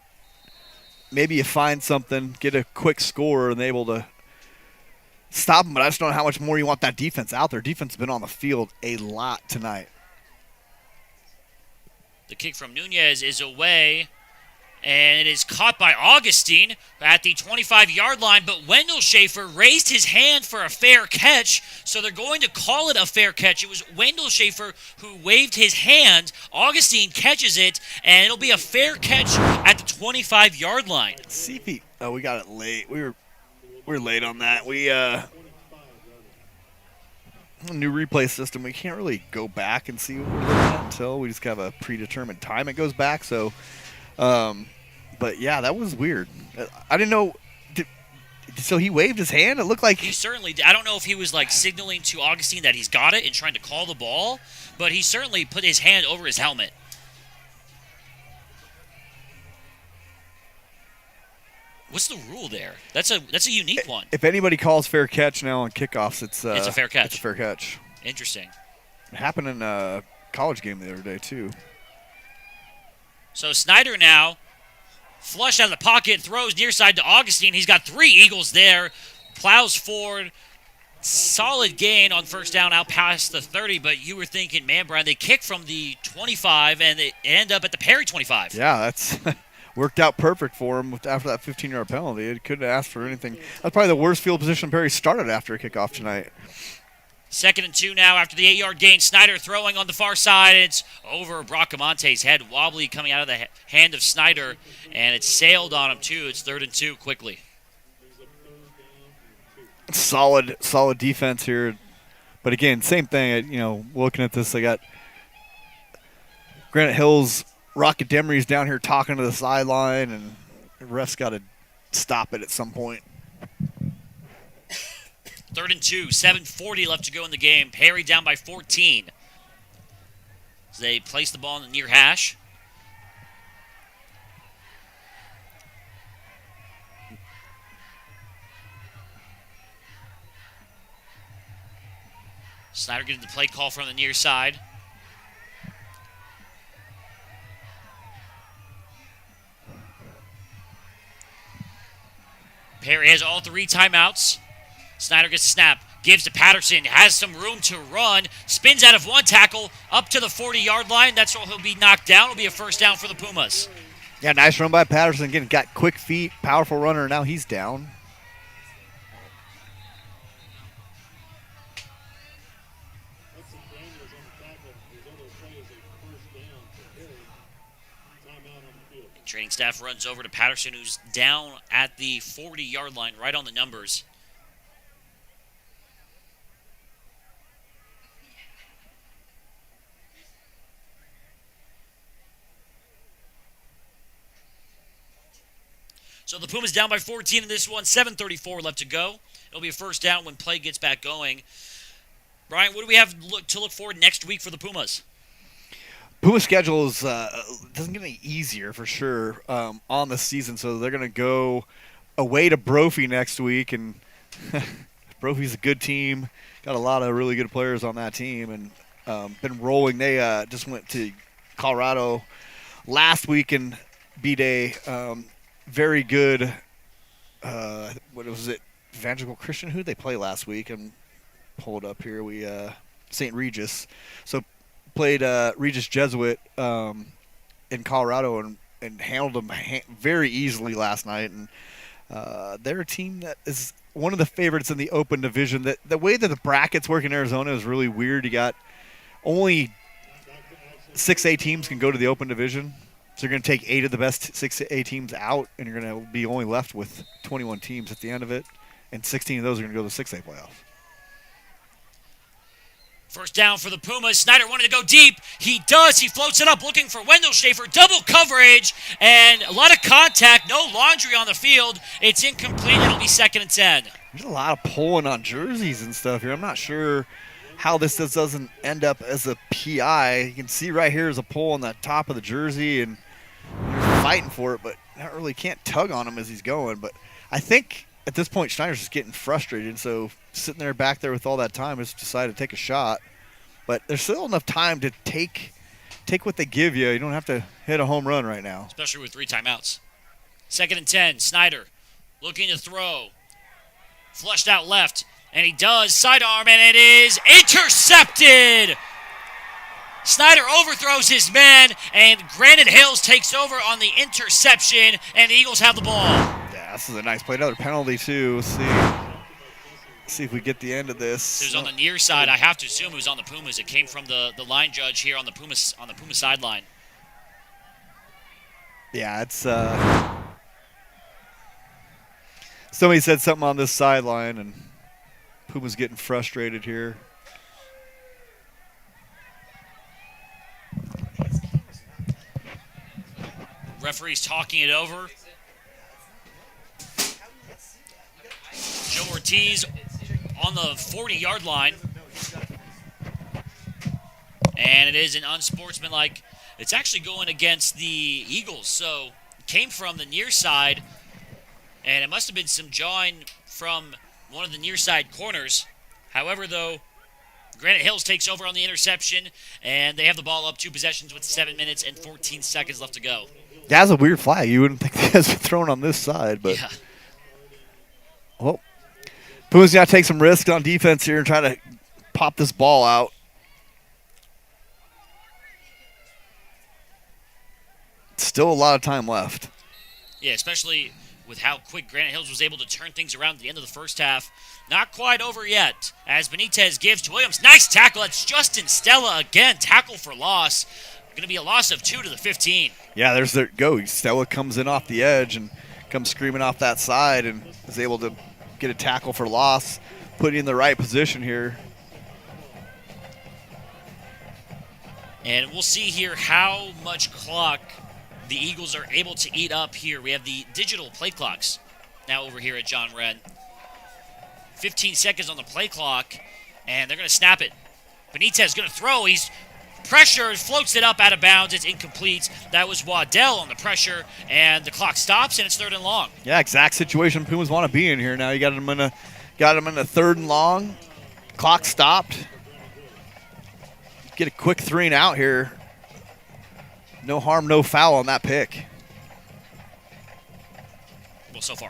maybe you find something, get a quick score, and able to stop them. But I just don't know how much more you want that defense out there. Defense has been on the field a lot tonight. The kick from Nunez is away, and it is caught by Augustine at the 25-yard line, but Wendell Schaefer raised his hand for a fair catch, so they're going to call it a fair catch. It was Wendell Schaefer who waved his hand. Augustine catches it, and it'll be a fair catch at the 25-yard line. Let's see if he... Oh, we got it late. We were late on that. New replay system, we can't really go back and see what we're looking at until we just have a predetermined time it goes back. So, but yeah, that was weird. I didn't know. So he waved his hand. It looked like he certainly did. I don't know if he was like signaling to Augustine that he's got it and trying to call the ball, but he certainly put his hand over his helmet. What's the rule there? That's a unique one. If anybody calls fair catch now on kickoffs, it's a fair catch. It's a fair catch. Interesting. It happened in a college game the other day too. So Snyder now flushed out of the pocket, throws near side to Augustine. He's got 3 Eagles there. Plows forward. Solid gain on first down out past the 30, but you were thinking, man, Brian, they kick from the 25 and they end up at the Perry 25. Yeah, that's worked out perfect for him after that 15-yard penalty. It couldn't ask for anything. That's probably the worst field position Perry started after a kickoff tonight. 2nd and 2 now after the 8-yard gain. Snyder throwing on the far side. It's over Bracamonte's head, wobbly coming out of the hand of Snyder, and it's sailed on him too. It's 3rd and 2 quickly. Solid defense here. But again, same thing. Looking at this, I got Granite Hills Rocket Demery's down here talking to the sideline, and the ref's got to stop it at some point. 3rd and 2, 7:40 left to go in the game. Perry down by 14. So they place the ball in the near hash. Snyder getting the play call from the near side. Perry has all 3 timeouts. Snyder gets a snap, gives to Patterson, has some room to run, spins out of one tackle, up to the 40-yard line. That's where he'll be knocked down. It'll be a first down for the Pumas. Yeah, nice run by Patterson. Again, got quick feet, powerful runner, and now he's down. That's the Daniels on the tackle. His other play is a first down for Perry. Timeout on the field. Training staff runs over to Patterson, who's down at the 40-yard line, right on the numbers. So the Pumas down by 14 in this one, 7:34 left to go. It'll be a first down when play gets back going. Brian, what do we have to look forward next week for the Pumas? Puma's schedule is doesn't get any easier for sure on the season, so they're going to go away to Brophy next week, and Brophy's a good team. Got a lot of really good players on that team, and been rolling. They just went to Colorado last week and beat a very good, what was it, Evangelical Christian? Who did they play last week? And pull it up here. St. Regis. So played Regis Jesuit in Colorado and handled them very easily last night. And they're a team that is one of the favorites in the open division. The way that the brackets work in Arizona is really weird. You got only 6A teams can go to the open division. So you're going to take 8 of the best 6A teams out, and you're going to be only left with 21 teams at the end of it. And 16 of those are going to go to the 6A playoffs. First down for the Pumas. Snyder wanted to go deep. He does. He floats it up looking for Wendell Schaefer. Double coverage and a lot of contact. No laundry on the field. It's incomplete. It'll be 2nd and 10. There's a lot of pulling on jerseys and stuff here. I'm not sure how this doesn't end up as a PI. You can see right here is a pull on the top of the jersey, and they're fighting for it, but not really can't tug on him as he's going. But I think at this point Schneider's just getting frustrated, so sitting there back there with all that time has decided to take a shot. But there's still enough time to take what they give you. You don't have to hit a home run right now. Especially with 3 timeouts. 2nd and 10. Snyder looking to throw. Flushed out left. And he does. Sidearm, and it is intercepted. Snyder overthrows his man, and Granite Hills takes over on the interception, and the Eagles have the ball. Yeah, this is a nice play. Another penalty, too. Let's see if we get the end of this. It was on the near side. I have to assume it was on the Pumas. It came from the line judge here on the Puma sideline. Yeah, it's somebody said something on this sideline, and Puma's getting frustrated here. Referee's talking it over. Joe Ortiz on the 40-yard line. And it is an unsportsmanlike. It's actually going against the Eagles. So it came from the near side, and it must have been some jawing from one of the near side corners. However, though, Granite Hills takes over on the interception, and they have the ball up 2 possessions with 7 minutes and 14 seconds left to go. That's a weird flag. You wouldn't think that has been thrown on this side, but Yeah. well, Puma's got to take some risks on defense here and try to pop this ball out. Still a lot of time left. Yeah, especially with how quick Granite Hills was able to turn things around at the end of the first half. Not quite over yet, as Benitez gives to Williams. Nice tackle. That's Justin Stella again. Tackle for loss. Going to be a loss of 2 to the 15. Yeah, there's their go. Stella comes in off the edge and comes screaming off that side and is able to get a tackle for loss, put you in the right position here. And we'll see here how much clock the Eagles are able to eat up here. We have the digital play clocks now over here at John Wren. 15 seconds on the play clock, and they're going to snap it. Benitez is going to throw. He's pressured, floats it up out of bounds. It's incomplete. That was Waddell on the pressure, and the clock stops, and it's 3rd and long. Yeah, exact situation Pumas want to be in here now. You got them in a 3rd and long. Clock stopped. Get a quick 3 and out here. No harm, no foul on that pick. Well, so far.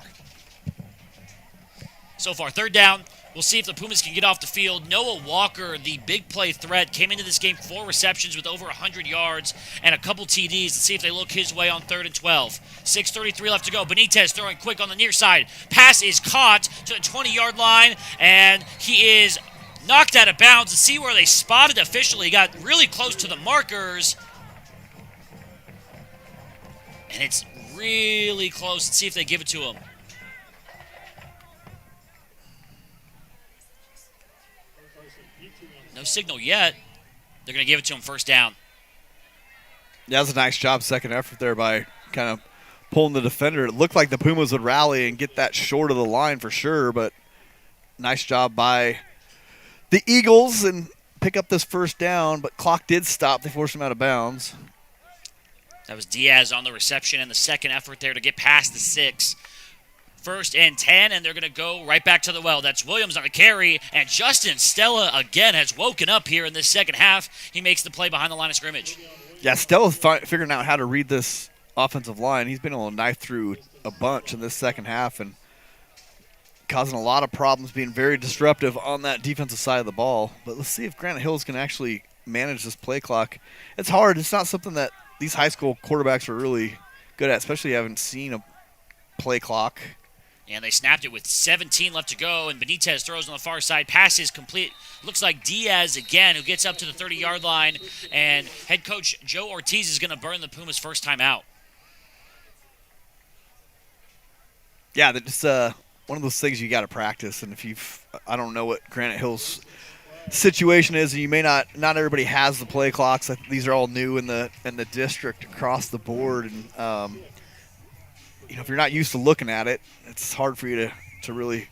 3rd down. We'll see if the Pumas can get off the field. Noah Walker, the big play threat, came into this game 4 receptions with over 100 yards and a couple TDs. Let's see if they look his way on 3rd and 12. 6:33 left to go. Benitez throwing quick on the near side. Pass is caught to the 20-yard line, and he is knocked out of bounds. Let's see where they spotted officially. He got really close to the markers, and it's really close. Let's see if they give it to him. No signal yet. They're going to give it to him 1st down. Yeah, that's a nice job, second effort there by kind of pulling the defender. It looked like the Pumas would rally and get that short of the line for sure, but nice job by the Eagles and pick up this 1st down, but clock did stop. They forced him out of bounds. That was Diaz on the reception and the second effort there to get past the 6. 1st and 10, and they're going to go right back to the well. That's Williams on the carry, and Justin Stella again has woken up here in this second half. He makes the play behind the line of scrimmage. Yeah, Stella's figuring out how to read this offensive line. He's been able to knife through a bunch in this second half and causing a lot of problems, being very disruptive on that defensive side of the ball. But let's see if Granite Hills can actually manage this play clock. It's hard. It's not something that these high school quarterbacks are really good at, especially haven't seen a play clock. And they snapped it with 17 left to go, and Benitez throws on the far side. Pass is complete. Looks like Diaz again, who gets up to the 30-yard line, and head coach Joe Ortiz is going to burn the Pumas' first time out. Yeah, that's one of those things you got to practice. And I don't know what Granite Hills situation is. You may not everybody has the play clocks. These are all new in the district across the board, and if you're not used to looking at it, it's hard for you to really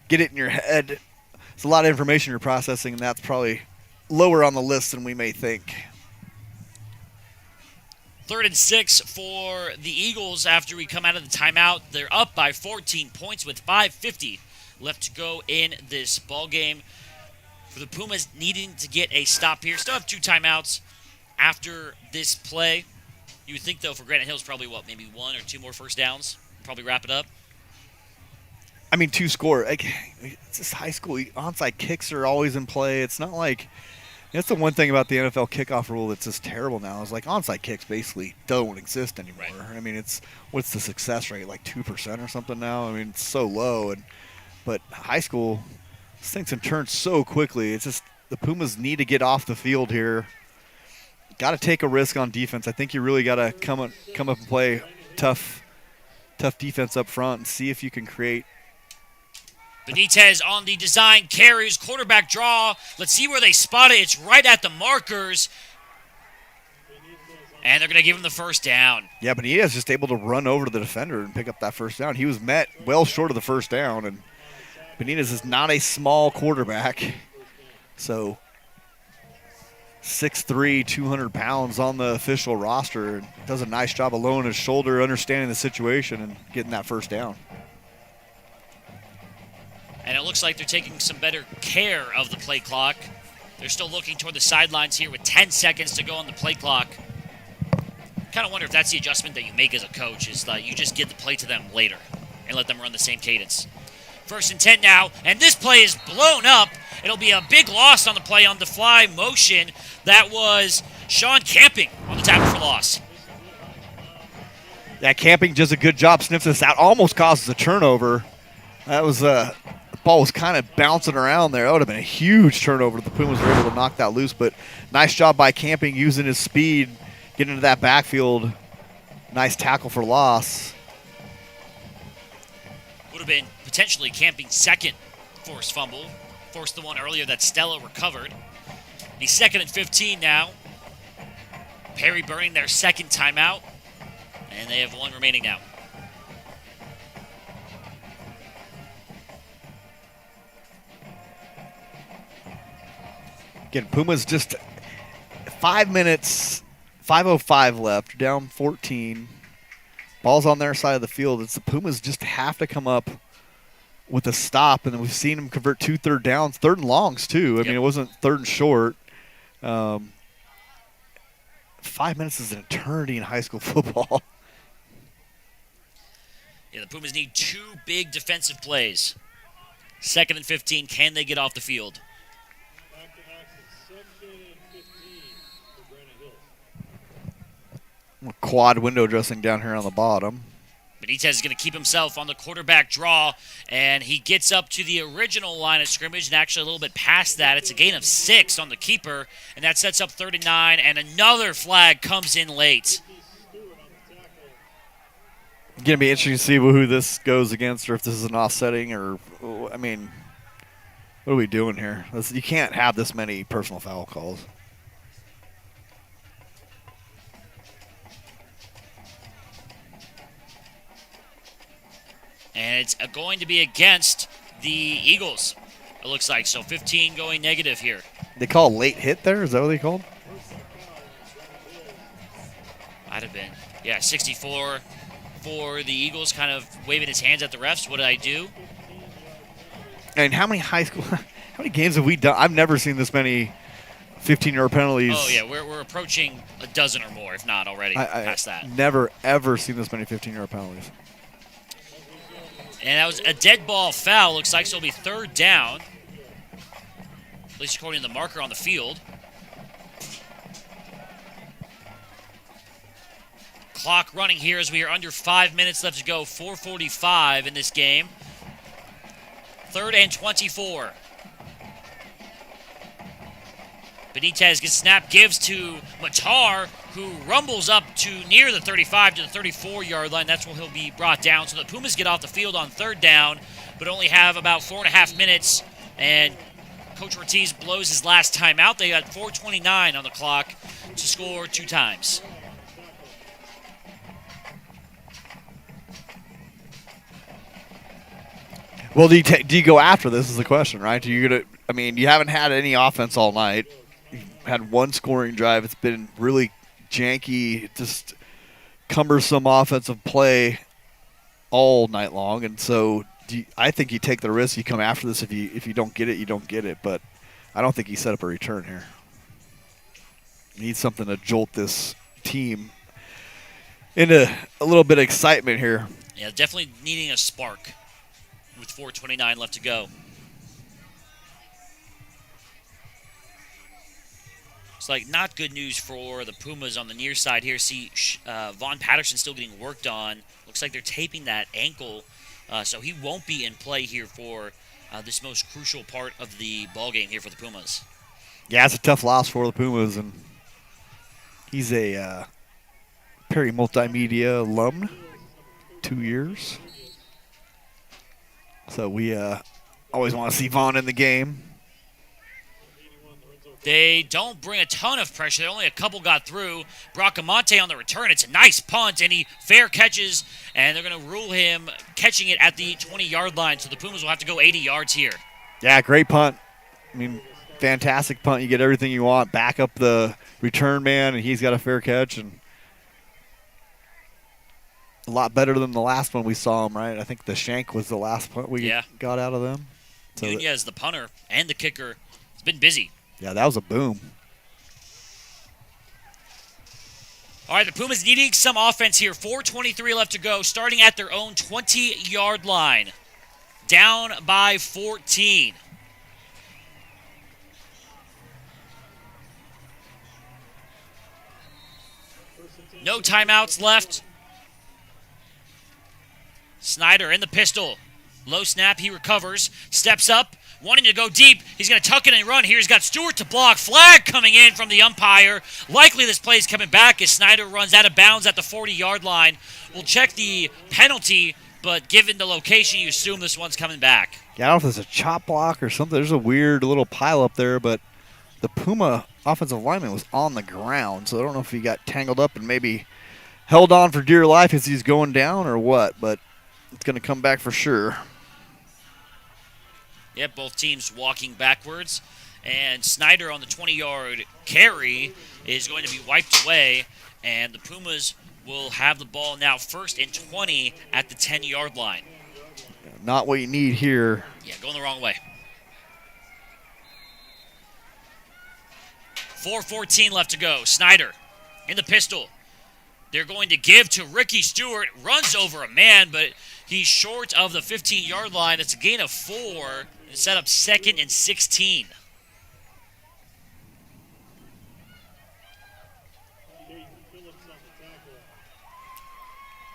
get it in your head. It's a lot of information you're processing, and that's probably lower on the list than we may think. 3rd and 6 for the Eagles after we come out of the timeout. They're up by 14 points with 5:50 left to go in this ball game. For the Pumas needing to get a stop here. Still have 2 timeouts after this play. You would think, though, for Granite Hills, probably, maybe 1 or 2 more first downs? Probably wrap it up? I mean, 2 score. It's just high school. Onside kicks are always in play. It's not like That's the one thing about the NFL kickoff rule that's just terrible now is like onside kicks basically don't exist anymore. Right. I mean, what's the success rate, like 2% or something now? I mean, it's so low. But high school, these things can turn so quickly. It's just the Pumas need to get off the field here. Got to take a risk on defense. I think you really got to come up and play tough defense up front and see if you can create. Benitez on the design carries, quarterback draw. Let's see where they spot it. It's right at the markers. And they're going to give him the first down. Yeah, Benitez just able to run over to the defender and pick up that first down. He was met well short of the first down, and Benitez is not a small quarterback. So 6'3", 200 pounds on the official roster. And does a nice job of lowering his shoulder, understanding the situation, and getting that first down. And it looks like they're taking some better care of the play clock. They're still looking toward the sidelines here with 10 seconds to go on the play clock. Kind of wonder if that's the adjustment that you make as a coach, is that you just get the play to them later and let them run the same cadence. 1st and 10 now, and this play is blown up. It'll be a big loss on the play on the fly motion. That was Sean Camping on the tackle for loss. Yeah, Camping does a good job, sniffs this out, almost causes a turnover. That was the ball was kind of bouncing around there. That would have been a huge turnover if the Pumas were able to knock that loose. But nice job by Camping using his speed, getting into that backfield. Nice tackle for loss. Would have been potentially Camping's second forced fumble. Forced the one earlier that Stella recovered. He's 2nd and 15 now. Perry burning their second timeout. And they have one remaining now. Again, Pumas just 5 minutes, 5:05 left, down 14. Ball's on their side of the field. It's the Pumas just have to come up with a stop, and we've seen them convert 2 third downs, 3rd and longs too. I mean, it wasn't 3rd and short. 5 minutes is an eternity in high school football. Yeah, the Pumas need 2 big defensive plays. 2nd and 15. Can they get off the field? Back to action, 2nd and 15 for Granite Hills. Quad window dressing down here on the bottom. Benitez is going to keep himself on the quarterback draw, and he gets up to the original line of scrimmage and actually a little bit past that. It's a gain of 6 on the keeper, and that sets up 3rd and 9, and another flag comes in late. It's going to be interesting to see who this goes against, or if this is an offsetting, or, I mean, what are we doing here? You can't have this many personal foul calls. And it's going to be against the Eagles, it looks like. So 15 going negative here. They call a late hit there? Is that what they called? Might have been. Yeah, 64 for the Eagles, kind of waving his hands at the refs. What did I do? And how many how many games have we done? I've never seen this many 15-yard penalties. Oh, yeah, we're approaching a dozen or more, if not already past that. Never, ever seen this many 15-yard penalties. And that was a dead ball foul. Looks like so it'll be 3rd down. At least according to the marker on the field. Clock running here as we are under 5 minutes left to go. 4:45 in this game. 3rd and 24. Benitez gets snap, gives to Mater, who rumbles up to near the 35 to the 34-yard line. That's where he'll be brought down. So the Pumas get off the field on 3rd down, but only have about 4.5 minutes. And Coach Ortiz blows his last timeout. They got 4:29 on the clock to score 2 times. Well, do you go after this is the question, right? You haven't had any offense all night. You've had one scoring drive. It's been really janky, just cumbersome offensive play all night long. And so I think you take the risk. You come after this. If you don't get it, you don't get it. But I don't think he set up a return here. You need something to jolt this team into a little bit of excitement here. Yeah, definitely needing a spark with 4:29 left to go. It's like not good news for the Pumas on the near side here. See, Vaughn Patterson still getting worked on. Looks like they're taping that ankle, so he won't be in play here for this most crucial part of the ball game here for the Pumas. Yeah, it's a tough loss for the Pumas, and he's a Perry Multimedia alum, 2 years. So we always want to see Vaughn in the game. They don't bring a ton of pressure. Only a couple got through. Bracamonte on the return. It's a nice punt, and he fair catches, and they're going to rule him catching it at the 20-yard line. So the Pumas will have to go 80 yards here. Yeah, great punt. I mean, fantastic punt. You get everything you want. Back up the return man, and he's got a fair catch, and a lot better than the last one we saw him, right? I think the shank was the last punt we got out of them. So Nunez, the punter, and the kicker, has been busy. Yeah, that was a boom. All right, the Pumas needing some offense here. 4:23 left to go, starting at their own 20-yard line. Down by 14. No timeouts left. Snyder in the pistol. Low snap, he recovers. Steps up. Wanting to go deep. He's going to tuck it and run here. He's got Stewart to block. Flag coming in from the umpire. Likely this play is coming back as Snyder runs out of bounds at the 40-yard line. We'll check the penalty, but given the location, you assume this one's coming back. Yeah, I don't know if there's a chop block or something. There's a weird little pile up there, but the Puma offensive lineman was on the ground, so I don't know if he got tangled up and maybe held on for dear life as he's going down or what, but it's going to come back for sure. Yep, both teams walking backwards. And Snyder on the 20-yard carry is going to be wiped away. And the Pumas will have the ball now 1st and 20 at the 10-yard line. Not what you need here. Yeah, going the wrong way. 4:14 left to go. Snyder in the pistol. They're going to give to Ricky Stewart. Runs over a man, but he's short of the 15-yard line. It's a gain of 4. And set up 2nd and 16.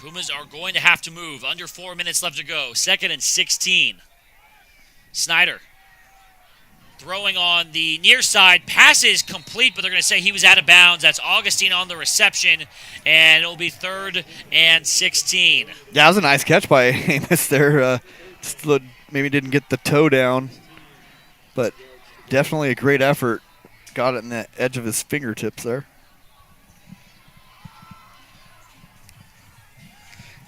Pumas are going to have to move. Under 4 minutes left to go. 2nd and 16. Snyder throwing on the near side. Pass is complete, but they're going to say he was out of bounds. That's Augustine on the reception, and it'll be 3rd and 16. Yeah, that was a nice catch by Amos there. Maybe didn't get the toe down, but definitely a great effort. Got it in the edge of his fingertips there.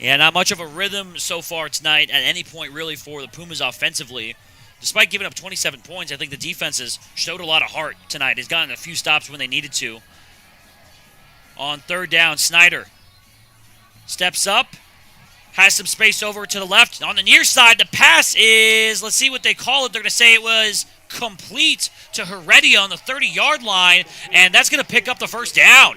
Yeah, not much of a rhythm so far tonight at any point really for the Pumas offensively. Despite giving up 27 points, I think the defense has showed a lot of heart tonight. Has gotten a few stops when they needed to. On 3rd down, Snyder steps up. Has some space over to the left. On the near side, the pass is, let's see what they call it. They're going to say it was complete to Heredia on the 30-yard line, and that's going to pick up the 1st down.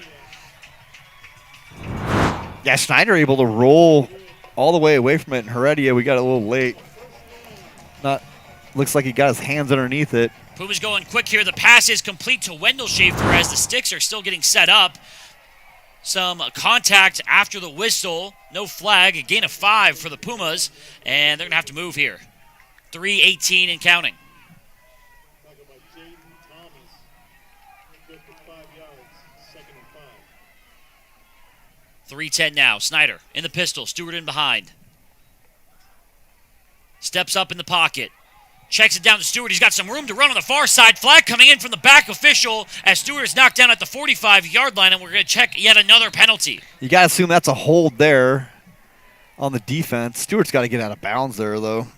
Yeah, Snyder able to roll all the way away from it, and Heredia, we got a little late. Looks like he got his hands underneath it. Pumas going quick here. The pass is complete to Wendell Schaefer as the sticks are still getting set up. Some contact after the whistle. No flag. A gain of 5 for the Pumas. And they're going to have to move here. 3:18 and counting. 3:10 now. Snyder in the pistol. Stewart in behind. Steps up in the pocket. Checks it down to Stewart. He's got some room to run on the far side. Flag coming in from the back official as Stewart is knocked down at the 45-yard line, and we're going to check yet another penalty. You got to assume that's a hold there on the defense. Stewart's got to get out of bounds there, though.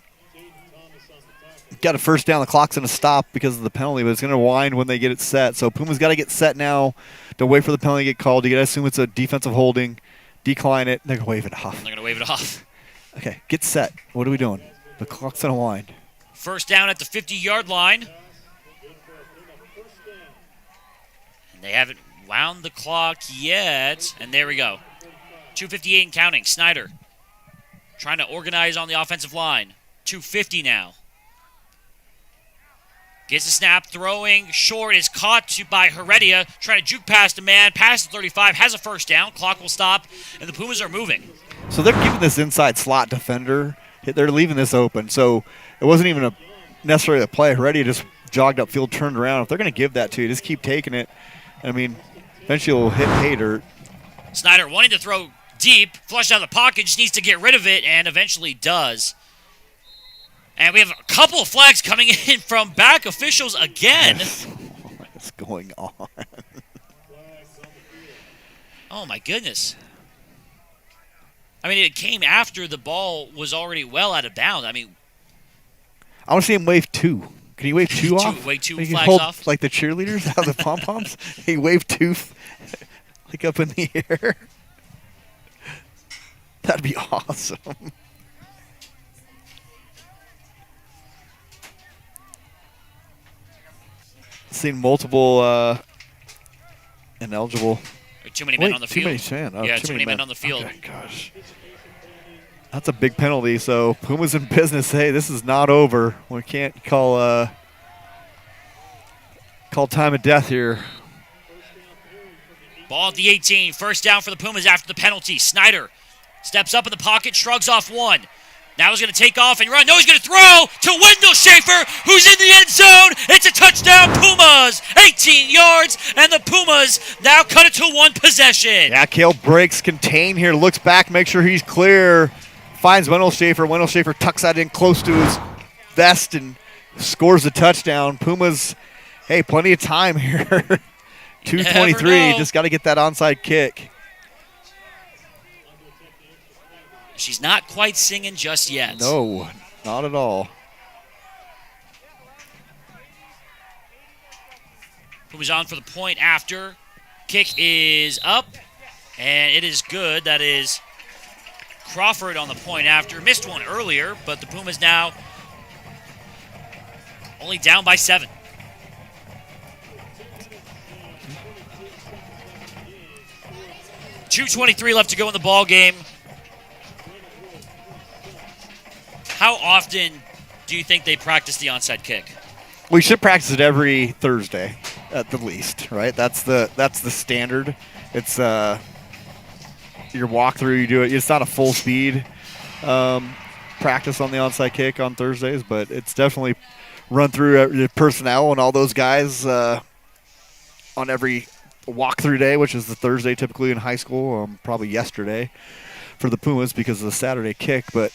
Got a 1st down. The clock's going to stop because of the penalty, but it's going to wind when they get it set. So Puma's got to get set now. Don't wait for the penalty to get called. You got to assume it's a defensive holding. Decline it. They're going to wave it off. They're going to wave it off. Okay, get set. What are we doing? The clock's going to wind. 1st down at the 50-yard line. And they haven't wound the clock yet. And there we go. 2:58 and counting. Snyder trying to organize on the offensive line. 2:50 now. Gets the snap, throwing short, is caught by Heredia, trying to juke past a man, past the 35, has a first down, clock will stop, and the Pumas are moving. So they're giving this inside slot defender, they're leaving this open. So it wasn't even necessarily a play. Heredia just jogged upfield, turned around. If they're going to give that to you, just keep taking it. I mean, eventually you'll hit pay dirt. Snyder wanting to throw deep, flushed out of the pocket, just needs to get rid of it, and eventually does. And we have a couple of flags coming in from back officials again. Yes. What is going on? Oh, my goodness. I mean, it came after the ball was already well out of bounds. I mean, I want to see him wave 2. Can he wave 2 off? Wave 2 He can flags hold, off? like the cheerleaders out of the pom-poms? He waved 2 like up in the air. That'd be awesome. Seen multiple ineligible. Too many men on the too field. many men. Oh, Yeah, too many men on the field. Okay, gosh. That's a big penalty. So Pumas in business. Hey, this is not over. We can't call time of death here. Ball at the 18. First down for the Pumas after the penalty. Snyder steps up in the pocket, shrugs off one. Now he's going to take off and run. No, he's going to throw to Wendell Schaefer, who's in the end zone. It's a touchdown, Pumas. 18 yards, and the Pumas now cut it to one possession. Yeah, Kale breaks contain here, looks back, makes sure he's clear, finds Wendell Schaefer. Wendell Schaefer tucks that in close to his vest and scores a touchdown. Pumas, hey, plenty of time here. 2:23, just got to get that onside kick. She's not quite singing just yet. No, not at all. Pumas on for the point after. Kick is up, and it is good. That is Crawford on the point after. Missed one earlier, but the Pumas now only down by 7. .223 left to go in the ball game. How often do you think they practice the onside kick? We should practice it every Thursday, at the least, right? That's the standard. It's your walkthrough. You do it. It's not a full speed practice on the onside kick on Thursdays, but it's definitely run through the personnel and all those guys on every walkthrough day, which is the Thursday typically in high school. Probably yesterday for the Pumas because of the Saturday kick, but.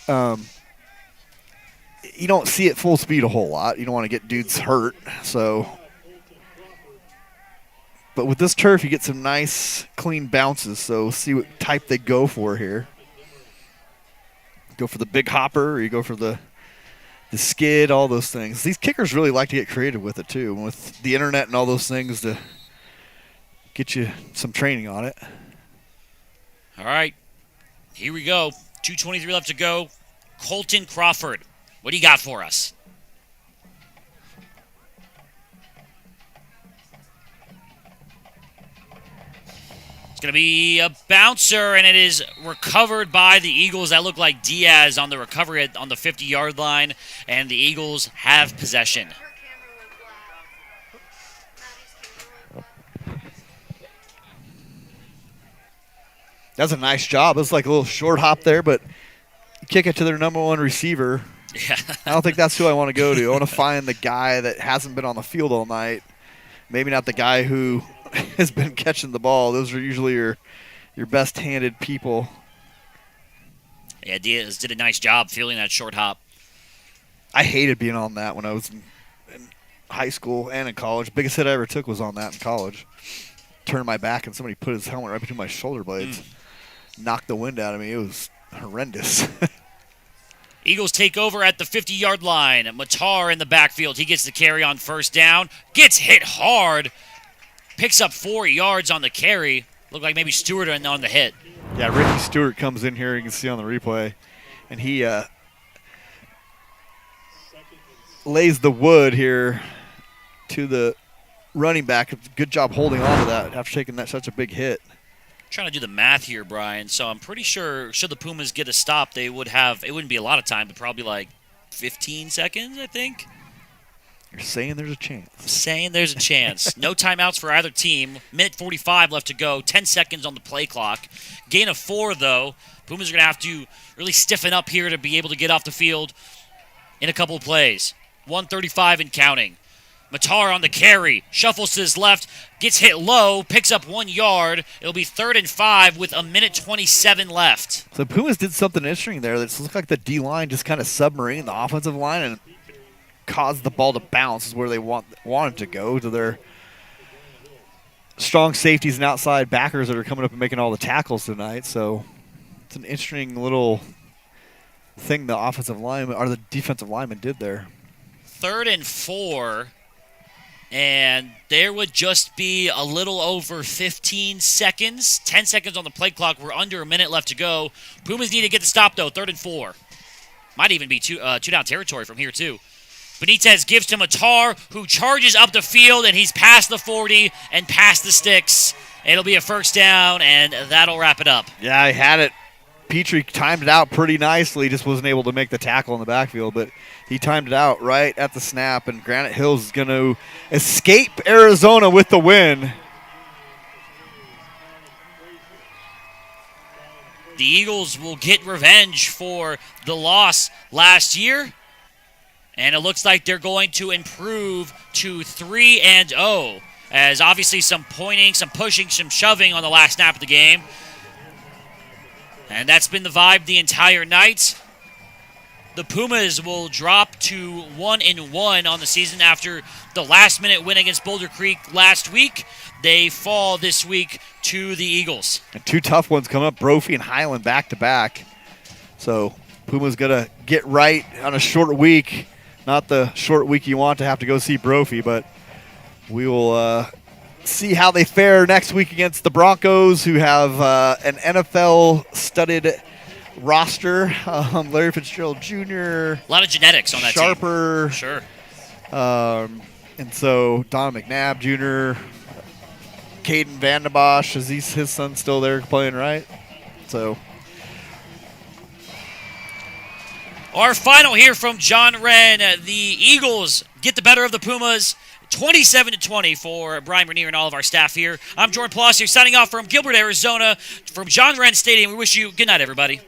You don't see it full speed a whole lot. You don't want to get dudes hurt. But with this turf, you get some nice, clean bounces. So see what type they go for here. Go for the big hopper, or you go for the skid, all those things. These kickers really like to get creative with it, too, with the internet and all those things to get you some training on it. All right, here we go. 2:23 left to go. Colton Crawford. What do you got for us? It's going to be a bouncer, and it is recovered by the Eagles. That looked like Diaz on the recovery on the 50-yard line, and the Eagles have possession. That's a nice job. It's like a little short hop there, but you kick it to their number one receiver. Yeah. I don't think that's who I want to go to. I want to find the guy that hasn't been on the field all night. Maybe not the guy who has been catching the ball. Those are usually your best-handed people. Yeah, Diaz did a nice job fielding that short hop. I hated being on that when I was in high school and in college. Biggest hit I ever took was on that in college. Turned my back and somebody put his helmet right between my shoulder blades. Knocked the wind out of me. It was horrendous. Eagles take over at the 50-yard line. Matar in the backfield. He gets the carry on first down. Gets hit hard. Picks up 4 yards on the carry. Looked like maybe Stewart on the hit. Yeah, Ricky Stewart comes in here. You can see on the replay. And he lays the wood here to the running back. Good job holding on to that after taking that such a big hit. Trying to do the math here, Brian. So I'm pretty sure should the Pumas get a stop, they would have, it wouldn't be a lot of time, but probably like 15 seconds, I think. You're saying there's a chance. Saying there's a chance. No timeouts for either team. Minute 45 left to go. 10 seconds on the play clock. Gain of 4, though. Pumas are going to have to really stiffen up here to be able to get off the field in a couple of plays. 1:35 and counting. Matar on the carry. Shuffles to his left. Gets hit low. Picks up 1 yard. It'll be 3rd and 5 with a minute 27 left. So Pumas did something interesting there. It looked like the D-line just kind of submarined the offensive line and caused the ball to bounce is where they wanted to go, to their strong safeties and outside backers that are coming up and making all the tackles tonight. So it's an interesting little thing the offensive lineman or the defensive lineman did there. 3rd and 4, and there would just be a little over 15 seconds. 10 seconds on the play clock. We're under a minute left to go. Pumas need to get the stop, though. 3rd and 4. Might even be two down territory from here, too. Benitez gives to Matar, who charges up the field, and he's past the 40 and past the sticks. It'll be a first down, and that'll wrap it up. Yeah, I had it. Petrie timed it out pretty nicely, just wasn't able to make the tackle in the backfield, but he timed it out right at the snap, and Granite Hills is going to escape Arizona with the win. The Eagles will get revenge for the loss last year. And it looks like they're going to improve to 3-0, as obviously some pointing, some pushing, some shoving on the last snap of the game. And that's been the vibe the entire night. The Pumas will drop to 1-1 on the season after the last-minute win against Boulder Creek last week. They fall this week to the Eagles. And 2 tough ones coming up, Brophy and Highland back-to-back. So Pumas got to get right on a short week. Not the short week you want to have to go see Brophy, but we will see how they fare next week against the Broncos, who have an NFL-studded roster. Larry Fitzgerald Jr. A lot of genetics on that Sharper, team. Sure. And so Don McNabb Jr., Caden Vandenbosch, is his son still there playing, right? So our final here from John Wren. The Eagles get the better of the Pumas, 27-20 for Brian Bernier and all of our staff here. I'm Jordan Palacio signing off from Gilbert, Arizona, from John Wren Stadium. We wish you good night, everybody.